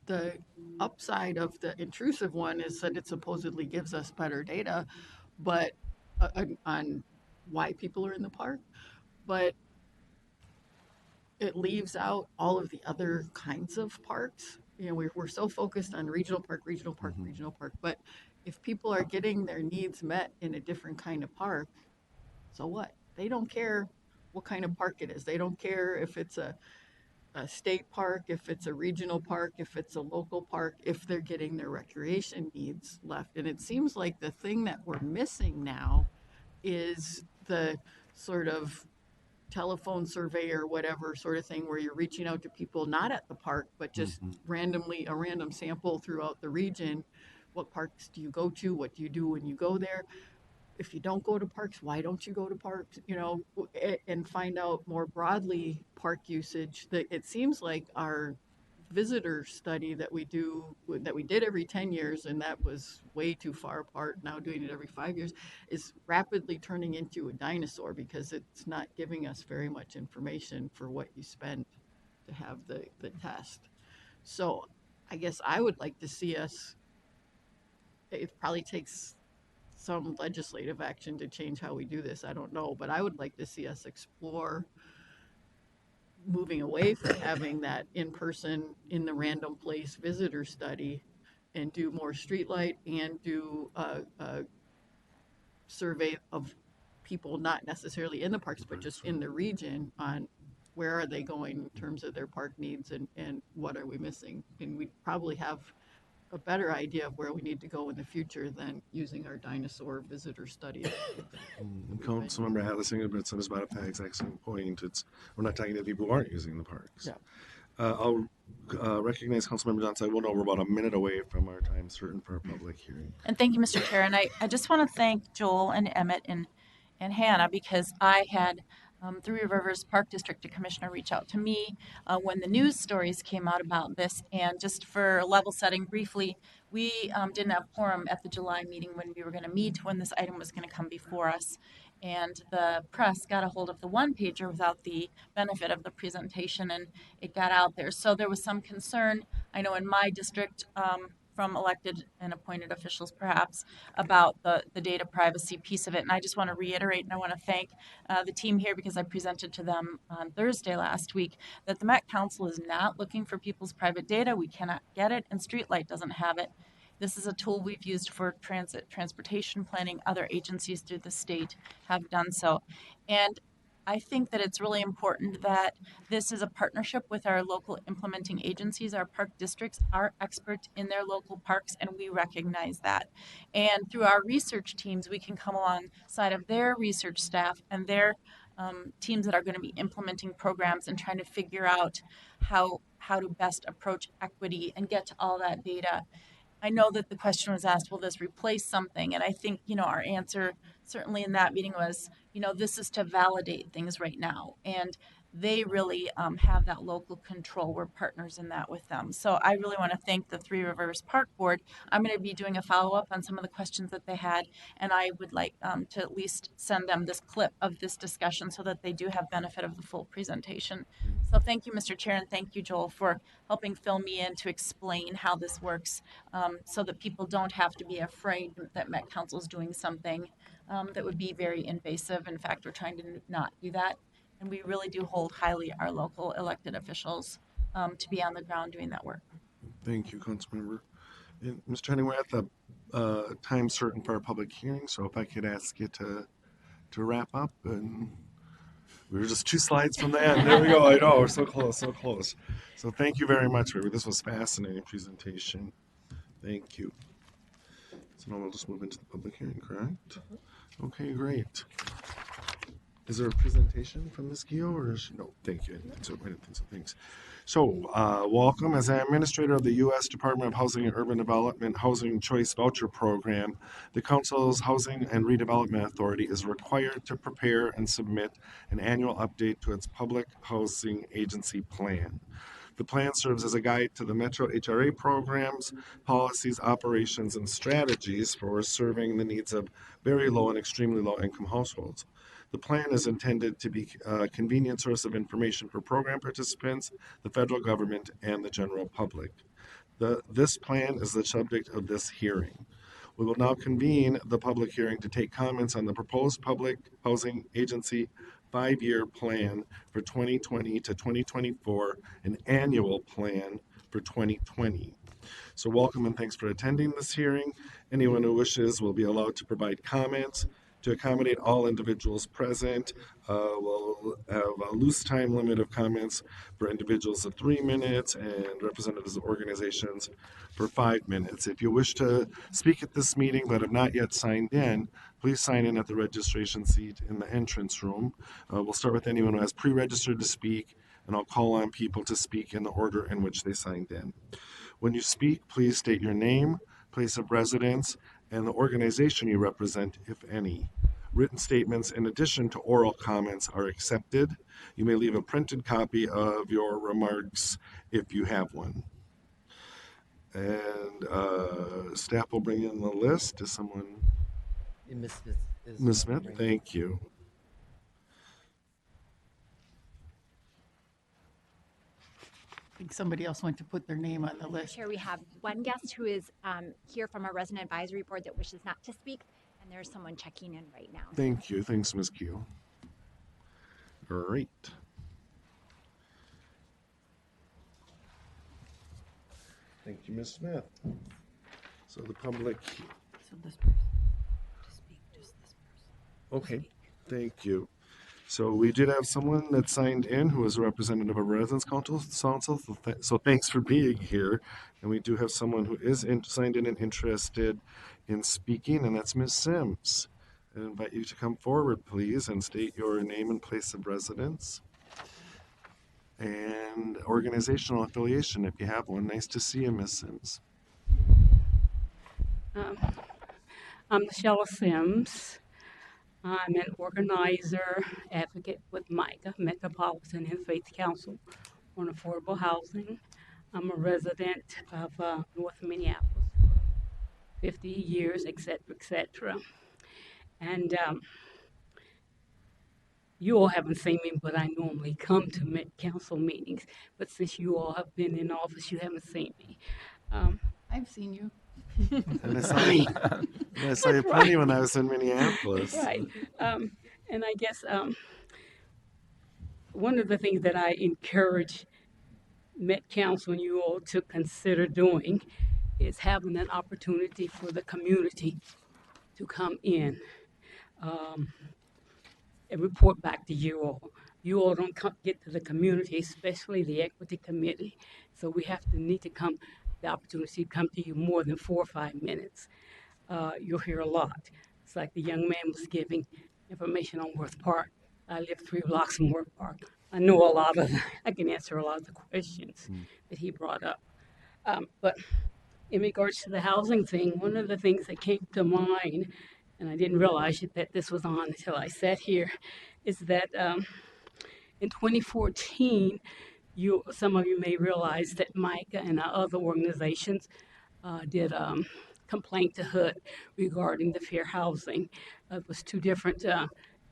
S10: The upside of the intrusive one is that it supposedly gives us better data, but on why people are in the park, but it leaves out all of the other kinds of parks. You know, we're so focused on regional park, but if people are getting their needs met in a different kind of park, so what? They don't care what kind of park it is. They don't care if it's a state park, if it's a regional park, if it's a local park, if they're getting their recreation needs left. And it seems like the thing that we're missing now is the sort of telephone survey or whatever sort of thing where you're reaching out to people not at the park, but just randomly, a random sample throughout the region. What parks do you go to? What do you do when you go there? If you don't go to parks, why don't you go to parks? You know, and find out more broadly park usage. That it seems like our visitor study that we did every 10 years, and that was way too far apart. Now doing it every 5 years is rapidly turning into a dinosaur because it's not giving us very much information for what you spend to have the test. So I guess I would like to see us, it probably takes some legislative action to change how we do this. I don't know, but I would like to see us explore moving away from having that in-person, in the random place visitor study and do more Streetlight and do a survey of people not necessarily in the parks, but just in the region on where are they going in terms of their park needs and what are we missing. And we probably have a better idea of where we need to go in the future than using our dinosaur visitor study.
S4: Councilmember Hattlesing, but some is about the exact same point. We're not talking to people who aren't using the parks.
S10: Yeah.
S4: I'll recognize Councilmember Johnson. I will know we're about a minute away from our time certain for our public hearing.
S5: And thank you, Mr. Chair. And I just want to thank Joel and Emmett and Hannah because I had Three Rivers Park District Commissioner reach out to me when the news stories came out about this. And just for level setting briefly, we didn't have quorum at the July meeting when we were going to meet, when this item was going to come before us. And the press got a hold of the one pager without the benefit of the presentation, and it got out there. So there was some concern, I know in my district, from elected and appointed officials perhaps, about the data privacy piece of it. And I just want to reiterate, and I want to thank the team here because I presented to them on Thursday last week that the Met Council is not looking for people's private data. We cannot get it, and Streetlight doesn't have it. This is a tool we've used for transportation planning. Other agencies through the state have done so. And I think that it's really important that this is a partnership with our local implementing agencies. Our park districts are expert in their local parks, and we recognize that. And through our research teams, we can come alongside of their research staff and their teams that are going to be implementing programs and trying to figure out how to best approach equity and get to all that data. I know that the question was asked, will this replace something? And I think, our answer certainly in that meeting was, this is to validate things right now. And they really have that local control. We're partners in that with them. So I really want to thank the Three Rivers Park Board. I'm going to be doing a follow-up on some of the questions that they had, and I would like to at least send them this clip of this discussion so that they do have benefit of the full presentation. So thank you, Mr. Chair, and thank you, Joel, for helping fill me in to explain how this works so that people don't have to be afraid that Met Council is doing something that would be very invasive. In fact, we're trying to not do that. And we really do hold highly our local elected officials to be on the ground doing that work.
S4: Thank you, Councilmember. And Mr. Henning, we're at the time certain for our public hearing, so if I could ask you to wrap up, and we were just 2 slides from the end. There we go. I know, we're so close, so close. So thank you very much, River. This was a fascinating presentation. Thank you. So now we'll just move into the public hearing, correct? Okay, great. Is there a presentation from Ms. Gio, or is she, no? Thank you. I didn't think so. Thanks. So, welcome. As an administrator of the U.S. Department of Housing and Urban Development Housing Choice Voucher Program, the Council's Housing and Redevelopment Authority is required to prepare and submit an annual update to its public housing agency plan. The plan serves as a guide to the Metro HRA programs, policies, operations, and strategies for serving the needs of very low and extremely low income households. The plan is intended to be a convenient source of information for program participants, the federal government, and the general public. This plan is the subject of this hearing. We will now convene the public hearing to take comments on the proposed public housing agency 5-year plan for 2020 to 2024, an annual plan for 2020. So welcome and thanks for attending this hearing. Anyone who wishes will be allowed to provide comments. To accommodate all individuals present, we'll have a loose time limit of comments for individuals of 3 minutes and representatives of organizations for 5 minutes. If you wish to speak at this meeting but have not yet signed in, please sign in at the registration seat in the entrance room. We'll start with anyone who has pre-registered to speak, and I'll call on people to speak in the order in which they signed in. When you speak, please state your name, place of residence, and the organization you represent, if any. Written statements, in addition to oral comments, are accepted. You may leave a printed copy of your remarks if you have one. And staff will bring in the list. Is someone? Ms. Smith, thank you.
S10: I think somebody else went to put their name on the list.
S19: Chair, we have one guest who is here from our resident advisory board that wishes not to speak, and there's someone checking in right now.
S4: Thank you. Thanks, Ms. Keel. Great. Thank you, Ms. Smith. So the public.
S10: So this person to speak, just this person.
S4: Okay, thank you. So we did have someone that signed in who is a representative of Residents Council, so thanks for being here. And we do have someone who is signed in and interested in speaking, and that's Ms. Sims. I invite you to come forward, please, and state your name and place of residence and organizational affiliation, if you have one. Nice to see you, Ms. Sims.
S20: I'm Michelle Sims. I'm an organizer, advocate with MICA, Metropolitan and Faith Council on affordable housing. I'm a resident of North Minneapolis, 50 years, et cetera. And you all haven't seen me, but I normally come to Met Council meetings. But since you all have been in office, you haven't seen me.
S10: I've seen you.
S4: And I saw you plenty when I was in Minneapolis.
S20: Right. And I guess one of the things that I encourage Met Council and you all to consider doing is having an opportunity for the community to come in and report back to you all. You all don't get to the community, especially the equity committee. So we have to need to come, the opportunity to come to you more than 4 or 5 minutes. You'll hear a lot. It's like the young man was giving information on Worth Park. I live 3 blocks from Worth Park. I know a lot of, I can answer a lot of the questions that he brought up. But in regards to the housing thing, one of the things that came to mind, and I didn't realize that this was on until I sat here, is that in 2014, some of you may realize that Micah and other organizations did complaint to HUD regarding the fair housing. It was 2 different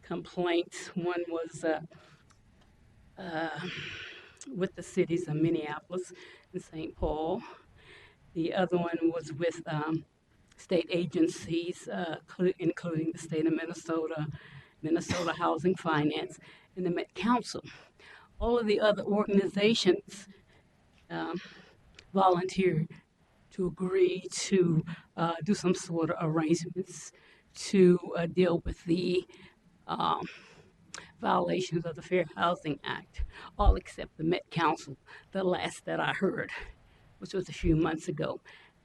S20: complaints. One was with the cities of Minneapolis and St. Paul. The other one was with state agencies, including the state of Minnesota, Minnesota Housing Finance, and the Met Council. All of the other organizations volunteered to agree to do some sort of arrangements to deal with the violations of the Fair Housing Act, all except the Met Council, the last that I heard, which was a few months ago.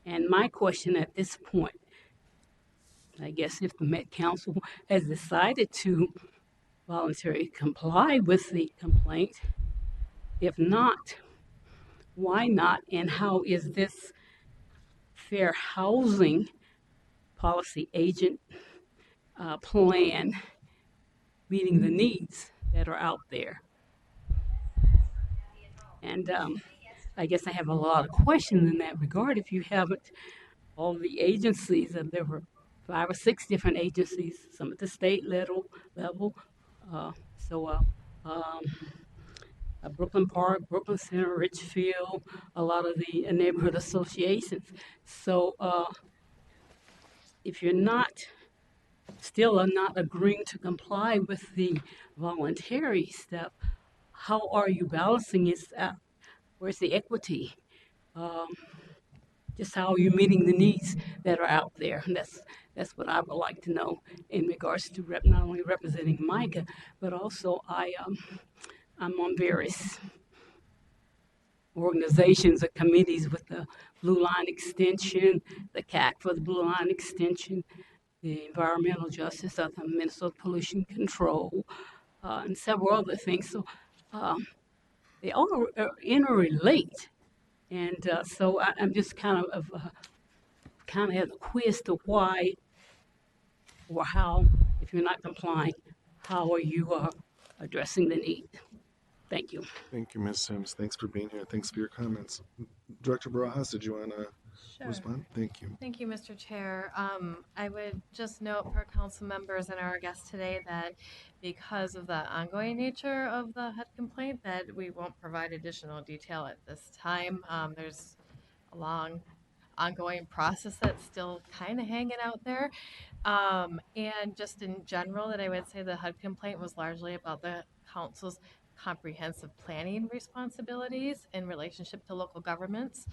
S20: And my question at this point, I guess if the Met Council has decided to voluntarily comply with the complaint, if not, why not? And how is this fair housing policy agent plan meeting the needs that are out there? And I guess I have a lot of questions in that regard. If you haven't, all the agencies, and there were 5 or 6 different agencies, some at the state level, Brooklyn Park, Brooklyn Center, Richfield, a lot of the neighborhood associations. So if you're still not agreeing to comply with the voluntary step, how are you balancing it? Where's the equity? Just how are you meeting the needs that are out there? And that's what I would like to know in regards to not only representing Micah, but also I'm on various organizations or committees with the Blue Line Extension, the CAC for the Blue Line Extension, the Environmental Justice of the Minnesota Pollution Control, and several other things. So they all interrelate. And so I'm just kind of at a quiz to why or how, if you're not complying, how are you addressing the need? Thank you.
S4: Thank you, Ms. Sims. Thanks for being here. Thanks for your comments. Director Barajas, did you want to respond? Thank you.
S9: Thank you, Mr. Chair. I would just note for council members and our guests today that because of the ongoing nature of the HUD complaint, that we won't provide additional detail at this time. There's a long ongoing process that's still kind of hanging out there. And just in general, that I would say the HUD complaint was largely about the council's comprehensive planning responsibilities in relationship to local governments.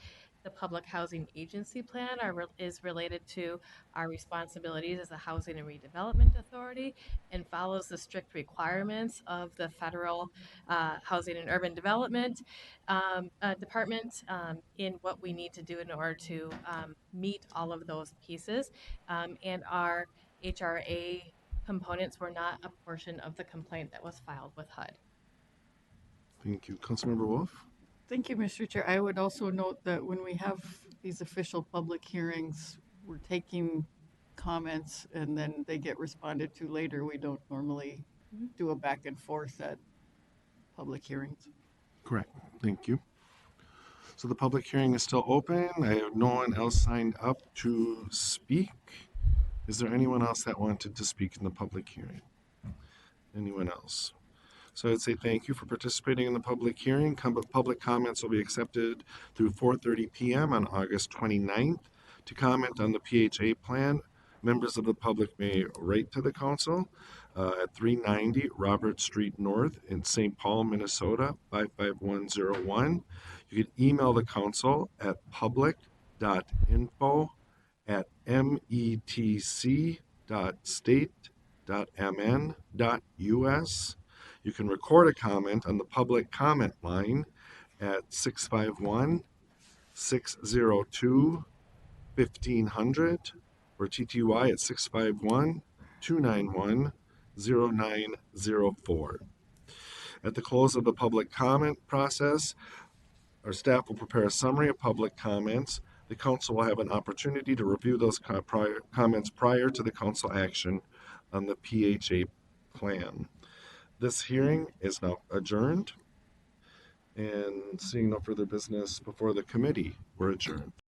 S9: The Public Housing Agency Plan is related to our responsibilities as a Housing and Redevelopment Authority and follows the strict requirements of the Federal Housing and Urban Development Department in what we need to do in order to meet all of those pieces. And our HRA components were not a portion of the complaint that was filed with HUD.
S4: Thank you. Councilmember Wolf?
S10: Thank you, Mr. Chair. I would also note that when we have these official public hearings, we're taking comments and then they get responded to later. We don't normally do a back and forth at public hearings.
S4: Correct. Thank you. So the public hearing is still open. I have no one else signed up to speak. Is there anyone else that wanted to speak in the public hearing? Anyone else? So I'd say thank you for participating in the public hearing. Public comments will be accepted through 4:30 p.m. on August 29th. To comment on the PHA plan, members of the public may write to the council at 390 Robert Street North in St. Paul, Minnesota, 55101. You can email the council at public info@metc.state.mn.us. You can record a comment on the public comment line at 651-602-1500 or TTY at 651-291-0904. At the close of the public comment process, our staff will prepare a summary of public comments. The council will have an opportunity to review those comments prior to the council action on the PHA plan. This hearing is now adjourned, and seeing no further business before the committee, we're adjourned.